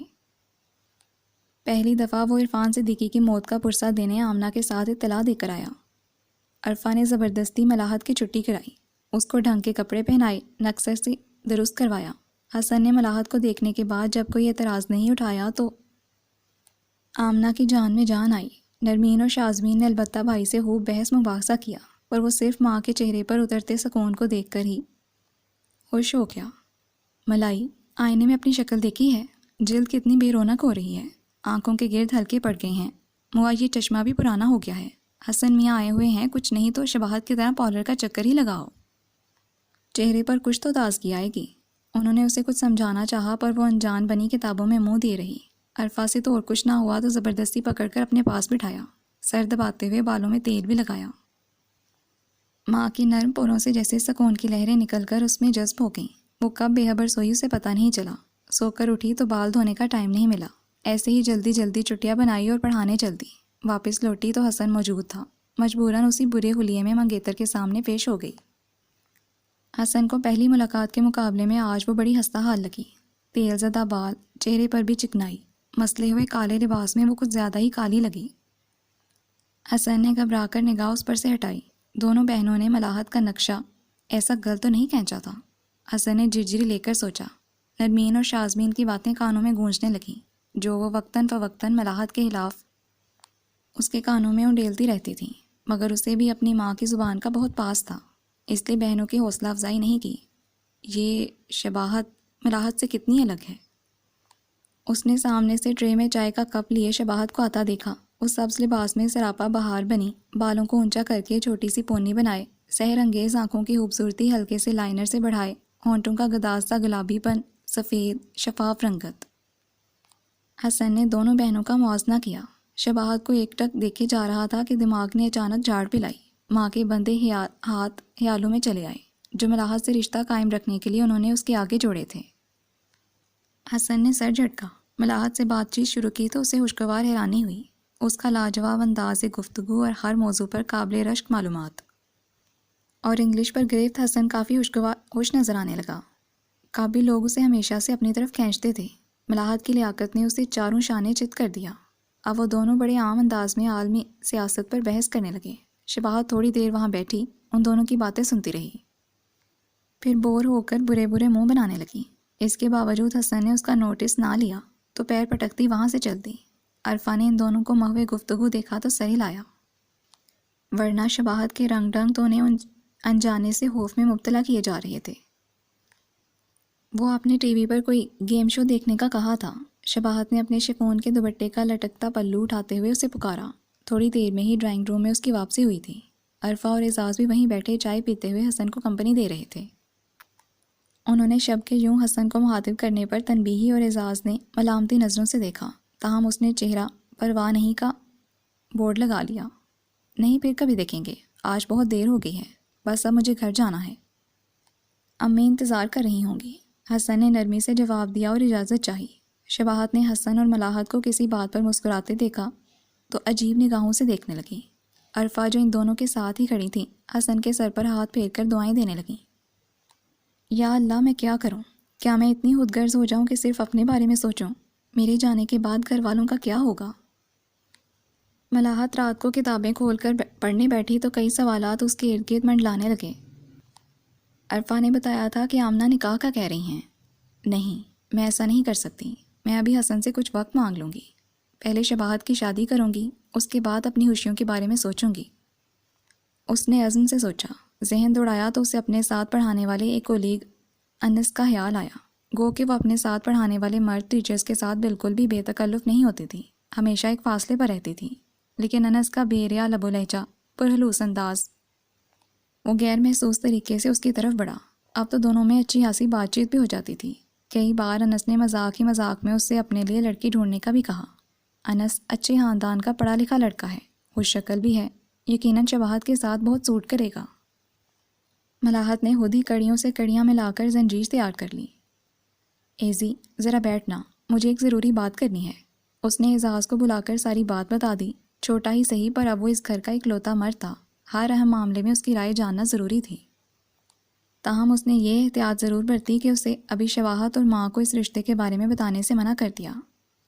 پہلی دفعہ وہ عرفان صدیقی کی موت کا پرسہ دینے آمنہ کے ساتھ اطلاع دے کر آیا۔ عرفہ نے زبردستی ملاحت کی چھٹی کرائی، اس کو ڈھنگ کے کپڑے پہنائے، نکسر سے درست کروایا۔ حسن نے ملاحت کو دیکھنے کے بعد جب کوئی اعتراض نہیں اٹھایا تو آمنہ کی جان میں جان آئی۔ نرمین اور شازمین نے البتہ بھائی سے خوب بحث مباحثہ کیا، پر وہ صرف ماں کے چہرے پر اترتے سکون کو دیکھ کر ہی خوش ہو گیا۔ ملائی، آئینے میں اپنی شکل دیکھی ہے؟ جلد کتنی بے رونق ہو رہی ہے، آنکھوں کے گرد ہلکے پڑ گئے ہیں، یہ چشمہ بھی پرانا ہو گیا ہے۔ حسن میاں آئے ہوئے ہیں، کچھ نہیں تو شباہت کی طرح پارلر کا چکر ہی لگاؤ، چہرے پر کچھ تو تازگی آئے گی۔ انہوں نے اسے کچھ سمجھانا چاہا پر وہ انجان بنی کتابوں میں منہ دیے رہی۔ عرفہ سے تو اور کچھ نہ ہوا تو زبردستی پکڑ کر اپنے پاس بٹھایا، سر دباتے ہوئے بالوں میں تیل بھی لگایا۔ ماں کی نرم پوروں سے جیسے سکون کی لہریں نکل کر اس میں جذب ہو گئیں۔ وہ کب بے خبر سوئی اسے پتہ نہیں چلا۔ سو کر اٹھی تو بال دھونے کا ٹائم نہیں ملا، ایسے ہی جلدی جلدی چٹیاں بنائی اور پڑھانے چل دی۔ واپس لوٹی تو حسن موجود تھا، مجبوراً اسی برے حلیے میں منگیتر کے سامنے پیش ہو گئی۔ حسن کو پہلی ملاقات کے مقابلے میں آج وہ بڑی ہستہ حال لگی۔ تیل زدہ بال، چہرے پر بھی چکنائی، مسلے ہوئے کالے لباس میں وہ کچھ زیادہ ہی کالی لگی۔ حسن نے گھبرا کر نگاہ اس پر سے ہٹائی۔ دونوں بہنوں نے ملاحت کا نقشہ ایسا گل تو نہیں کھینچا تھا؟ حسن نے جھرجھری لے کر سوچا۔ نرمین اور شازمین کی باتیں کانوں میں گونجنے لگیں، جو وہ وقتاً فوقتاً ملاحت کے خلاف اس کے کانوں میں انڈیلتی رہتی تھیں، مگر اسے بھی اپنی ماں کی زبان کا بہت پاس تھا، اس لیے بہنوں کی حوصلہ افزائی نہیں کی۔ یہ شباہت ملاحت سے کتنی الگ ہے۔ اس نے سامنے سے ٹرے میں چائے کا کپ لیے شباہت کو آتا دیکھا۔ وہ سبز لباس میں سراپا بہار بنی، بالوں کو اونچا کر کے چھوٹی سی پونی بنائے، سحر انگیز آنکھوں کی خوبصورتی ہلکے سے لائنر سے بڑھائے، ہونٹوں کا گداز سا گلابی پن، سفید شفاف رنگت۔ حسن نے دونوں بہنوں کا موازنہ کیا۔ شباہت کو ایک ٹک دیکھے جا رہا تھا کہ دماغ نے اچانک جھاڑ پلائی۔ ماں کے بندے ہاتھ خیالوں میں چلے آئے، جو ملاحت سے رشتہ قائم رکھنے کے لیے انہوں نے اس کے آگے جوڑے تھے۔ حسن نے سر جھٹکا۔ ملاحت سے بات چیت شروع کی تو اسے خوشگوار حیرانی ہوئی، اس کا لاجواب انداز گفتگو اور ہر موضوع پر قابل رشک معلومات۔ اور انگلش پر گرفت حسن کافی خوش نظر آنے لگا۔ قابل لوگ اسے ہمیشہ سے اپنی طرف کھینچتے تھے۔ ملاحت کی لیاقت نے اسے چاروں شانے چت کر دیا۔ اب وہ دونوں بڑے عام انداز میں عالمی سیاست پر بحث کرنے لگے۔ شباہت تھوڑی دیر وہاں بیٹھی ان دونوں کی باتیں سنتی رہی، پھر بور ہو کر برے برے منہ بنانے لگی۔ اس کے باوجود حسن نے اس کا نوٹس نہ لیا تو پیر پٹکتی وہاں سے چل دی۔ عرفا نے ان دونوں کو مہوے گفتگو دیکھا تو سر ہلایا، ورنہ شباہت کے رنگ ڈھنگ تو انہیں انجانے سے خوف میں مبتلا کیے جا رہے تھے۔ وہ آپ نے ٹی وی پر کوئی گیم شو دیکھنے کا کہا تھا۔ شباہت نے اپنے شفون کے دوپٹے کا لٹکتا پلو اٹھاتے ہوئے اسے پکارا۔ تھوڑی دیر میں ہی ڈرائنگ روم میں اس کی واپسی ہوئی تھی۔ عرفا اور اعزاز بھی وہیں بیٹھے چائے پیتے ہوئے حسن کو کمپنی دے رہے تھے۔ انہوں نے شب کے یوں حسن کو مخاطب کرنے پر تنبیہی اور اعزاز نے ملامتی نظروں سے دیکھا، تاہم اس نے چہرہ پرواہ نہیں کا بورڈ لگا لیا۔ نہیں، پھر کبھی دیکھیں گے، آج بہت دیر ہو گئی ہے، بس اب مجھے گھر جانا ہے، امی انتظار کر رہی ہوں گی۔ حسن نے نرمی سے جواب دیا اور اجازت چاہی۔ شباہت نے حسن اور ملاحت کو کسی بات پر مسکراتے دیکھا تو عجیب نگاہوں سے دیکھنے لگی۔ عرفا جو ان دونوں کے ساتھ ہی کھڑی تھی حسن کے سر پر ہاتھ پھیر کر دعائیں دینے لگیں۔ یا اللہ، میں کیا کروں؟ کیا میں اتنی خود غرض ہو جاؤں کہ صرف اپنے بارے میں سوچوں؟ میرے جانے کے بعد گھر والوں کا کیا ہوگا؟ ملاحت رات کو کتابیں کھول کر پڑھنے بیٹھی تو کئی سوالات اس کے ارد گرد منڈلانے لگے۔ عرفا نے بتایا تھا کہ آمنہ نکاح کا کہہ رہی ہیں۔ نہیں، میں ایسا نہیں کر سکتی، میں ابھی حسن سے کچھ وقت مانگ لوں گی، پہلے شباہت کی شادی کروں گی، اس کے بعد اپنی خوشیوں کے بارے میں سوچوں گی۔ اس نے عزم سے سوچا، ذہن دوڑایا تو اسے اپنے ساتھ پڑھانے والے ایک کولیگ انس کا خیال آیا۔ گو کہ وہ اپنے ساتھ پڑھانے والے مرد ٹیچرز کے ساتھ بالکل بھی بے تکلف نہیں ہوتی تھی، ہمیشہ ایک فاصلے پر رہتی تھی، لیکن انس کا بے ریا لب و لہجہ، پرہلوس انداز، وہ غیر محسوس طریقے سے اس کی طرف بڑھا۔ اب تو دونوں میں اچھی خاصی بات چیت بھی ہو جاتی تھی۔ کئی بار انس نے مذاق ہی مذاق میں اس سے اپنے لیے لڑکی ڈھونڈنے کا بھی کہا۔ انس اچھے خاندان کا پڑھا لکھا لڑکا ہے، خوش شکل بھی ہے، یقیناً شباہت کے ساتھ بہت سوٹ کرے گا۔ ملاحت نے خود ہی کڑیوں سے کڑیاں ملا کر زنجیر تیار کر لی۔ ایزی، ذرا بیٹھنا، مجھے ایک ضروری بات کرنی ہے۔ اس نے اعزاز کو بلا کر ساری بات بتا دی۔ چھوٹا ہی صحیح پر اب وہ اس گھر کا اکلوتا مرد تھا، ہر اہم معاملے میں اس کی رائے جاننا ضروری تھی۔ تاہم اس نے یہ احتیاط ضرور برتی کہ اسے ابھی شباہت اور ماں کو اس رشتے کے بارے میں بتانے سے منع کر دیا۔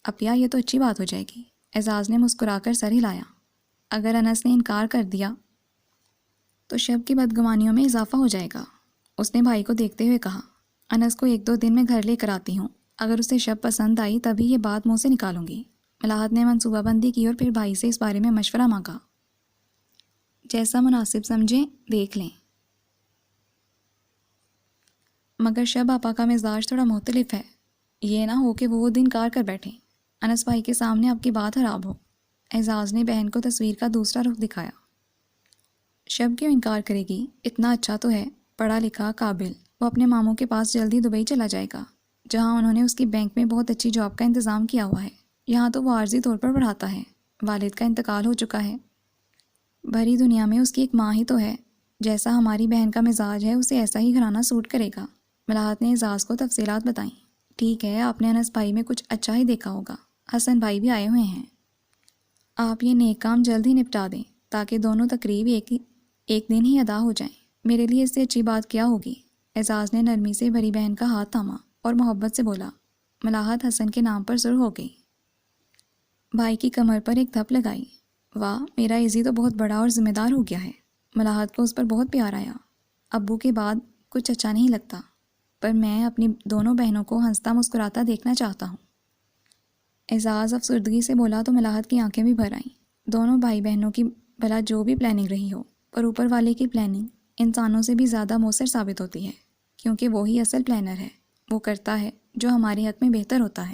اپیا، یہ تو اچھی بات ہو جائے گی۔ اعزاز نے مسکرا کر سر ہلایا۔ اگر انس نے انکار کر دیا تو شب کی بدگمانیوں میں اضافہ ہو جائے گا۔ اس نے بھائی کو دیکھتے ہوئے کہا، انس کو 1-2 دن میں گھر لے کر آتی ہوں، اگر اسے شب پسند آئی تبھی یہ بات منہ سے نکالوں گی۔ ملاحت نے منصوبہ بندی کی اور پھر بھائی سے اس بارے میں مشورہ مانگا۔ جیسا مناسب سمجھیں دیکھ لیں، مگر شب آپا کا مزاج تھوڑا مختلف ہے، یہ نہ ہو کہ وہ دن کار کر بیٹھیں، انس بھائی کے سامنے آپ کی بات خراب ہو۔ اعزاز نے بہن کو تصویر کا دوسرا رخ دکھایا۔ شب کیوں انکار کرے گی؟ اتنا اچھا تو ہے، پڑھا لکھا، قابل، وہ اپنے ماموں کے پاس جلدی دبئی چلا جائے گا، جہاں انہوں نے اس کی بینک میں بہت اچھی جاب کا انتظام کیا ہوا ہے۔ یہاں تو وہ عارضی طور پر پڑھاتا ہے، والد کا انتقال ہو چکا ہے، بھری دنیا میں اس کی ایک ماں ہی تو ہے، جیسا ہماری بہن کا مزاج ہے اسے ایسا ہی گھرانہ سوٹ کرے گا۔ ملاحت نے اعزاز کو تفصیلات بتائیں۔ ٹھیک ہے، آپ نے انس بھائی میں کچھ اچھا ہی دیکھا ہوگا، حسن بھائی بھی آئے ہوئے ہیں، آپ یہ نیک کام جلد ہی نپٹا دیں تاکہ دونوں تقریب ایک دن ہی ادا ہو جائیں، میرے لیے اس سے اچھی بات کیا ہوگی؟ اعزاز نے نرمی سے بھری بہن کا ہاتھ تھاما اور محبت سے بولا۔ ملاحت حسن کے نام پر سر ہو گئی، بھائی کی کمر پر ایک دھپ لگائی۔ واہ، میرا ایزی تو بہت بڑا اور ذمہ دار ہو گیا ہے۔ ملاحت کو اس پر بہت پیار آیا۔ ابو کے بعد کچھ اچھا نہیں لگتا، پر میں اپنی دونوں بہنوں کو ہنستا مسکراتا دیکھنا چاہتا ہوں۔ اعزاز افسردگی سے بولا تو ملاحت کی آنکھیں بھی بھر آئیں۔ دونوں بھائی بہنوں کی بھلا جو بھی پلاننگ رہی ہو، پر اوپر والے کی پلاننگ انسانوں سے بھی زیادہ مؤثر ثابت ہوتی ہے، کیونکہ وہی اصل پلانر ہے، وہ کرتا ہے جو ہمارے حق میں بہتر ہوتا ہے۔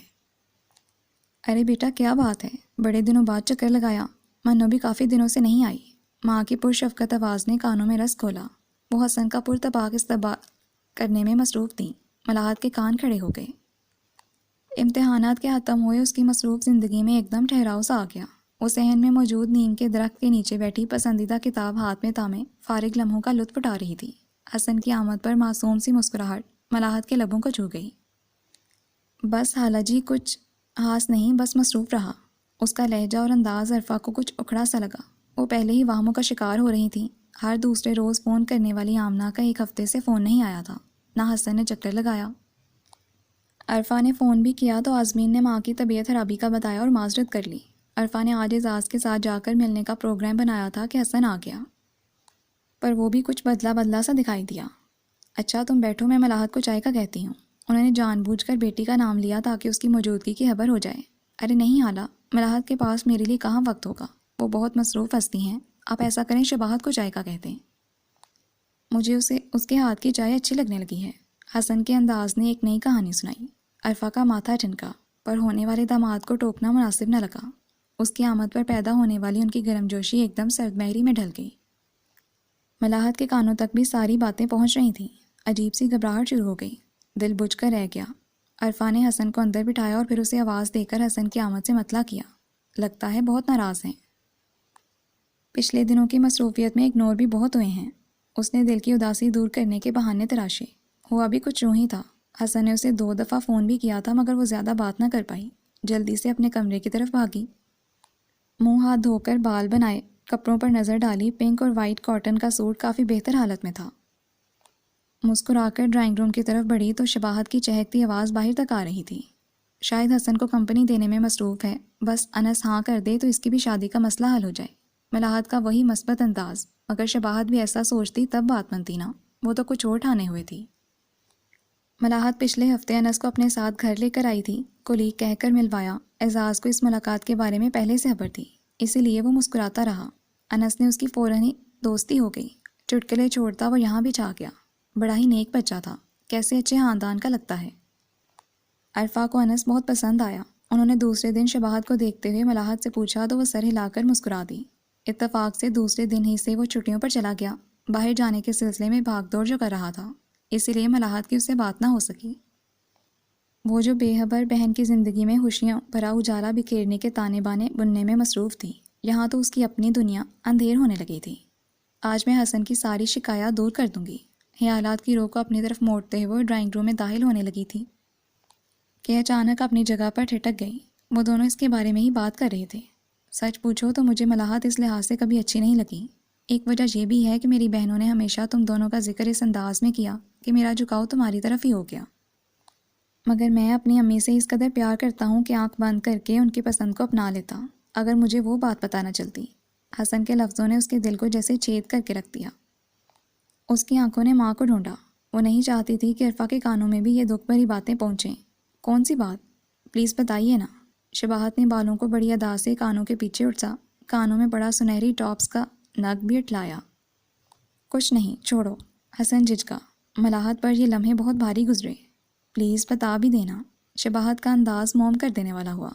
ارے بیٹا، کیا بات ہے، بڑے دنوں بعد چکر لگایا، منو بھی کافی دنوں سے نہیں آئی۔ ماں کی پرشفقت آواز نے کانوں میں رس کھولا۔ وہ حسن کا پرتپاک استقبال کرنے میں مصروف تھیں۔ ملاحت کے کان کھڑے ہو گئے۔ امتحانات کے ختم ہوئے اس کی مصروف زندگی میں ایک دم ٹھہراؤ سا آ گیا۔ وہ صحن میں موجود نیم کے درخت کے نیچے بیٹھی پسندیدہ کتاب ہاتھ میں تامے فارغ لمحوں کا لطف اٹھا رہی تھی۔ حسن کی آمد پر معصوم سی مسکراہٹ ملاحت کے لبوں کو چھو گئی۔ بس خالہ جی، کچھ خاص نہیں، بس مصروف رہا۔ اس کا لہجہ اور انداز عرفا کو کچھ اکھڑا سا لگا۔ وہ پہلے ہی وہموں کا شکار ہو رہی تھیں، ہر دوسرے روز فون کرنے والی آمنہ کا ایک ہفتے سے فون نہیں آیا تھا، نہ حسن نے چکر لگایا۔ عرفہ نے فون بھی کیا تو آزمین نے ماں کی طبیعت خرابی کا بتایا اور معذرت کر لی۔ عرفہ نے آج اعزاز کے ساتھ جا کر ملنے کا پروگرام بنایا تھا کہ حسن آ گیا، پر وہ بھی کچھ بدلا بدلا سا دکھائی دیا۔ اچھا تم بیٹھو، میں ملاحت کو چائے کا کہتی ہوں۔ انہوں نے جان بوجھ کر بیٹی کا نام لیا تاکہ اس کی موجودگی کی خبر ہو جائے۔ ارے نہیں حالہ، ملاحت کے پاس میرے لیے کہاں وقت ہوگا، وہ بہت مصروف ہستی ہیں۔ آپ ایسا کریں شباہت کو چائے کا کہتے ہیں، مجھے اس کے ہاتھ کی چائے اچھی لگنے لگی ہے۔ حسن کے انداز نے ایک نئی کہانی سنائی۔ عرفہ کا ماتھا ٹھنکا، پر ہونے والے داماد کو ٹوکنا مناسب نہ لگا۔ اس کی آمد پر پیدا ہونے والی ان کی گرم جوشی ایک دم سرد مہری میں ڈھل گئی۔ ملاحت کے کانوں تک بھی ساری باتیں پہنچ رہی تھیں۔ عجیب سی گھبراہٹ شروع ہو گئی، دل بجھ کر رہ گیا۔ عرفہ نے حسن کو اندر بٹھایا اور پھر اسے آواز دے کر حسن کی آمد سے مطلع کیا۔ لگتا ہے بہت ناراض ہیں، پچھلے دنوں کی مصروفیت میں اگنور بھی بہت ہوئے ہیں۔ اس نے دل کی اداسی دور کرنے کے بہانے تراشے۔ ہوا بھی کچھ یوں ہی تھا، حسن نے اسے 2 دفعہ فون بھی کیا تھا مگر وہ زیادہ بات نہ کر پائی۔ جلدی سے اپنے کمرے کی طرف بھاگی، منہ ہاتھ دھو کر بال بنائے، کپڑوں پر نظر ڈالی۔ پنک اور وائٹ کاٹن کا سوٹ کافی بہتر حالت میں تھا۔ مسکرا کر ڈرائنگ روم کی طرف بڑھی تو شباہت کی چہکتی آواز باہر تک آ رہی تھی۔ شاید حسن کو کمپنی دینے میں مصروف ہے، بس انس ہاں کر دے تو اس کی بھی شادی کا مسئلہ حل ہو جائے۔ ملاحت کا وہی مثبت انداز، مگر شباہت بھی ایسا سوچتی تب بات بنتی نا، وہ تو کچھ اور ٹھانے ہوئے تھی۔ ملاحت پچھلے ہفتے انس کو اپنے ساتھ گھر لے کر آئی تھی، کولیگ کہہ کر ملوایا۔ اعزاز کو اس ملاقات کے بارے میں پہلے سے خبر تھی، اسی لیے وہ مسکراتا رہا۔ انس نے اس کی فوراً ہی دوستی ہو گئی، چٹکلے چھوڑتا وہ یہاں بھی چھا گیا۔ بڑا ہی نیک بچہ تھا، کیسے اچھے خاندان کا لگتا ہے۔ عرفہ کو انس بہت پسند آیا۔ انہوں نے دوسرے دن شباہت کو دیکھتے ہوئے ملاحت سے پوچھا تو وہ سر ہلا کر مسکرا دی۔ اتفاق سے دوسرے دن ہی سے وہ چھٹیوں پر چلا گیا۔ باہر جانے کے سلسلے میں بھاگ دوڑ جو کر رہا تھا، اسی لیے ملاحت کی اس سے بات نہ ہو سکی۔ وہ جو بے خبر بہن کی زندگی میں خوشیاں بھرا اجالا بکھیرنے کے تانے بانے بننے میں مصروف تھی، یہاں تو اس کی اپنی دنیا اندھیر ہونے لگی تھی۔ آج میں حسن کی ساری شکایات دور کر دوں گی، خیالات کی رو کو اپنی طرف موڑتے ہوئے ڈرائنگ روم میں داخل ہونے لگی تھی کہ اچانک اپنی جگہ پر ٹھٹک گئی۔ وہ دونوں اس کے بارے میں ہی بات کر رہے تھے۔ سچ پوچھو تو مجھے ملاحت اس لحاظ سے کبھی اچھی نہیں لگی۔ ایک وجہ یہ بھی ہے کہ میری بہنوں نے ہمیشہ تم دونوں کا ذکر اس انداز میں کیا کہ میرا جھکاؤ تمہاری طرف ہی ہو گیا، مگر میں اپنی امی سے اس قدر پیار کرتا ہوں کہ آنکھ بند کر کے ان کی پسند کو اپنا لیتا، اگر مجھے وہ بات پتہ نہ چلتی۔ حسن کے لفظوں نے اس کے دل کو جیسے چھید کر کے رکھ دیا۔ اس کی آنکھوں نے ماں کو ڈھونڈا۔ وہ نہیں چاہتی تھی کہ عرفہ کے کانوں میں بھی یہ دکھ بھری باتیں پہنچیں۔ کون سی بات؟ پلیز بتائیے نا۔ شباہت نے بالوں کو بڑی ادا سے کانوں کے پیچھے اٹھا، کانوں میں بڑا سنہری ٹاپس کا نگ بھی اٹھلایا۔ کچھ نہیں، چھوڑو۔ حسن جھجکا۔ ملاحت پر یہ لمحے بہت بھاری گزرے۔ پلیز بتا بھی دینا۔ شباہت کا انداز موم کر دینے والا ہوا۔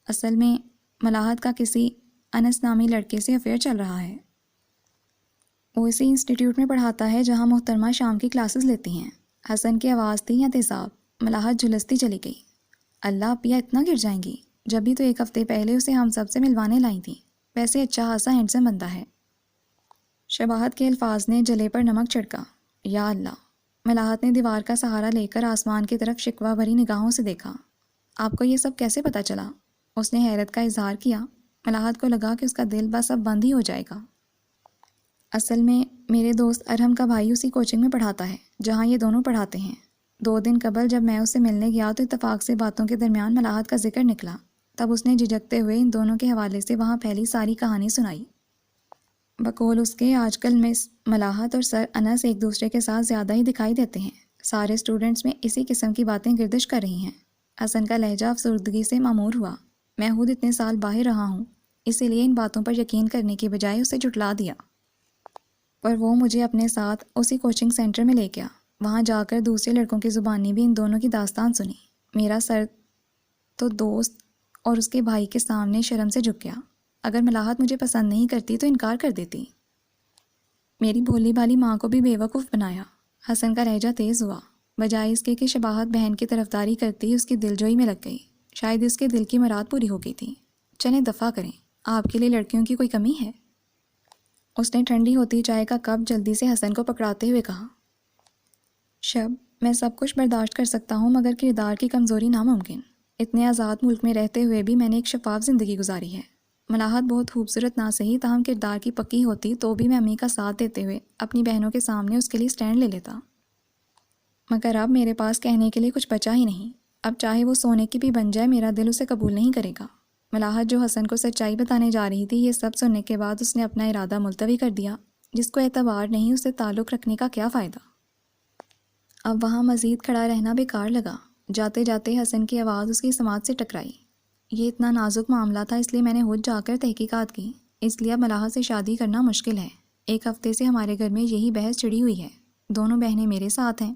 اصل میں ملاحت کا کسی انس نامی لڑکے سے افیئر چل رہا ہے۔ وہ اسی انسٹیٹیوٹ میں پڑھاتا ہے جہاں محترمہ شام کی کلاسز لیتی ہیں۔ حسن کی آواز تھی یا تیزاب۔ ملاحت جھلستی چلی گئی۔ اللہ پیا اتنا گر جائیں گی، جب بھی تو 1 ہفتے پہلے اسے ہم سب سے ملوانے لائی تھیں۔ ویسے اچھا خاصا ہینڈسم بندہ ہے۔ شباہت کے الفاظ نے جلے پر نمک چھڑکا۔ یا اللہ۔ ملاحت نے دیوار کا سہارا لے کر آسمان کی طرف شکوہ بھری نگاہوں سے دیکھا۔ آپ کو یہ سب کیسے پتہ چلا؟ اس نے حیرت کا اظہار کیا۔ ملاحت کو لگا کہ اس کا دل بس اب بند ہی ہو جائے گا۔ اصل میں میرے دوست ارحم کا بھائی اسی کوچنگ میں پڑھاتا ہے جہاں یہ دونوں پڑھاتے ہیں۔ 2 دن قبل جب میں اس سے ملنے گیا تو اتفاق سے باتوں کے درمیان ملاحت کا ذکر نکلا، تب اس نے جھجکتے ہوئے ان دونوں کے حوالے سے وہاں پھیلی ساری کہانی سنائی۔ بقول اس کے آج کل مس ملاحت اور سر انس ایک دوسرے کے ساتھ زیادہ ہی دکھائی دیتے ہیں۔ سارے اسٹوڈنٹس میں اسی قسم کی باتیں گردش کر رہی ہیں۔ حسن کا لہجہ افسردگی سے معمور ہوا۔ میں خود اتنے سال باہر رہا ہوں، اسی لیے ان باتوں پر یقین کرنے کی بجائے اسے جھٹلا دیا، پر وہ مجھے اپنے ساتھ اسی کوچنگ سینٹر میں لے گیا۔ وہاں جا کر دوسرے لڑکوں کی زبانی بھی ان دونوں کی داستان سنی۔ میرا سر تو دوست اور اس کے بھائی کے سامنے شرم سے جھک گیا۔ اگر ملاحت مجھے پسند نہیں کرتی تو انکار کر دیتی۔ میری بھولی بھالی ماں کو بھی بیوقوف بنایا۔ حسن کا لہجہ تیز ہوا، بجائے اس کے کہ شباہت بہن کی طرفداری کرتی اس کی دلجوئی میں لگ گئی۔ شاید اس کے دل کی مراد پوری ہو گئی تھی۔ چلیں دفع کریں، آپ کے لیے لڑکیوں کی کوئی کمی ہے؟ اس نے ٹھنڈی ہوتی چائے کا کپ جلدی سے حسن کو پکڑاتے ہوئے کہا۔ شب، میں سب کچھ برداشت کر سکتا ہوں مگر کردار کی کمزوری ناممکن۔ اتنے آزاد ملک میں رہتے ہوئے بھی میں نے ایک شفاف زندگی گزاری ہے۔ ملاحت بہت خوبصورت نہ صحیح تاہم کردار کی پکی ہوتی تو بھی میں امی کا ساتھ دیتے ہوئے اپنی بہنوں کے سامنے اس کے لیے سٹینڈ لے لیتا، مگر اب میرے پاس کہنے کے لیے کچھ بچا ہی نہیں۔ اب چاہے وہ سونے کی بھی بن جائے میرا دل اسے قبول نہیں کرے گا۔ ملاحت جو حسن کو سچائی بتانے جا رہی تھی، یہ سب سننے کے بعد اس نے اپنا ارادہ ملتوی کر دیا۔ جس کو اعتبار نہیں اسے تعلق رکھنے کا کیا فائدہ؟ اب وہاں مزید کھڑا رہنا بیکار لگا۔ جاتے جاتے حسن کی آواز اس کی سماعت سے ٹکرائی۔ یہ اتنا نازک معاملہ تھا، اس لیے میں نے خود جا کر تحقیقات کی۔ اس لیے اب ملاحت سے شادی کرنا مشکل ہے۔ 1 ہفتے سے ہمارے گھر میں یہی بحث چڑھی ہوئی ہے۔ دونوں بہنیں میرے ساتھ ہیں،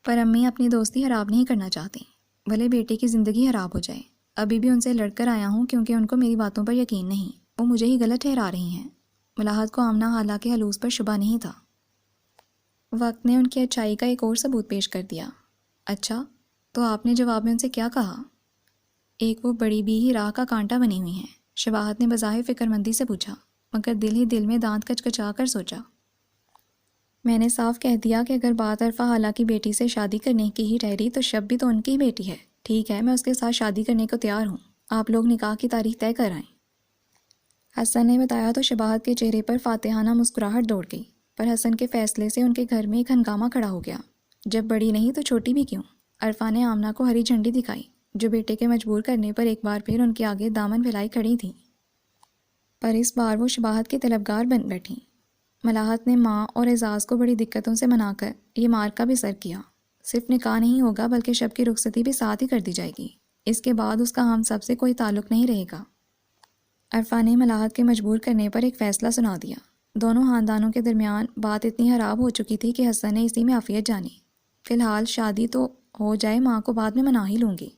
پر امی اپنی دوستی خراب نہیں کرنا چاہتی، بھلے بیٹے کی زندگی خراب ہو جائے۔ ابھی بھی ان سے لڑ کر آیا ہوں کیونکہ ان کو میری باتوں پر یقین نہیں، وہ مجھے ہی غلط ٹھہرا رہی ہیں۔ ملاحت کو آمنہ حالہ کے حلوظ پر شبہ نہیں تھا۔ وقت نے ان کی اچھائی کا ایک اور ثبوت پیش کر دیا۔ اچھا، تو آپ نے جواب میں ان سے کیا کہا؟ ایک وہ بڑی بھی ہی راہ کا کانٹا بنی ہوئی ہیں، شباہت نے بظاہر فکر مندی سے پوچھا، مگر دل ہی دل میں دانت کچکچا کر سوچا۔ میں نے صاف کہہ دیا کہ اگر بات عرفہ خالہ کی بیٹی سے شادی کرنے کی ہی ٹھہری تو شب بھی تو ان کی ہی بیٹی ہے۔ ٹھیک ہے، میں اس کے ساتھ شادی کرنے کو تیار ہوں، آپ لوگ نکاح کی تاریخ طے کر آئیں۔ حسن نے بتایا تو شباہت کے چہرے پر فاتحانہ مسکراہٹ دوڑ گئی، پر حسن کے فیصلے سے ان کے گھر میں ایک ہنگامہ کھڑا ہو گیا۔ جب بڑی نہیں تو چھوٹی بھی کیوں؟ عرفہ نے آمنہ کو ہری جھنڈی دکھائی، جو بیٹے کے مجبور کرنے پر ایک بار پھر ان کے آگے دامن پھیلائی کھڑی تھی، پر اس بار وہ شباہت کی طلبگار بن بیٹھیں۔ ملاحت نے ماں اور اعزاز کو بڑی دقتوں سے منا کر یہ مارکا بھی سر کیا۔ صرف نکاح نہیں ہوگا بلکہ شب کی رخصتی بھی ساتھ ہی کر دی جائے گی۔ اس کے بعد اس کا ہم سب سے کوئی تعلق نہیں رہے گا۔ عرفہ نے ملاحت کے مجبور کرنے پر ایک فیصلہ سنا دیا۔ دونوں خاندانوں کے درمیان بات اتنی خراب ہو چکی تھی کہ حسن نے اسی میں عافیت جانی۔ فی الحال شادی تو ہو جائے، ماں کو بعد میں منا ہی لوں گی۔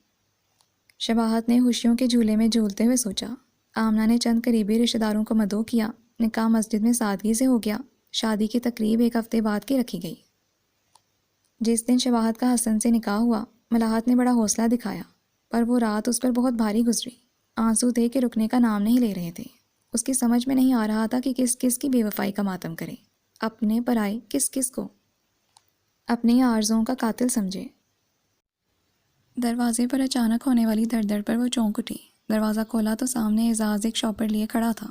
شباہت نے خوشیوں کے جھولے میں جھولتے ہوئے سوچا۔ آمنہ نے چند قریبی رشتہ داروں کو مدعو کیا، نکاح مسجد میں سادگی سے ہو گیا۔ شادی کی تقریب 1 ہفتے بعد کی رکھی گئی۔ جس دن شباہت کا حسن سے نکاح ہوا، ملاحت نے بڑا حوصلہ دکھایا، پر وہ رات اس پر بہت بھاری گزری۔ آنسو تھے کہ رکنے کا نام نہیں لے رہے تھے۔ اس کی سمجھ میں نہیں آ رہا تھا کہ کس کس کی بے وفائی کا ماتم کرے، اپنے پرائے کس کس کو اپنی آرزوؤں کا قاتل سمجھے۔ دروازے پر اچانک ہونے والی دھڑ دھڑ پر وہ چونک اٹھی۔ دروازہ کھولا تو سامنے اعزاز ایک شاپر لیے کھڑا تھا۔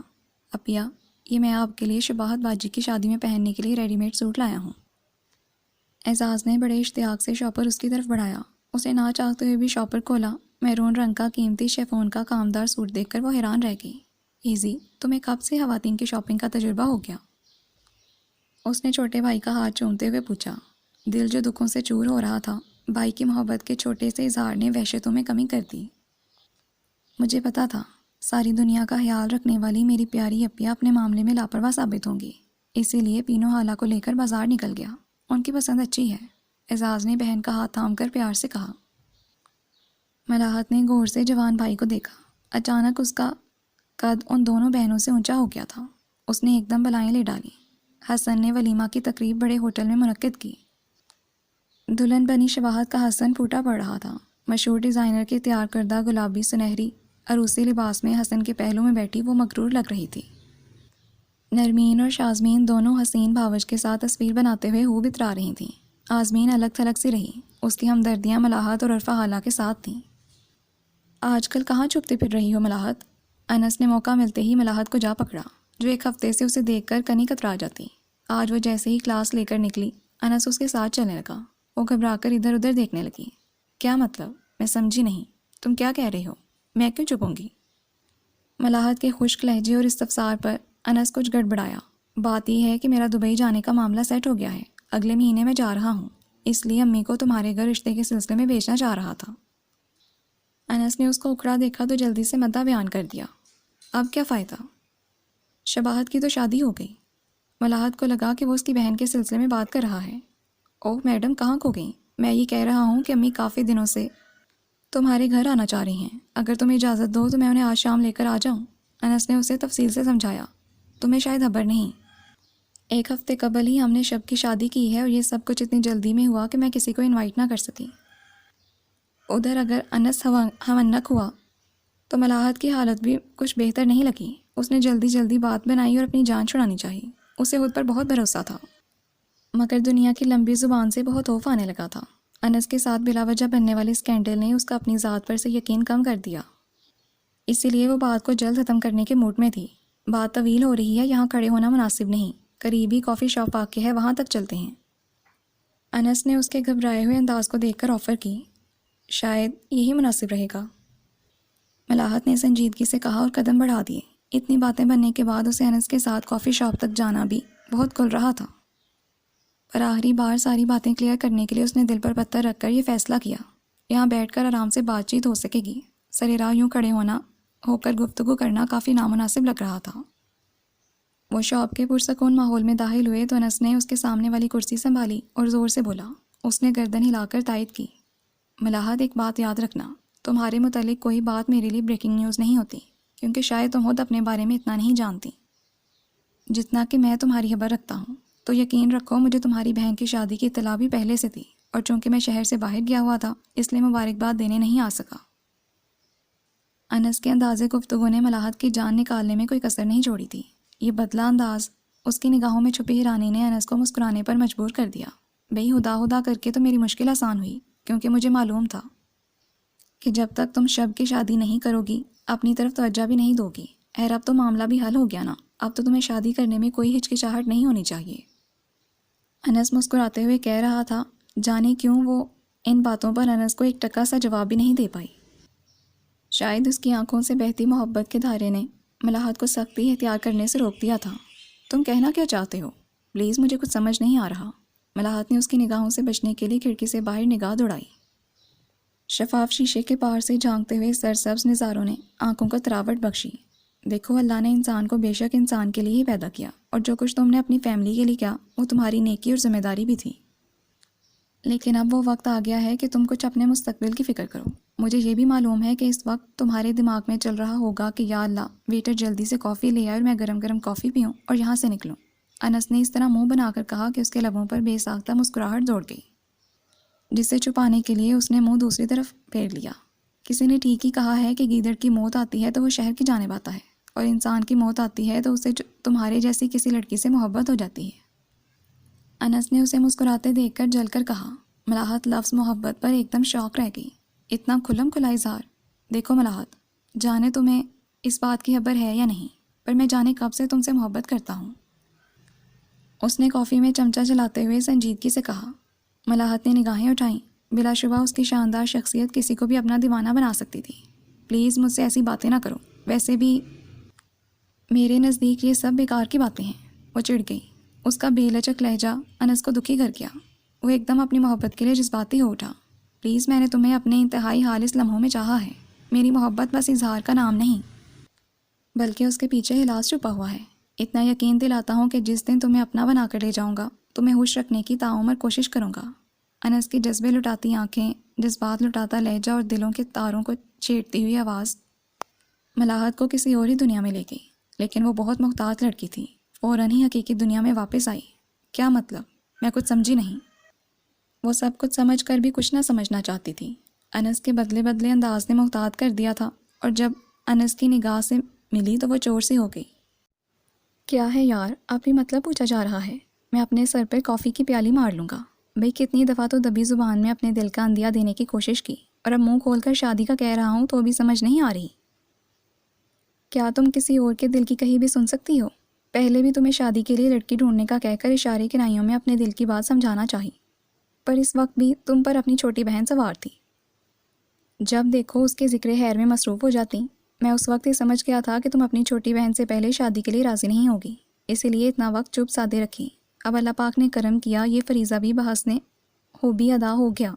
اپیا، یہ میں آپ کے لیے شباہت باجی کی شادی میں پہننے کے لیے ریڈی میڈ سوٹ لایا ہوں۔ اعزاز نے بڑے اشتیاق سے شاپر اس کی طرف بڑھایا۔ اسے نہ چاہتے ہوئے بھی شاپر کھولا۔ میرون رنگ کا قیمتی شیفون کا کامدار سوٹ دیکھ کر وہ حیران رہ گئی۔ ایزی، تمہیں کب سے خواتین کی شاپنگ کا تجربہ ہو گیا؟ اس نے چھوٹے بھائی کا ہاتھ چومتے ہوئے پوچھا۔ دل جو دکھوں سے چور ہو رہا تھا، بھائی کی محبت کے چھوٹے سے اظہار نے وحشتوں میں کمی کر دی۔ مجھے پتا تھا ساری دنیا کا خیال رکھنے والی میری پیاری اپیا اپنے معاملے میں لاپرواہ ثابت ہوں گی، اسی لیے پینو حالہ کو لے کر بازار نکل گیا۔ ان کی پسند اچھی ہے، اعزاز نے بہن کا ہاتھ تھام کر پیار سے کہا۔ ملاحت نے غور سے جوان بھائی کو دیکھا۔ اچانک اس کا قد ان دونوں بہنوں سے اونچا ہو گیا تھا۔ اس نے ایک دم بلائیں لے ڈالی۔ حسن نے ولیمہ کی تقریب بڑے ہوٹل میں منعقد کی۔ دلہن بنی شباہت کا حسن پھوٹا پڑ رہا تھا۔ مشہور ڈیزائنر کے تیار کردہ گلابی سنہری عروسی لباس میں حسن کے پہلو میں بیٹھی وہ مغرور لگ رہی تھی۔ نرمین اور شازمین دونوں حسین بھاوج کے ساتھ تصویر بناتے ہوئے خوب اترا رہی تھیں۔ آزمین الگ تھلگ سی رہی، اس کی ہمدردیاں ملاحت اور عرفہ حالہ کے ساتھ تھیں۔ آج کل کہاں چھپتی پھر رہی ہو ملاحت؟ انس نے موقع ملتے ہی ملاحت کو جا پکڑا، جو 1 ہفتے سے اسے دیکھ کر کنی کترا جاتی۔ آج وہ جیسے ہی کلاس لے کر نکلی، انس اس کے ساتھ چلنے لگا۔ وہ گھبرا کر ادھر ادھر دیکھنے لگی۔ کیا مطلب؟ میں سمجھی نہیں، تم کیا کہہ رہی ہو؟ میں کیوں چپوں گی؟ ملاحت کے خشک لہجے اور استفسار پر انس کچھ گڑبڑایا۔ بات یہ ہے کہ میرا دبئی جانے کا معاملہ سیٹ ہو گیا ہے، اگلے مہینے میں جا رہا ہوں، اس لیے امی کو تمہارے گھر رشتے کے سلسلے میں بھیجنا چاہ رہا تھا۔ انس نے اس کو اکھڑا دیکھا تو جلدی سے مدعا بیان کر دیا۔ اب کیا فائدہ؟ شباہت کی تو شادی ہو گئی۔ ملاحت کو لگا کہ وہ اس کی بہن کے سلسلے میں بات کر رہا ہے۔ اوہ میڈم، کہاں کھو گئیں؟ میں یہ کہہ رہا ہوں کہ امی کافی دنوں سے تمہارے گھر آنا چاہ رہی ہیں، اگر تم اجازت دو تو میں انہیں آج شام لے کر آ جاؤں۔ انس نے اسے تفصیل سے سمجھایا۔ تمہیں شاید خبر نہیں، 1 ہفتے قبل ہی ہم نے شب کی شادی کی ہے، اور یہ سب کچھ اتنی جلدی میں ہوا کہ میں کسی کو انوائٹ نہ کر سکی۔ ادھر اگر انس ہونک ہوا تو ملاحت کی حالت بھی کچھ بہتر نہیں لگی۔ اس نے جلدی جلدی بات بنائی اور اپنی جان چھڑانی چاہی۔ اسے خود پر بہت بھروسہ تھا، مگر دنیا کی لمبی زبان سے بہت خوف آنے لگا تھا۔ انس کے ساتھ بلا وجہ بننے والے اسکینڈل نے اس کا اپنی ذات پر سے یقین کم کر دیا۔ اسی لیے وہ بات کو جلد ختم کرنے کے موڈ میں تھی۔ بات طویل ہو رہی ہے، یہاں کھڑے ہونا مناسب نہیں، قریبی کافی شاپ واقع ہے، وہاں تک چلتے ہیں۔ انس نے اس کے گھبرائے ہوئے انداز کو دیکھ کر آفر کی۔ شاید یہی مناسب رہے گا، ملاحت نے سنجیدگی سے کہا اور قدم بڑھا دیے۔ اتنی باتیں بننے کے بعد اسے انس کے ساتھ کافی شاپ تک جانا بھی بہت کھل رہا تھا، پر آخری بار ساری باتیں کلیئر کرنے کے لیے اس نے دل پر پتھر رکھ کر یہ فیصلہ کیا، یہاں بیٹھ کر آرام سے بات چیت ہو سکے گی، سر راہ یوں کھڑے ہو کر گفتگو کرنا کافی نامناسب لگ رہا تھا۔ وہ شاپ کے پرسکون ماحول میں داخل ہوئے تو انس نے اس کے سامنے والی کرسی سنبھالی اور زور سے بولا۔ اس نے گردن ہلا کر تائید کی۔ ملاحت، ایک بات یاد رکھنا، تمہارے متعلق کوئی بات میرے لیے بریکنگ نیوز نہیں ہوتی، کیونکہ شاید تم خود اپنے بارے میں اتنا نہیں جانتی جتنا کہ میں تمہاری خبر رکھتا ہوں۔ تو یقین رکھو، مجھے تمہاری بہن کی شادی کی اطلاع بھی پہلے سے تھی، اور چونکہ میں شہر سے باہر گیا ہوا تھا اس لیے مبارکباد دینے نہیں آ سکا۔ انس کے انداز گفتگو نے ملاحت کی جان نکالنے میں کوئی کسر نہیں چھوڑی تھی۔ یہ بدلا انداز، اس کی نگاہوں میں چھپی حیرانی نے انس کو مسکرانے پر مجبور کر دیا۔ بھئی ہدا ہدا کر کے تو میری مشکل آسان ہوئی، کیونکہ مجھے معلوم تھا کہ جب تک تم شب کی شادی نہیں کرو گی اپنی طرف توجہ بھی نہیں دو گی۔ خیر اب تو معاملہ بھی حل ہو گیا نا، اب تو تمہیں شادی کرنے میں کوئی ہچکچاہٹ نہیں ہونی چاہیے۔ انس مسکراتے ہوئے کہہ رہا تھا۔ جانے کیوں وہ ان باتوں پر انس کو ایک ٹکا سا جواب بھی نہیں دے پائی۔ شاید اس کی آنکھوں سے بہتی محبت کے دھارے نے ملاحت کو سختی اختیار کرنے سے روک دیا تھا۔ تم کہنا کیا چاہتے ہو؟ پلیز، مجھے کچھ سمجھ نہیں آ رہا۔ ملاحت نے اس کی نگاہوں سے بچنے کے لیے کھڑکی سے باہر نگاہ دوڑائی۔ شفاف شیشے کے پار سے جھانکتے ہوئے سرسبز نظاروں نے آنکھوں کو تراوٹ بخشی۔ دیکھو، اللہ نے انسان کو بے شک انسان کے لیے ہی پیدا کیا، اور جو کچھ تم نے اپنی فیملی کے لیے کیا وہ تمہاری نیکی اور ذمہ داری بھی تھی، لیکن اب وہ وقت آ گیا ہے کہ تم کچھ اپنے مستقبل کی فکر کرو۔ مجھے یہ بھی معلوم ہے کہ اس وقت تمہارے دماغ میں چل رہا ہوگا کہ یا اللہ، ویٹر جلدی سے کافی لے آئے اور میں گرم گرم کافی پیوں اور یہاں سے نکلوں۔ انس نے اس طرح منہ بنا کر کہا کہ اس کے لبوں پر بے ساختہ مسکراہٹ دوڑ گئی، جسے چھپانے کے لیے اس نے منہ دوسری طرف پھیر لیا۔ کسی نے ٹھیک ہی کہا ہے کہ گیدڑ کی موت آتی ہے تو وہ شہر کی جانب آتا ہے، اور انسان کی موت آتی ہے تو اسے تمہارے جیسی کسی لڑکی سے محبت ہو جاتی ہے۔ انس نے اسے مسکراتے دیکھ کر جل کر کہا۔ ملاحت لفظ محبت پر ایک دم شوق رہ گئی۔ اتنا کھلم کھلا اظہار! دیکھو ملاحت، جانے تمہیں اس بات کی خبر ہے یا نہیں، پر میں جانے کب سے تم سے محبت کرتا ہوں۔ اس نے کافی میں چمچہ چلاتے ہوئے سنجیدگی سے کہا۔ ملاحت نے نگاہیں اٹھائیں۔ بلا شبہ اس کی شاندار شخصیت کسی کو بھی اپنا دیوانہ بنا سکتی تھی۔ پلیز مجھ سے ایسی باتیں نہ کرو، ویسے بھی میرے نزدیک یہ سب بیکار کی باتیں ہیں۔ وہ چڑ گئی۔ اس کا بے لچک لہجہ انس کو دکھی کر گیا۔ وہ ایک دم اپنی محبت کے لیے جذباتی ہو اٹھا۔ پلیز، میں نے تمہیں اپنے انتہائی خالص لمحوں میں چاہا ہے۔ میری محبت بس اظہار کا نام نہیں، بلکہ اس کے پیچھے اخلاص چھپا ہوا ہے۔ اتنا یقین دلاتا ہوں کہ جس دن تمہیں اپنا بنا کر لے جاؤں گا تمہیں ہوش رکھنے کی تعمر کوشش کروں گا۔ انس کی جذبے لٹاتی آنکھیں، جذبات لٹاتا لہجہ اور دلوں کے تاروں کو چھیڑتی ہوئی آواز ملاحت کو کسی اور ہی دنیا میں لے گئی، لیکن وہ بہت محتاط لڑکی تھی۔ فوراً ہی حقیقی دنیا میں واپس آئی۔ کیا مطلب؟ میں کچھ سمجھی نہیں۔ وہ سب کچھ سمجھ کر بھی کچھ نہ سمجھنا چاہتی تھی۔ انس کے بدلے بدلے انداز نے محتاط کر دیا تھا، اور جب انس کی نگاہ سے ملی تو وہ چور سی ہو گئی۔ کیا ہے یار، اب بھی مطلب پوچھا جا رہا ہے؟ میں اپنے سر پر کافی کی پیالی مار لوں گا۔ بھئی کتنی دفعہ تو دبی زبان میں اپنے دل کا اندیا دینے کی کوشش کی، اور اب منہ کھول کر شادی کا کہہ رہا ہوں تو بھی سمجھ نہیں آ رہی۔ کیا تم کسی اور کے دل کی کہی بھی سن سکتی ہو؟ پہلے بھی تمہیں شادی کے لیے لڑکی ڈھونڈنے کا کہہ کر اشارے کنائیوں میں اپنے دل کی بات سمجھانا چاہی، پر اس وقت بھی تم پر اپنی چھوٹی بہن سوار تھی۔ جب دیکھو اس کے ذکر خیر میں مصروف ہو جاتی۔ میں اس وقت ہی سمجھ گیا تھا کہ تم اپنی چھوٹی بہن سے پہلے شادی کے لیے راضی نہیں ہوگی، اسی لیے اتنا وقت چپ سادے رکھی۔ اب اللہ پاک نے کرم کیا، یہ فریضہ بھی بحسن خوبی ادا ہو گیا۔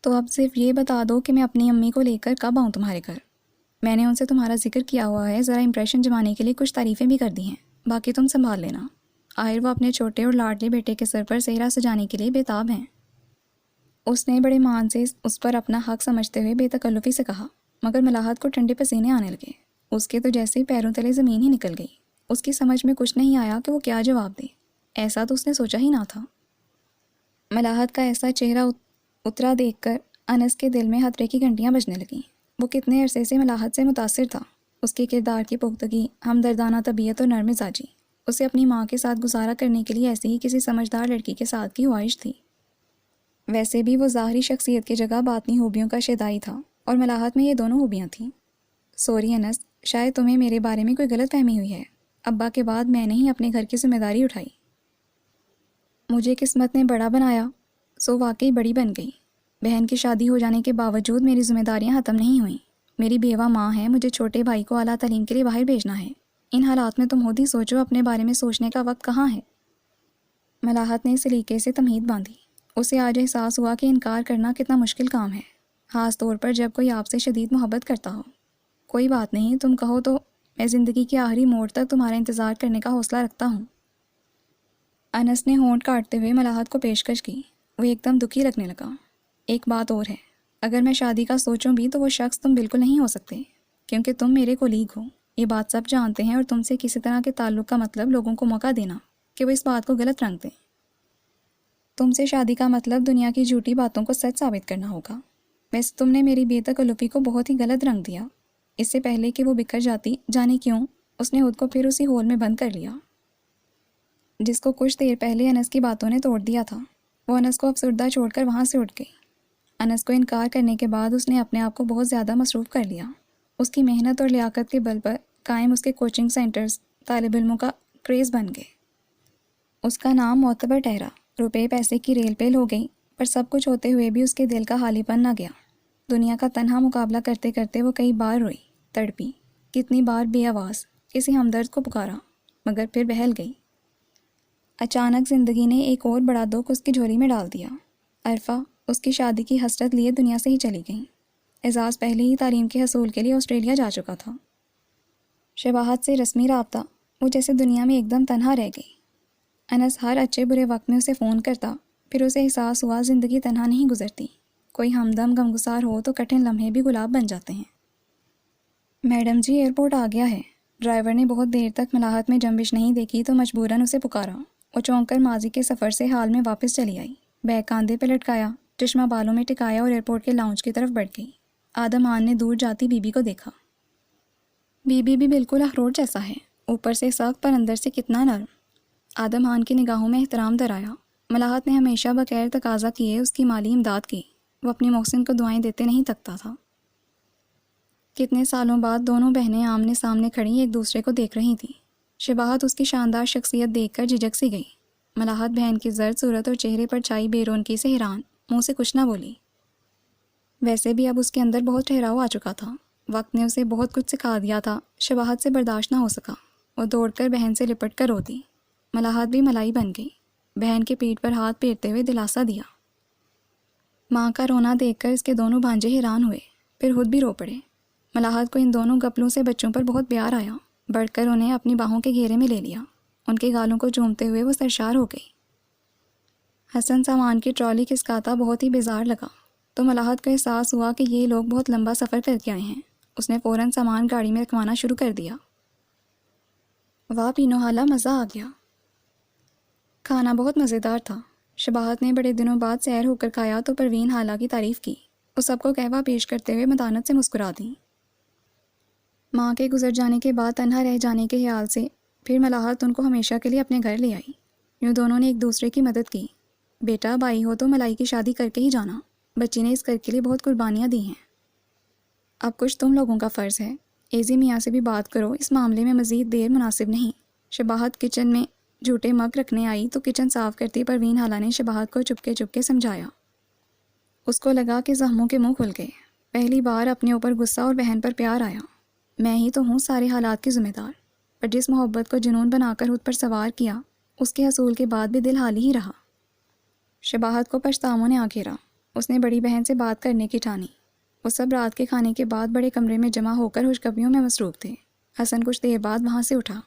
تو اب صرف یہ بتا دو کہ میں اپنی امی کو لے کر کب آؤں تمہارے گھر؟ میں نے ان سے تمہارا ذکر کیا ہوا ہے، ذرا امپریشن جمانے کے لیے کچھ تعریفیں بھی کر دی ہیں، باقی تم سنبھال لینا۔ آخر وہ اپنے چھوٹے اور لاڈلے بیٹے کے سر پر صحرا سجانے کے لیے بےتاب ہیں۔ اس نے بڑے مان سے اس پر اپنا حق سمجھتے ہوئے بے تکلفی سے کہا، مگر ملاحت کو ٹھنڈے پسینے آنے لگے۔ اس کے تو جیسے ہی پیروں تلے زمین ہی نکل گئی۔ اس کی سمجھ میں کچھ نہیں آیا کہ وہ کیا جواب دے، ایسا تو اس نے سوچا ہی نہ تھا۔ ملاحت کا ایسا چہرہ اترا دیکھ کر انس کے دل میں خطرے کی گھنٹیاں بجنے لگیں۔ وہ کتنے عرصے سے ملاحت سے متاثر تھا۔ اس کے کردار کی پختگی، ہمدردانہ طبیعت اور نرم مزاجی اسے اپنی ماں کے ساتھ گزارا کرنے کے لیے ایسی ہی کسی سمجھدار لڑکی کے ساتھ کی خواہش تھی۔ ویسے بھی وہ ظاہری شخصیت کی جگہ باطنی خوبیوں کا شیدائی تھا، اور ملاحت میں یہ دونوں خوبیاں تھیں۔ سوری انس، شاید تمہیں میرے بارے میں کوئی غلط فہمی ہوئی ہے۔ ابا کے بعد میں نے ہی اپنے گھر کی ذمہ داری اٹھائی، مجھے قسمت نے بڑا بنایا، سو واقعی بڑی بن گئی۔ بہن کی شادی ہو جانے کے باوجود میری ذمہ داریاں ختم نہیں ہوئیں۔ میری بیوہ ماں ہے، مجھے چھوٹے بھائی کو اعلیٰ تعلیم کے لیے باہر بھیجنا ہے۔ ان حالات میں تم خود ہی سوچو، اپنے بارے میں سوچنے کا وقت کہاں ہے؟ ملاحت نے سلیقے سے تمہید باندھی۔ اسے آج احساس ہوا کہ انکار کرنا کتنا مشکل کام ہے، خاص طور پر جب کوئی آپ سے شدید محبت کرتا ہو۔ کوئی بات نہیں، تم کہو تو میں زندگی کے آخری موڑ تک تمہارا انتظار کرنے کا حوصلہ رکھتا ہوں۔ انس نے ہونٹ کاٹتے ہوئے ملاحت کو پیشکش کی۔ وہ ایک دم دکھی لگنے لگا۔ ایک بات اور ہے، اگر میں شادی کا سوچوں بھی تو وہ شخص تم بالکل نہیں ہو سکتے، کیونکہ تم میرے کولیگ ہو۔ یہ بات سب جانتے ہیں، اور تم سے کسی طرح کے تعلق کا مطلب لوگوں کو موقع دینا کہ وہ اس بات کو غلط رنگ دیں۔ تم سے شادی کا مطلب دنیا کی جھوٹی باتوں کو سچ ثابت کرنا ہوگا۔ ویسے تم نے میری بے تکلفی کو بہت ہی غلط رنگ دیا۔ اس سے پہلے کہ وہ بکھر جاتی، جانے کیوں اس نے خود کو پھر اسی ہول میں بند کر لیا جس کو کچھ دیر پہلے انس کی باتوں نے توڑ دیا تھا۔ وہ انس کو افسردہ چھوڑ کر وہاں سے اٹھ گئی۔ انس کو انکار کرنے کے بعد اس نے اپنے آپ کو بہت زیادہ مصروف کر لیا۔ اس کی محنت اور لیاقت کے بل پر قائم اس کے کوچنگ سینٹرز طالب علموں کا کریز بن گئے۔ اس کا نام معتبر ٹھہرا، روپے پیسے کی ریل پیل ہو گئی، پر سب کچھ ہوتے ہوئے بھی اس کے دل کا خالی پن نہ گیا۔ دنیا کا تنہا مقابلہ کرتے کرتے وہ کئی بار روئی، تڑپی، کتنی بار بے آواز کسی ہمدرد کو پکارا، مگر پھر بہل گئی۔ اچانک زندگی نے ایک اور بڑا دکھ اس کی جھولی میں ڈال دیا۔ عرفہ اس کی شادی کی حسرت لیے دنیا سے ہی چلی گئیں۔ اعزاز پہلے ہی تعلیم کے حصول کے لیے آسٹریلیا جا چکا تھا۔ شباہت سے رسمی رابطہ، وہ جیسے دنیا میں ایک دم تنہا رہ گئی۔ انس ہر اچھے برے وقت میں اسے فون کرتا، پھر اسے احساس ہوا زندگی تنہا نہیں گزرتی، کوئی ہمدم غمگسار ہو تو کٹھن لمحے بھی گلاب بن جاتے ہیں۔ میڈم جی، ایئرپورٹ آ گیا ہے۔ ڈرائیور نے بہت دیر تک ملاحت میں جنبش نہیں دیکھی تو مجبوراً اسے پکارا۔ وہ چونک کر ماضی کے سفر سے حال میں واپس چلی آئی، بیگ کاندھے پہ لٹکایا، چشمہ بالوں میں ٹکایا اور ایئرپورٹ کے لاؤنج کی طرف بڑھ گئی۔ آدم خان نے دور جاتی بی بی کو دیکھا۔ بی بی بھی بالکل اخروٹ جیسا ہے، اوپر سے سخت پر اندر سے کتنا نرم۔ آدم خان کی نگاہوں میں احترام درایا۔ ملاحت نے ہمیشہ بغیر تقاضا کیے اس کی مالی امداد کی۔ وہ اپنی محسن کو دعائیں دیتے نہیں تھکتا تھا۔ کتنے سالوں بعد دونوں بہنیں آمنے سامنے کھڑی ایک دوسرے کو دیکھ رہی تھیں۔ شباہت اس کی شاندار شخصیت دیکھ کر جھجک سی گئی۔ ملاحت بہن کی زرد صورت اور چہرے پر چھائی بے رونقی سے حیران، منہ سے کچھ نہ بولی۔ ویسے بھی اب اس کے اندر بہت ٹھہراؤ آ چکا تھا، وقت نے اسے بہت کچھ سکھا دیا تھا۔ شباہت سے برداشت نہ ہو سکا، وہ دوڑ کر بہن سے لپٹ کر رو دی۔ ملاحت بھی ملائی بن گئی، بہن کے پیٹھ پر ہاتھ پھیرتے ہوئے دلاسا دیا۔ ماں کا رونا دیکھ کر اس کے دونوں بھانجے حیران ہوئے، پھر خود بھی رو پڑے۔ ملاحت کو ان دونوں گپلوں سے بچوں پر بہت پیار آیا، بڑھ کر انہیں اپنی باہوں کے گھیرے میں لے لیا۔ ان کے گالوں کو چومتے ہوئے وہ سرشار ہو گئی۔ حسن سامان کی ٹرالی کھسکاتا بہت ہی بیزار لگا، تو ملاحت کو احساس ہوا کہ یہ لوگ بہت لمبا سفر کر کے آئے ہیں۔ اس نے فوراً سامان گاڑی میں رکھوانا شروع کر دیا۔ واہ پینو حالا، مزہ آ گیا۔ کھانا بہت مزیدار تھا۔ شباہت نے بڑے دنوں بعد سیر ہو کر کھایا تو پروین حالا کی تعریف کی۔ وہ سب کو قہوہ پیش کرتے ہوئے متانت سے مسکرا دیں۔ ماں کے گزر جانے کے بعد تنہا رہ جانے کے خیال سے پھر ملاحت ان کو ہمیشہ کے لیے اپنے گھر لے آئی۔ یوں دونوں نے ایک دوسرے کی مدد کی۔ بیٹا، بھائی ہو تو ملائی کی شادی کر کے ہی جانا، بچی نے اس گھر کے لیے بہت قربانیاں دی ہیں۔ اب کچھ تم لوگوں کا فرض ہے، ایزی میاں سے بھی بات کرو، اس معاملے میں مزید دیر مناسب نہیں۔ شباہت کچن میں جھوٹے مگ رکھنے آئی تو کچن صاف کرتی پروین حالا نے شباہت کو چپکے چپکے سمجھایا۔ اس کو لگا کہ زخموں کے منہ کھل گئے۔ پہلی بار اپنے اوپر غصہ اور بہن پر پیار آیا۔ میں ہی تو ہوں سارے حالات کی ذمہ دار، پر جس محبت کو جنون بنا کر خود پر سوار کیا، اس کے حصول کے بعد بھی دل حالی ہی رہا۔ شباہت کو پچھتاووں نے آ گھیرا۔ اس نے بڑی بہن سے بات کرنے کی ٹھانی۔ وہ سب رات کے کھانے کے بعد بڑے کمرے میں جمع ہو کر خوشخبریوں میں مصروف تھے۔ حسن کچھ دیر بعد وہاں سے اٹھا۔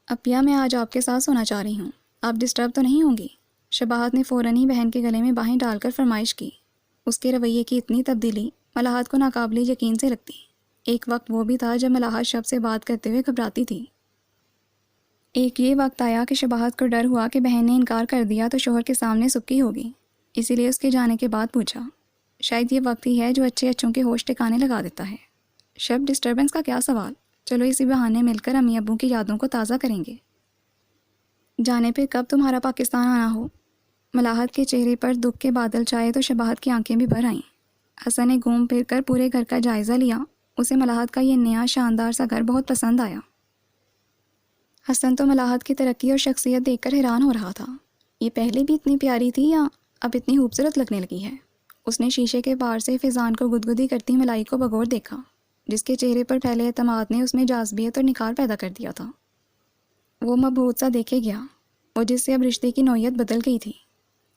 اپیا، میں آج آپ کے ساتھ سونا چاہ رہی ہوں، آپ ڈسٹرب تو نہیں ہوں گی؟ شباہت نے فوراً ہی بہن کے گلے میں باہیں ڈال کر فرمائش کی۔ اس کے رویے کی اتنی تبدیلی ملاحت کو ناقابل یقین سے لگتی۔ ایک وقت وہ بھی تھا جب ملاحت شب سے بات کرتے ہوئے گھبراتی تھی۔ ایک یہ وقت آیا کہ شباہت کو ڈر ہوا کہ بہن نے انکار کر دیا تو شوہر کے سامنے سبکی ہوگی، اسی لیے اس کے جانے کے بعد پوچھا۔ شاید یہ وقت ہی ہے جو اچھے اچھوں کے ہوش ٹھکانے لگا دیتا ہے۔ شب ڈسٹربنس کا کیا سوال، چلو اسی بہانے مل کر امی ابو کی یادوں کو تازہ کریں گے۔ جانے پہ کب تمہارا پاکستان آنا ہو؟ ملاحت کے چہرے پر دکھ کے بادل چھائے تو شباہت کی آنکھیں بھی بھر آئیں۔ حسن نے گھوم پھر کر پورے گھر کا جائزہ لیا اسے ملاحت کا یہ نیا شاندار سا گھر بہت پسند آیا۔ حسن تو ملاحت کی ترقی اور شخصیت دیکھ کر حیران ہو رہا تھا۔ یہ پہلے بھی اتنی پیاری تھی یا اب اتنی خوبصورت لگنے لگی ہے؟ اس نے شیشے کے پار سے فضان کو گدگدی کرتی ملائی کو بغور دیکھا، جس کے چہرے پر پھیلے اعتماد نے اس میں جاذبیت اور نکھار پیدا کر دیا تھا۔ وہ مبہوت سا دیکھے گیا، وہ جس سے اب رشتے کی نوعیت بدل گئی تھی۔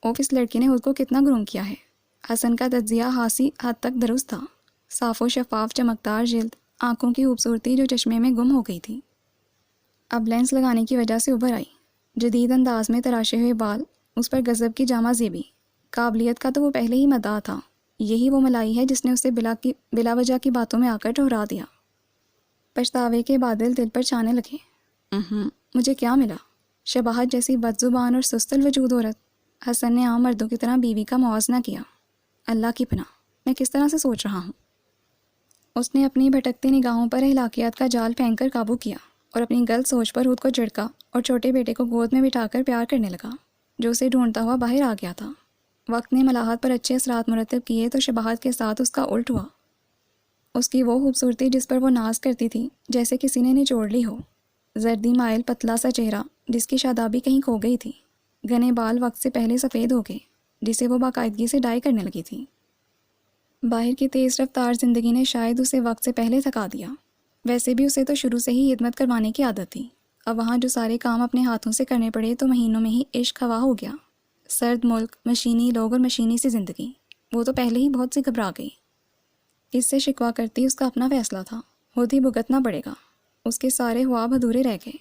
اوف، اس لڑکی نے خود کو کتنا گروم کیا ہے۔ حسن کا تجزیہ خاصی حد تک درست تھا۔ صاف و شفاف چمکدار جلد، آنکھوں کی خوبصورتی جو چشمے میں گم ہو گئی تھی، اب لینس لگانے کی وجہ سے ابھر آئی۔ جدید انداز میں تراشے ہوئے بال، اس پر غضب کی جامہ زیبی، قابلیت کا تو وہ پہلے ہی مدعا تھا۔ یہی وہ ملائی ہے جس نے اسے بلا وجہ کی باتوں میں آ کر ٹھہرا دیا۔ پچھتاوے کے بادل دل پر چھانے لگے۔ مجھے کیا ملا؟ شباہت جیسی بدزبان اور سست الوجود عورت۔ حسن نے عام مردوں کی طرح بیوی کا موازنہ کیا۔ اللہ کی پناہ، میں کس طرح سے سوچ رہا ہوں؟ اس نے اپنی بھٹکتی نگاہوں پر اخلاقیات کا جال پھینک کر قابو کیا اور اپنی غلط سوچ پر خود کو جھڑکا اور چھوٹے بیٹے کو گود میں بٹھا کر پیار کرنے لگا، جو اسے ڈھونڈتا ہوا باہر آ گیا تھا۔ وقت نے ملاحت پر اچھے اثرات مرتب کیے تو شباہت کے ساتھ اس کا الٹ ہوا۔ اس کی وہ خوبصورتی جس پر وہ ناز کرتی تھی جیسے کسی نے نچوڑ لی ہو، زردی مائل پتلا سا چہرہ جس کی شادابی کہیں کھو گئی تھی، گھنے بال وقت سے پہلے سفید ہو گئے جسے وہ باقاعدگی سے ڈائی کرنے لگی تھی۔ باہر کی تیز رفتار زندگی نے شاید اسے وقت سے پہلے تھکا دیا۔ ویسے بھی اسے تو شروع سے ہی خدمت کروانے کی عادت تھی۔ اب وہاں جو سارے کام اپنے ہاتھوں سے کرنے پڑے تو مہینوں میں ہی عشق ہوا ہو گیا۔ سرد ملک، مشینی لوگ اور مشینی سی زندگی، وہ تو پہلے ہی بہت سی گھبرا گئی۔ اس سے شکوہ کرتی اس کا اپنا فیصلہ تھا، خود ہی بھگتنا پڑے گا۔ اس کے سارے خواب ادھورے رہ گئے،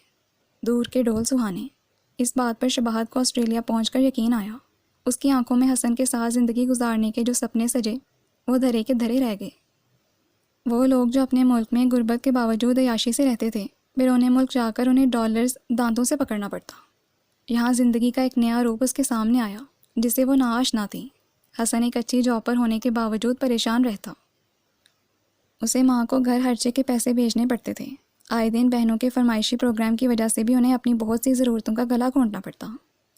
دور کے ڈول سہانے۔ اس بات پر شباہت کو آسٹریلیا پہنچ کر یقین آیا۔ اس کی آنکھوں میں حسن کے ساتھ زندگی گزارنے کے جو سپنے سجے وہ دھرے کے دھرے رہ گئے۔ وہ لوگ جو اپنے ملک میں غربت کے باوجود عیاشی سے رہتے تھے، بیرون ملک جا کر انہیں ڈالرز دانتوں سے پکڑنا پڑتا۔ یہاں زندگی کا ایک نیا روپ اس کے سامنے آیا جسے وہ ناآشنا تھی۔ حسن ایک اچھی جاب پر ہونے کے باوجود پریشان رہتا۔ اسے ماں کو گھر خرچے کے پیسے بھیجنے پڑتے تھے۔ آئے دن بہنوں کے فرمائشی پروگرام کی وجہ سے بھی انہیں اپنی بہت سی ضرورتوں کا گلا گھونٹنا پڑتا۔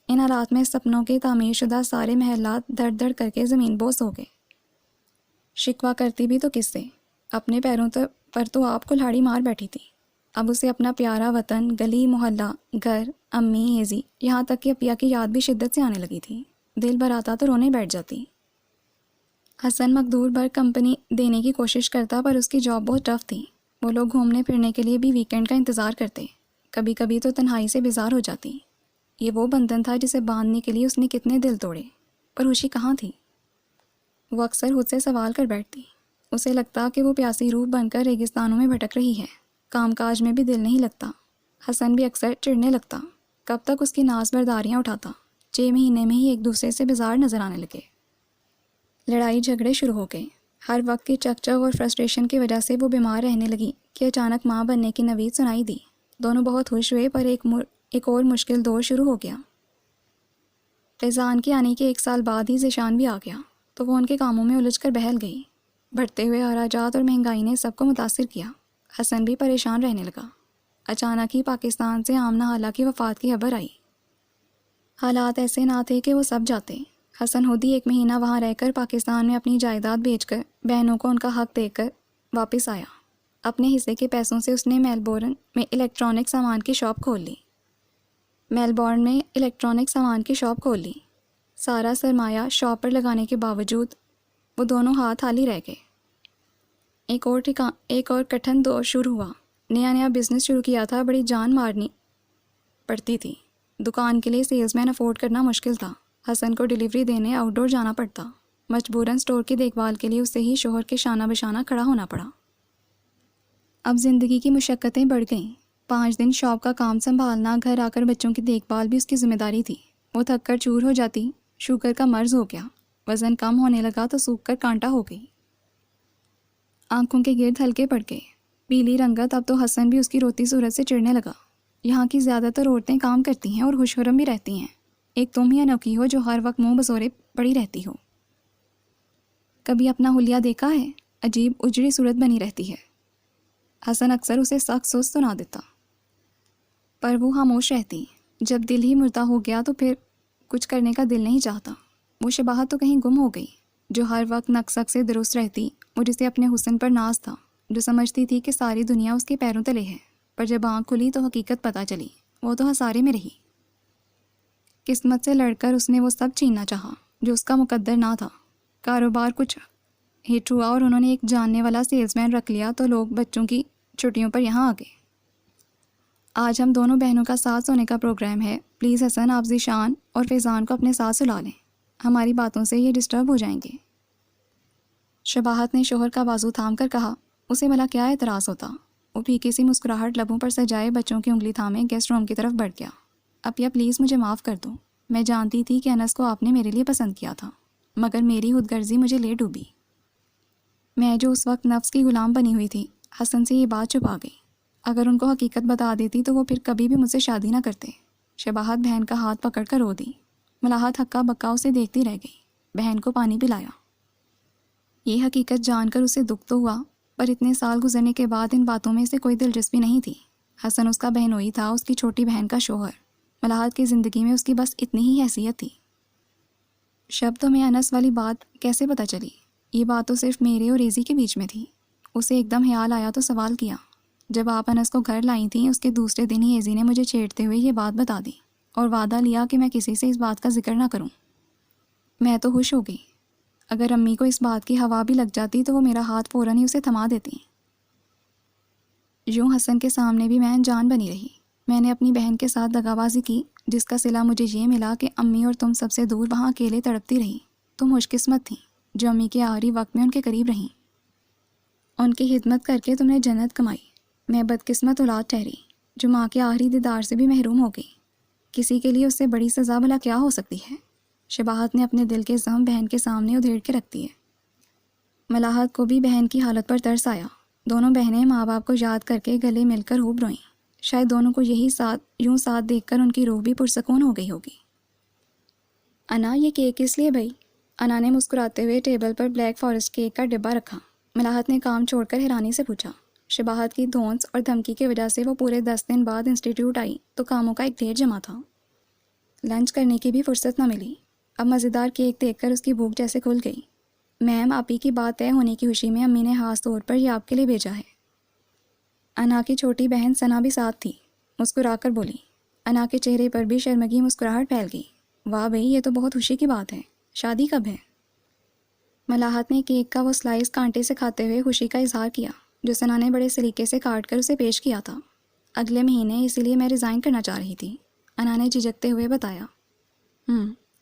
ان حالات میں سپنوں کے تعمیر شدہ سارے محلات دھڑ دھڑ کر کے زمین بوس ہو گئے۔ شکوہ کرتی بھی تو کس سے؟ اپنے پیروں پر تو آپ کلہاڑی مار بیٹھی تھی۔ اب اسے اپنا پیارا وطن، گلی محلہ، گھر، امی، ایزی، یہاں تک کہ اپیا کی یاد بھی شدت سے آنے لگی تھی۔ دل بھر آتا تو رونے بیٹھ جاتی۔ حسن مقدور بھر کمپنی دینے کی کوشش کرتا پر اس کی جاب بہت ٹف تھی۔ وہ لوگ گھومنے پھرنے کے لیے بھی ویکینڈ کا انتظار کرتے، کبھی کبھی تو تنہائی سے بیزار ہو جاتی۔ یہ وہ بندھن تھا جسے باندھنے کے لیے اس نے کتنے دل توڑے، پر خوشی کہاں تھی؟ وہ اکثر خود سے سوال کر بیٹھتی۔ اسے لگتا کہ وہ پیاسی روح بن کر ریگستانوں میں بھٹک رہی ہے، کام کاج میں بھی دل نہیں لگتا۔ حسن بھی اکثر چڑھنے لگتا، کب تک اس کی ناز برداریاں اٹھاتا۔ 6 مہینے میں ہی ایک دوسرے سے بیزار نظر آنے لگے۔ لڑائی جھگڑے شروع ہو گئے۔ ہر وقت کی چک چک اور فرسٹریشن کی وجہ سے وہ بیمار رہنے لگی کہ اچانک ماں بننے کی نوید سنائی دی۔ دونوں بہت خوش ہوئے پر ایک اور مشکل دور شروع ہو گیا۔ فیضان کے آنے کے 1 سال بعد ہی ذیشان بھی آ گیا تو وہ ان کے کاموں میں الجھ کر بہل گئی۔ بڑھتے ہوئے اخراجات اور مہنگائی نے سب کو متاثر کیا۔ حسن بھی پریشان رہنے لگا۔ اچانک ہی پاکستان سے آمنہ حالہ کی وفات کی خبر آئی۔ حالات ایسے نہ تھے کہ وہ سب جاتے۔ حسن خود ہی 1 مہینہ وہاں رہ کر پاکستان میں اپنی جائیداد بیچ کر بہنوں کو ان کا حق دے کر واپس آیا۔ اپنے حصے کے پیسوں سے اس نے میلبورن میں الیکٹرانک سامان کی شاپ کھول لی۔ سارا سرمایہ شاپ پر لگانے کے باوجود وہ دونوں ہاتھ خالی رہ گئے۔ ایک اور کٹھن دور شروع ہوا۔ نیا بزنس شروع کیا تھا، بڑی جان مارنی پڑتی تھی۔ دکان کے لیے سیلز مین افورڈ کرنا مشکل تھا۔ حسن کو ڈیلیوری دینے آؤٹ ڈور جانا پڑتا۔ مجبوراً اسٹور کی دیکھ بھال کے لیے اسے ہی شوہر کے شانہ بشانہ کھڑا ہونا پڑا۔ اب زندگی کی مشقتیں بڑھ گئیں۔ 5 دن شاپ کا کام سنبھالنا، گھر آ کر بچوں کی دیکھ بھال بھی اس کی ذمہ داری تھی۔ وہ تھک کر چور ہو جاتی۔ شوگر کا مرض ہو گیا، وزن کم ہونے لگا تو سوکھ کر کانٹا ہو گئی۔ آنکھوں کے گرد ہلکے پڑ گئے، پیلی رنگت۔ اب تو حسن بھی اس کی روتی صورت سے چڑھنے لگا۔ یہاں کی زیادہ تر عورتیں کام کرتی ہیں اور خوش خرم بھی رہتی ہیں، ایک تم ہی انوکھی ہو جو ہر وقت منہ بسورے پڑی رہتی ہو۔ کبھی اپنا حلیہ دیکھا ہے؟ عجیب اجڑی صورت بنی رہتی ہے۔ حسن اکثر اسے سخت سست سنا دیتا، پر وہ خاموش رہتی۔ جب دل ہی مردہ ہو گیا تو پھر کچھ کرنے کا دل نہیں چاہتا۔ وہ شباہت تو کہیں گم ہو گئی جو ہر وقت نقص سے درست رہتی، اور جسے اپنے حسن پر ناز تھا۔ جو سمجھتی تھی کہ ساری دنیا اس کے پیروں تلے ہے، پر جب آنکھ کھلی تو حقیقت پتہ چلی، وہ تو ہسارے میں رہی۔ قسمت سے لڑ کر اس نے وہ سب چھیننا چاہا جو اس کا مقدر نہ تھا۔ کاروبار کچھ ہٹ ہوا اور انہوں نے ایک جاننے والا سیلز مین رکھ لیا تو لوگ بچوں کی چھٹیوں پر یہاں آ گئے۔ آج ہم دونوں بہنوں کا ساتھ سونے کا پروگرام ہے، پلیز حسن آپ ذیشان اور فیضان کو اپنے ساتھ سلا لیں، ہماری باتوں سے یہ ڈسٹرب ہو جائیں گے۔ شباہت نے شوہر کا بازو تھام کر کہا، اسے بھلا کیا اعتراض ہوتا۔ وہ پھیکی سی مسکراہٹ لبوں پر سجائے بچوں کی انگلی تھامے گیسٹ روم کی طرف بڑھ گیا۔ اپیا پلیز مجھے معاف کر دو، میں جانتی تھی کہ انس کو آپ نے میرے لیے پسند کیا تھا، مگر میری خود غرضی مجھے لے ڈوبی۔ میں جو اس وقت نفس کی غلام بنی ہوئی تھی، حسن سے یہ بات چھپا گئی۔ اگر ان کو حقیقت بتا دیتی تو وہ پھر کبھی بھی مجھ سے شادی نہ کرتے۔ شباہت بہن کا ہاتھ پکڑ کر رو دی۔ ملاحت ہکا بکا اسے دیکھتی رہ گئی۔ بہن کو پانی پلایا۔ یہ حقیقت جان کر اسے دکھ تو ہوا، پر اتنے سال گزرنے کے بعد ان باتوں میں سے کوئی دلچسپی نہیں تھی۔ حسن اس کا بہنوئی تھا، اس کی چھوٹی بہن کا شوہر۔ ملاحت کی زندگی میں اس کی بس اتنی ہی حیثیت تھی۔ شب تمہیں انس والی بات کیسے پتہ چلی؟ یہ بات تو صرف میرے اور ایزی کے بیچ میں تھی۔ اسے ایک دم خیال آیا تو سوال کیا۔ جب آپ انس کو گھر لائی تھیں اس کے دوسرے دن ہی ایزی نے مجھے چھیڑتے ہوئے یہ بات بتا دی اور وعدہ لیا کہ میں کسی سے اس بات کا ذکر نہ کروں۔ میں تو خوش ہو گئی۔ اگر امی کو اس بات کی ہوا بھی لگ جاتی تو وہ میرا ہاتھ فوراً ہی اسے تھما دیتی۔ یوں حسن کے سامنے بھی میں انجان بنی رہی۔ میں نے اپنی بہن کے ساتھ دغابازی کی، جس کا صلہ مجھے یہ ملا کہ امی اور تم سب سے دور وہاں اکیلے تڑپتی رہیں۔ تم خوش قسمت تھیں جو امی کے آخری وقت میں ان کے قریب رہیں۔ ان کی خدمت کر کے تم نے جنت کمائی۔ میں بدقسمت اولاد ٹھہری جو ماں کے آخری دیدار سے بھی محروم ہو گئی۔ کسی کے لیے اس سے بڑی سزا بھلا کیا ہو سکتی ہے؟ شباہت نے اپنے دل کے زخم بہن کے سامنے ادھیڑ کے رکھ دیے۔ ملاحت کو بھی بہن کی حالت پر ترس آیا۔ دونوں بہنیں ماں باپ کو یاد کر کے گلے مل کر خوب روئیں۔ شاید دونوں کو یہی یوں ساتھ دیکھ کر ان کی روح بھی پرسکون ہو گئی ہوگی۔ انا یہ کیک کس لیے بھائی؟ انا نے مسکراتے ہوئے ٹیبل پر بلیک فارسٹ کیک کا ڈبہ رکھا۔ ملاحت نے کام چھوڑ کر حیرانی سے پوچھا۔ شباہت کی دھونس اور دھمکی کی وجہ سے وہ پورے 10 دن بعد انسٹیٹیوٹ آئی تو کاموں کا ایک ڈھیر جمع تھا۔ لنچ کرنے کی بھی فرصت نہ ملی۔ اب مزیدار کیک دیکھ کر اس کی بھوک جیسے کھل گئی۔ میم آپی کی بات طے ہونے کی خوشی میں امی نے خاص طور پر یہ آپ کے لیے بھیجا ہے۔ انا کی چھوٹی بہن ثنا بھی ساتھ تھی، مسکرا کر بولی۔ انا کے چہرے پر بھی شرمگی مسکراہٹ پھیل گئی۔ واہ بھئی، یہ تو بہت خوشی کی بات ہے۔ شادی کب ہے؟ ملاحت نے کیک کا وہ سلائس کانٹے سے کھاتے ہوئے خوشی کا اظہار کیا جو ثنا نے بڑے سلیقے سے کاٹ کر اسے پیش کیا تھا۔ اگلے مہینے، اسی لیے میں ریزائن کرنا چاہ رہی تھی، انا نے جھجکتے ہوئے بتایا۔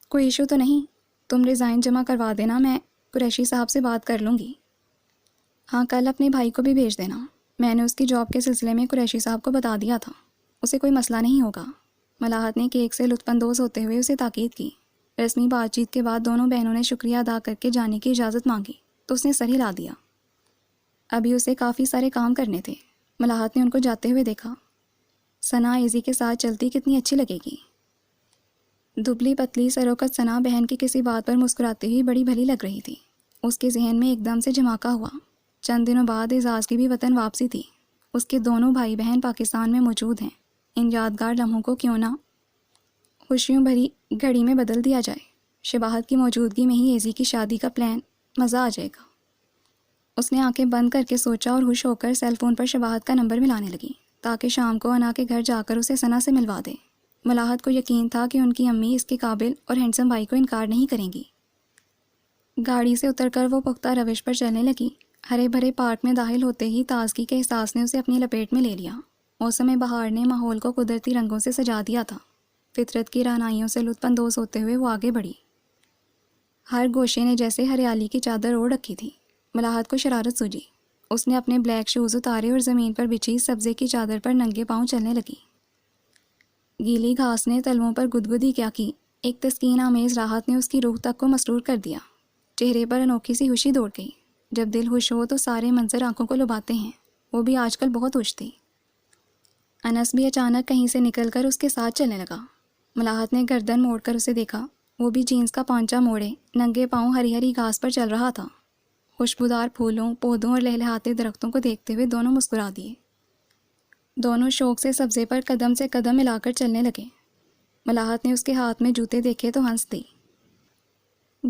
کوئی ایشو تو نہیں، تم ریزائن جمع کروا دینا، میں قریشی صاحب سے بات کر لوں گی۔ ہاں، کل اپنے بھائی کو بھی بھیج دینا، میں نے اس کی جاب کے سلسلے میں قریشی صاحب کو بتا دیا تھا، اسے کوئی مسئلہ نہیں ہوگا۔ ملاحت نے کیک سے لطف اندوز ہوتے ہوئے اسے تاکید کی۔ رسمی بات چیت کے بعد دونوں بہنوں نے شکریہ ادا کر کے جانے کی اجازت مانگی تو اس نے سر ہلا دیا۔ ابھی اسے کافی سارے کام کرنے تھے۔ ملاحت نے ان کو جاتے ہوئے دیکھا۔ ثنا ایزی کے ساتھ چلتی کتنی اچھی لگے گی۔ دبلی پتلی سروکت ثنا بہن کی کسی بات پر مسکراتی ہوئی بڑی بھلی لگ رہی تھی۔ اس کے ذہن میں ایک دم سے جھماکا ہوا۔ چند دنوں بعد اعزاز کی بھی وطن واپسی تھی۔ اس کے دونوں بھائی بہن پاکستان میں موجود ہیں۔ ان یادگار لمحوں کو کیوں نہ خوشیوں بھری گھڑی میں بدل دیا جائے۔ شباہت کی موجودگی میں ہی ایزی کی شادی کا پلان، مزہ آ جائے گا۔ اس نے آنکھیں بند کر کے سوچا اور خوش ہو کر سیل فون پر شباہت کا نمبر ملانے لگی تاکہ شام کو انا کے گھر جا کر اسے ثنا سے ملوا دے۔ ملاحت کو یقین تھا کہ ان کی امی اس کے قابل اور ہینڈسم بھائی کو انکار نہیں کریں گی۔ گاڑی سے اتر کر وہ پختہ روش پر چلنے لگی۔ ہرے بھرے پارک میں داخل ہوتے ہی تازگی کے احساس نے اسے اپنی لپیٹ میں لے لیا۔ موسم بہار نے ماحول کو قدرتی رنگوں سے سجا دیا تھا۔ فطرت کی رعنائیوں سے لطف اندوز ہوتے ہوئے وہ آگے بڑھی۔ ہر گوشے نے جیسے ہریالی کی چادر اوڑھ رکھی تھی۔ ملاحت کو شرارت سوجی۔ اس نے اپنے بلیک شوز اتارے اور زمین پر بچھی سبزے کی چادر پر ننگے پاؤں چلنے لگی۔ گیلی گھاس نے تلووں پر گدگدی کیا کی۔ ایک تسکین آمیز راحت نے اس کی روح تک کو مسرور کر دیا۔ چہرے پر انوکھی سی خوشی دوڑ گئی۔ جب دل خوش ہو تو سارے منظر آنکھوں کو لبھاتے ہیں۔ وہ بھی آج کل بہت خوش تھی۔ انس بھی اچانک کہیں سے نکل کر اس کے ساتھ چلنے لگا۔ ملاحت نے گردن موڑ کر اسے دیکھا۔ وہ بھی جینس کا پانچا موڑے ننگے پاؤں ہری ہری گھاس پر چل رہا تھا۔ خوشبودار پھولوں، پودوں اور لہلہاتے درختوں کو دیکھتے ہوئے دونوں مسکرا دیے۔ دونوں شوق سے سبزے پر قدم سے قدم ملا کر چلنے لگے۔ ملاحت نے اس کے ہاتھ میں جوتے دیکھے تو ہنس دی۔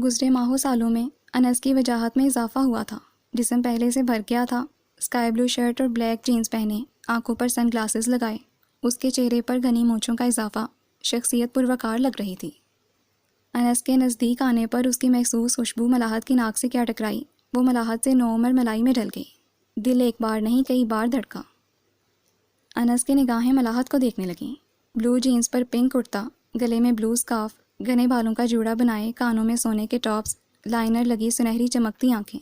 گزرے ماہوں سالوں میں انس کی وجاہت میں اضافہ ہوا تھا۔ جسم پہلے سے بھر گیا تھا اسکائی بلو شرٹ اور بلیک جینز پہنے، آنکھوں پر سن گلاسز لگائے، اس کے چہرے پر گھنی مونچھوں کا اضافہ شخصیت پروقار لگ رہی تھی۔ انس کے نزدیک آنے پر اس کی محسوس خوشبو ملاحت کی ناک سے کیا ٹکرائی، وہ ملاحت سے نوعمر ملائی میں ڈل گئی۔ دل ایک بار نہیں کئی بار دھڑکا۔ انس کی نگاہیں ملاحت کو دیکھنے لگیں۔ بلو جینز پر پنک کرتا، گلے میں بلو اسکارف، گھنے بالوں کا جوڑا بنائے، کانوں میں سونے کے ٹاپس، لائنر لگی سنہری چمکتی آنکھیں،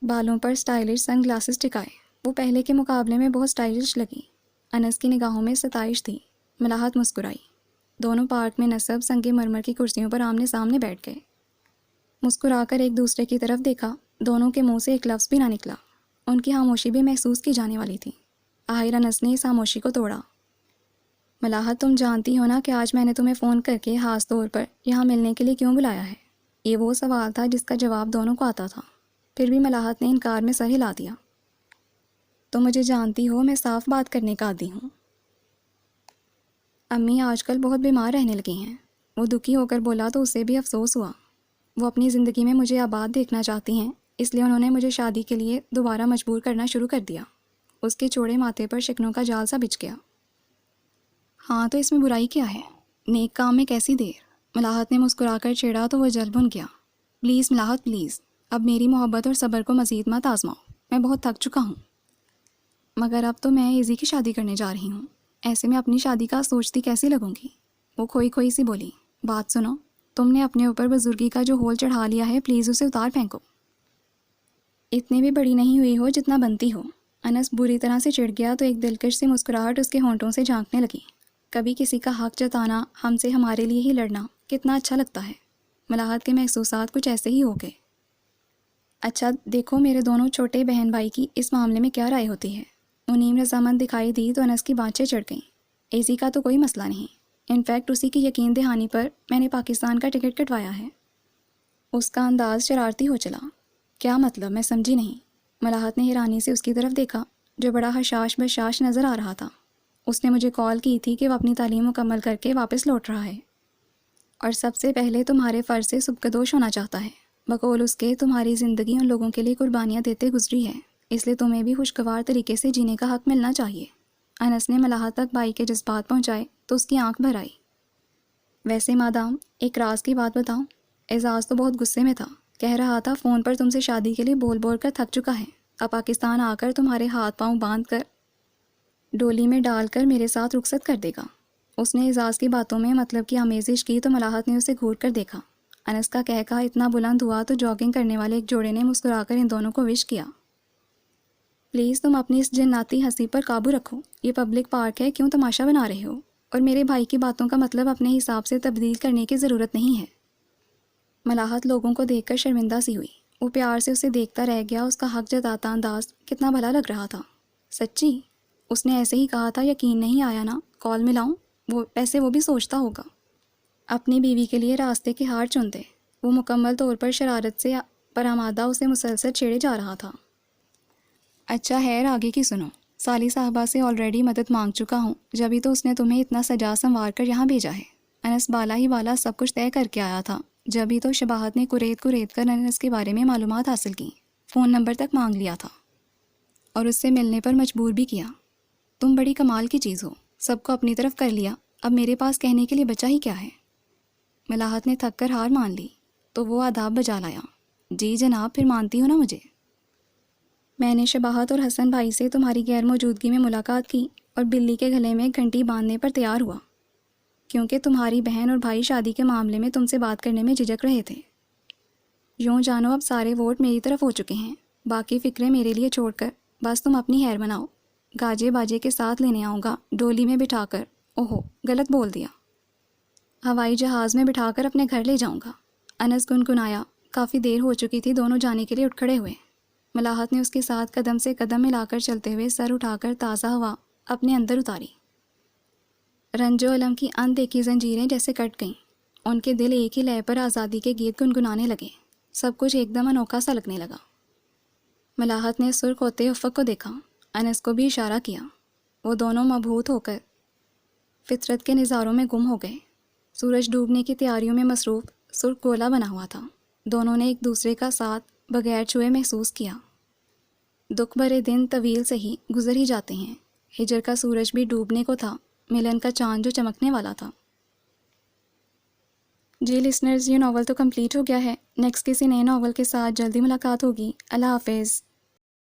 بالوں پر سٹائلش سن گلاسز ٹکائے، وہ پہلے کے مقابلے میں بہت سٹائلش لگی۔ انس کی نگاہوں میں ستائش تھی۔ ملاحت مسکرائی۔ دونوں پارک میں نصب سنگ مرمر کی کرسیوں پر آمنے سامنے بیٹھ گئے۔ مسکرا کر ایک دوسرے کی طرف دیکھا، دونوں کے منہ سے ایک لفظ بھی نہ نکلا۔ ان کی خاموشی بھی محسوس کی جانے والی تھی۔ آخر انس نے اس خاموشی کو توڑا۔ ملاحت، تم جانتی ہو نا کہ آج میں نے تمہیں فون کر کے خاص طور پر یہاں ملنے کے لیے کیوں بلایا ہے؟ یہ وہ سوال تھا جس کا جواب دونوں کو آتا تھا، پھر بھی ملاحت نے انکار میں سر ہلا دیا۔ تو مجھے جانتی ہو، میں صاف بات کرنے کا عادی ہوں۔ امی آج کل بہت بیمار رہنے لگی ہیں، وہ دکھی ہو کر بولا تو اسے بھی افسوس ہوا۔ وہ اپنی زندگی میں مجھے آباد دیکھنا چاہتی ہیں، اس لیے انہوں نے مجھے شادی کے لیے دوبارہ مجبور کرنا شروع کر دیا۔ اس کے چوڑے ماتھے پر شکنوں کا جال سا بچھ گیا۔ ہاں تو اس میں برائی کیا ہے؟ نیک کام میں کیسی دیر؟ ملاحت نے مسکرا کر چھیڑا تو وہ جل بھن گیا۔ پلیز ملاحت پلیز، اب میری محبت اور صبر کو مزید مت آزماؤ، میں بہت تھک چکا ہوں۔ مگر اب تو میں ایزی کی شادی کرنے جا رہی ہوں، ایسے میں اپنی شادی کا سوچتی کیسی لگوں گی؟ وہ کھوئی کھوئی سی بولی۔ بات سنو، تم نے اپنے اوپر بزرگی کا جو ہول چڑھا لیا ہے، پلیز اسے اتار پھینکو۔ اتنی بھی بڑی نہیں ہوئی ہو جتنا بنتی ہو۔ انس بری طرح سے چڑھ گیا تو ایک دلکش سی مسکراہٹ اس کے ہونٹوں سے جھانکنے لگی۔ کبھی کسی کا حق جتانا، ہم سے ہمارے لیے ہی لڑنا کتنا اچھا لگتا ہے۔ ملاحت کے محسوسات کچھ ایسے ہی ہو گئے۔ اچھا دیکھو، میرے دونوں چھوٹے بہن بھائی کی اس معاملے میں کیا رائے ہوتی ہے؟ انیم رضامند دکھائی دی تو انس کی بانچیں چڑھ گئیں۔ ایزی کا تو کوئی مسئلہ نہیں، انفیکٹ اسی کی یقین دہانی پر میں نے پاکستان کا ٹکٹ کٹوایا ہے۔ اس کا انداز شرارتی ہو چلا۔ کیا مطلب؟ میں سمجھی نہیں۔ ملاحت نے حیرانی سے اس کی طرف دیکھا جو بڑا حشاش بشاش نظر آ رہا تھا۔ اس نے مجھے کال کی تھی کہ وہ اپنی تعلیم مکمل کر کے واپس لوٹ رہا ہے اور سب سے پہلے تمہارے فرض سے سبکدوش ہونا چاہتا ہے۔ بقول اس کے تمہاری زندگی ان لوگوں کے لیے قربانیاں دیتے گزری ہے، اس لیے تمہیں بھی خوشگوار طریقے سے جینے کا حق ملنا چاہیے۔ انس نے ملاحت تک بھائی کے جذبات پہنچائے تو اس کی آنکھ بھر آئی۔ ویسے مادام، ایک راز کی بات بتاؤں؟ اعزاز تو بہت غصے میں تھا، کہہ رہا تھا فون پر تم سے شادی کے لیے بول بول کر تھک چکا ہے، اب پاکستان آ کر تمہارے ہاتھ پاؤں باندھ کر ڈولی میں ڈال کر میرے ساتھ رخصت کر دے گا۔ اس نے اعزاز کی باتوں میں مطلب کی آمیزش کی تو ملاحت نے اسے گھور کر دیکھا۔ انس کا کہہ کہا اتنا بلند ہوا تو جاگنگ کرنے والے ایک جوڑے نے مسکرا کر ان دونوں کو وش کیا۔ پلیز تم اپنی اس جناتی ہنسی پر قابو رکھو، یہ پبلک پارک ہے، کیوں تماشا بنا رہے ہو؟ اور میرے بھائی کی باتوں کا مطلب اپنے حساب سے تبدیل کرنے کی ضرورت نہیں ہے۔ ملاحت لوگوں کو دیکھ کر شرمندہ سی ہوئی۔ وہ پیار سے اسے دیکھتا رہ گیا، اس کا حق جتاتا انداز کتنا بھلا لگ رہا تھا۔ سچی؟ اس نے ایسے ہی کہا تھا، یقین نہیں آیا نا؟ کال ملاؤں؟ ویسے وہ بھی سوچتا ہوگا۔ اپنی بیوی کے لیے راستے کے ہار چنتے۔ وہ مکمل طور پر شرارت سے پرآمادہ اسے مسلسل چھیڑے جا رہا تھا۔ اچھا خیر، آگے کی سنو۔ سالی صاحبہ سے آلریڈی مدد مانگ چکا ہوں، جبھی تو اس نے تمہیں اتنا سجا سنوار کر یہاں بھیجا ہے۔ انس بالا ہی بالا سب کچھ طے کر کے آیا تھا، جبھی تو شباہت نے کریت کر انس کے بارے میں معلومات حاصل کی، فون نمبر تک مانگ لیا تھا اور اس سے ملنے پر مجبور بھی کیا۔ تم بڑی کمال کی چیز ہو، سب کو اپنی طرف کر لیا، اب میرے پاس کہنے کے لیے بچا ہی کیا ہے؟ ملاحت نے تھک کر ہار مان لی تو وہ آداب بجا لایا۔ جی جناب، پھر مانتی ہو نا مجھے؟ میں نے شباہت اور حسن بھائی سے تمہاری غیر موجودگی میں ملاقات کی اور بلی کے گلے میں گھنٹی باندھنے پر تیار ہوا، کیونکہ تمہاری بہن اور بھائی شادی کے معاملے میں تم سے بات کرنے میں جھجک رہے تھے۔ یوں جانو اب سارے ووٹ میری طرف ہو چکے ہیں، باقی فکریں میرے لیے چھوڑ کر بس تم اپنی خیر بناؤ۔ گاجے باجے کے ساتھ لینے آؤں گا، ڈولی میں بٹھا کر، اوہو غلط بول دیا، ہوائی جہاز میں بٹھا کر اپنے گھر لے جاؤں گا۔ انس گنگنایا۔ کافی دیر ہو چکی تھی، دونوں جانے کے لیے اٹھ کھڑے ہوئے۔ ملاحت نے اس کے ساتھ قدم سے قدم ملا کر چلتے ہوئے سر اٹھا کر تازہ ہوا اپنے اندر اتاری۔ رنج و الم کی اندیکھی زنجیریں جیسے کٹ گئیں، ان کے دل ایک ہی لے پر آزادی کے گیت گنگنانے لگے، سب کچھ ایک دم انوکھا سا لگنے لگا۔ ملاحت نے سرخ ہوتے افق کو دیکھا، انس کو بھی اشارہ کیا۔ وہ دونوں مبہوت ہو کر فطرت کے نظاروں میں گم ہو گئے۔ سورج ڈوبنے کی تیاریوں میں مصروف سرخ گولا بنا ہوا تھا، دونوں نے ایک دوسرے کا ساتھ بغیر چھوئے محسوس کیا۔ دکھ بھرے دن طویل سے ہی گزر ہی جاتے ہیں۔ ہجر کا سورج بھی ڈوبنے کو تھا، ملن کا چاند جو چمکنے والا تھا۔ جی لسنرز، یہ ناول تو کمپلیٹ ہو گیا ہے۔ نیکسٹ کسی نئے ناول کے ساتھ جلدی ملاقات ہوگی۔ اللہ حافظ۔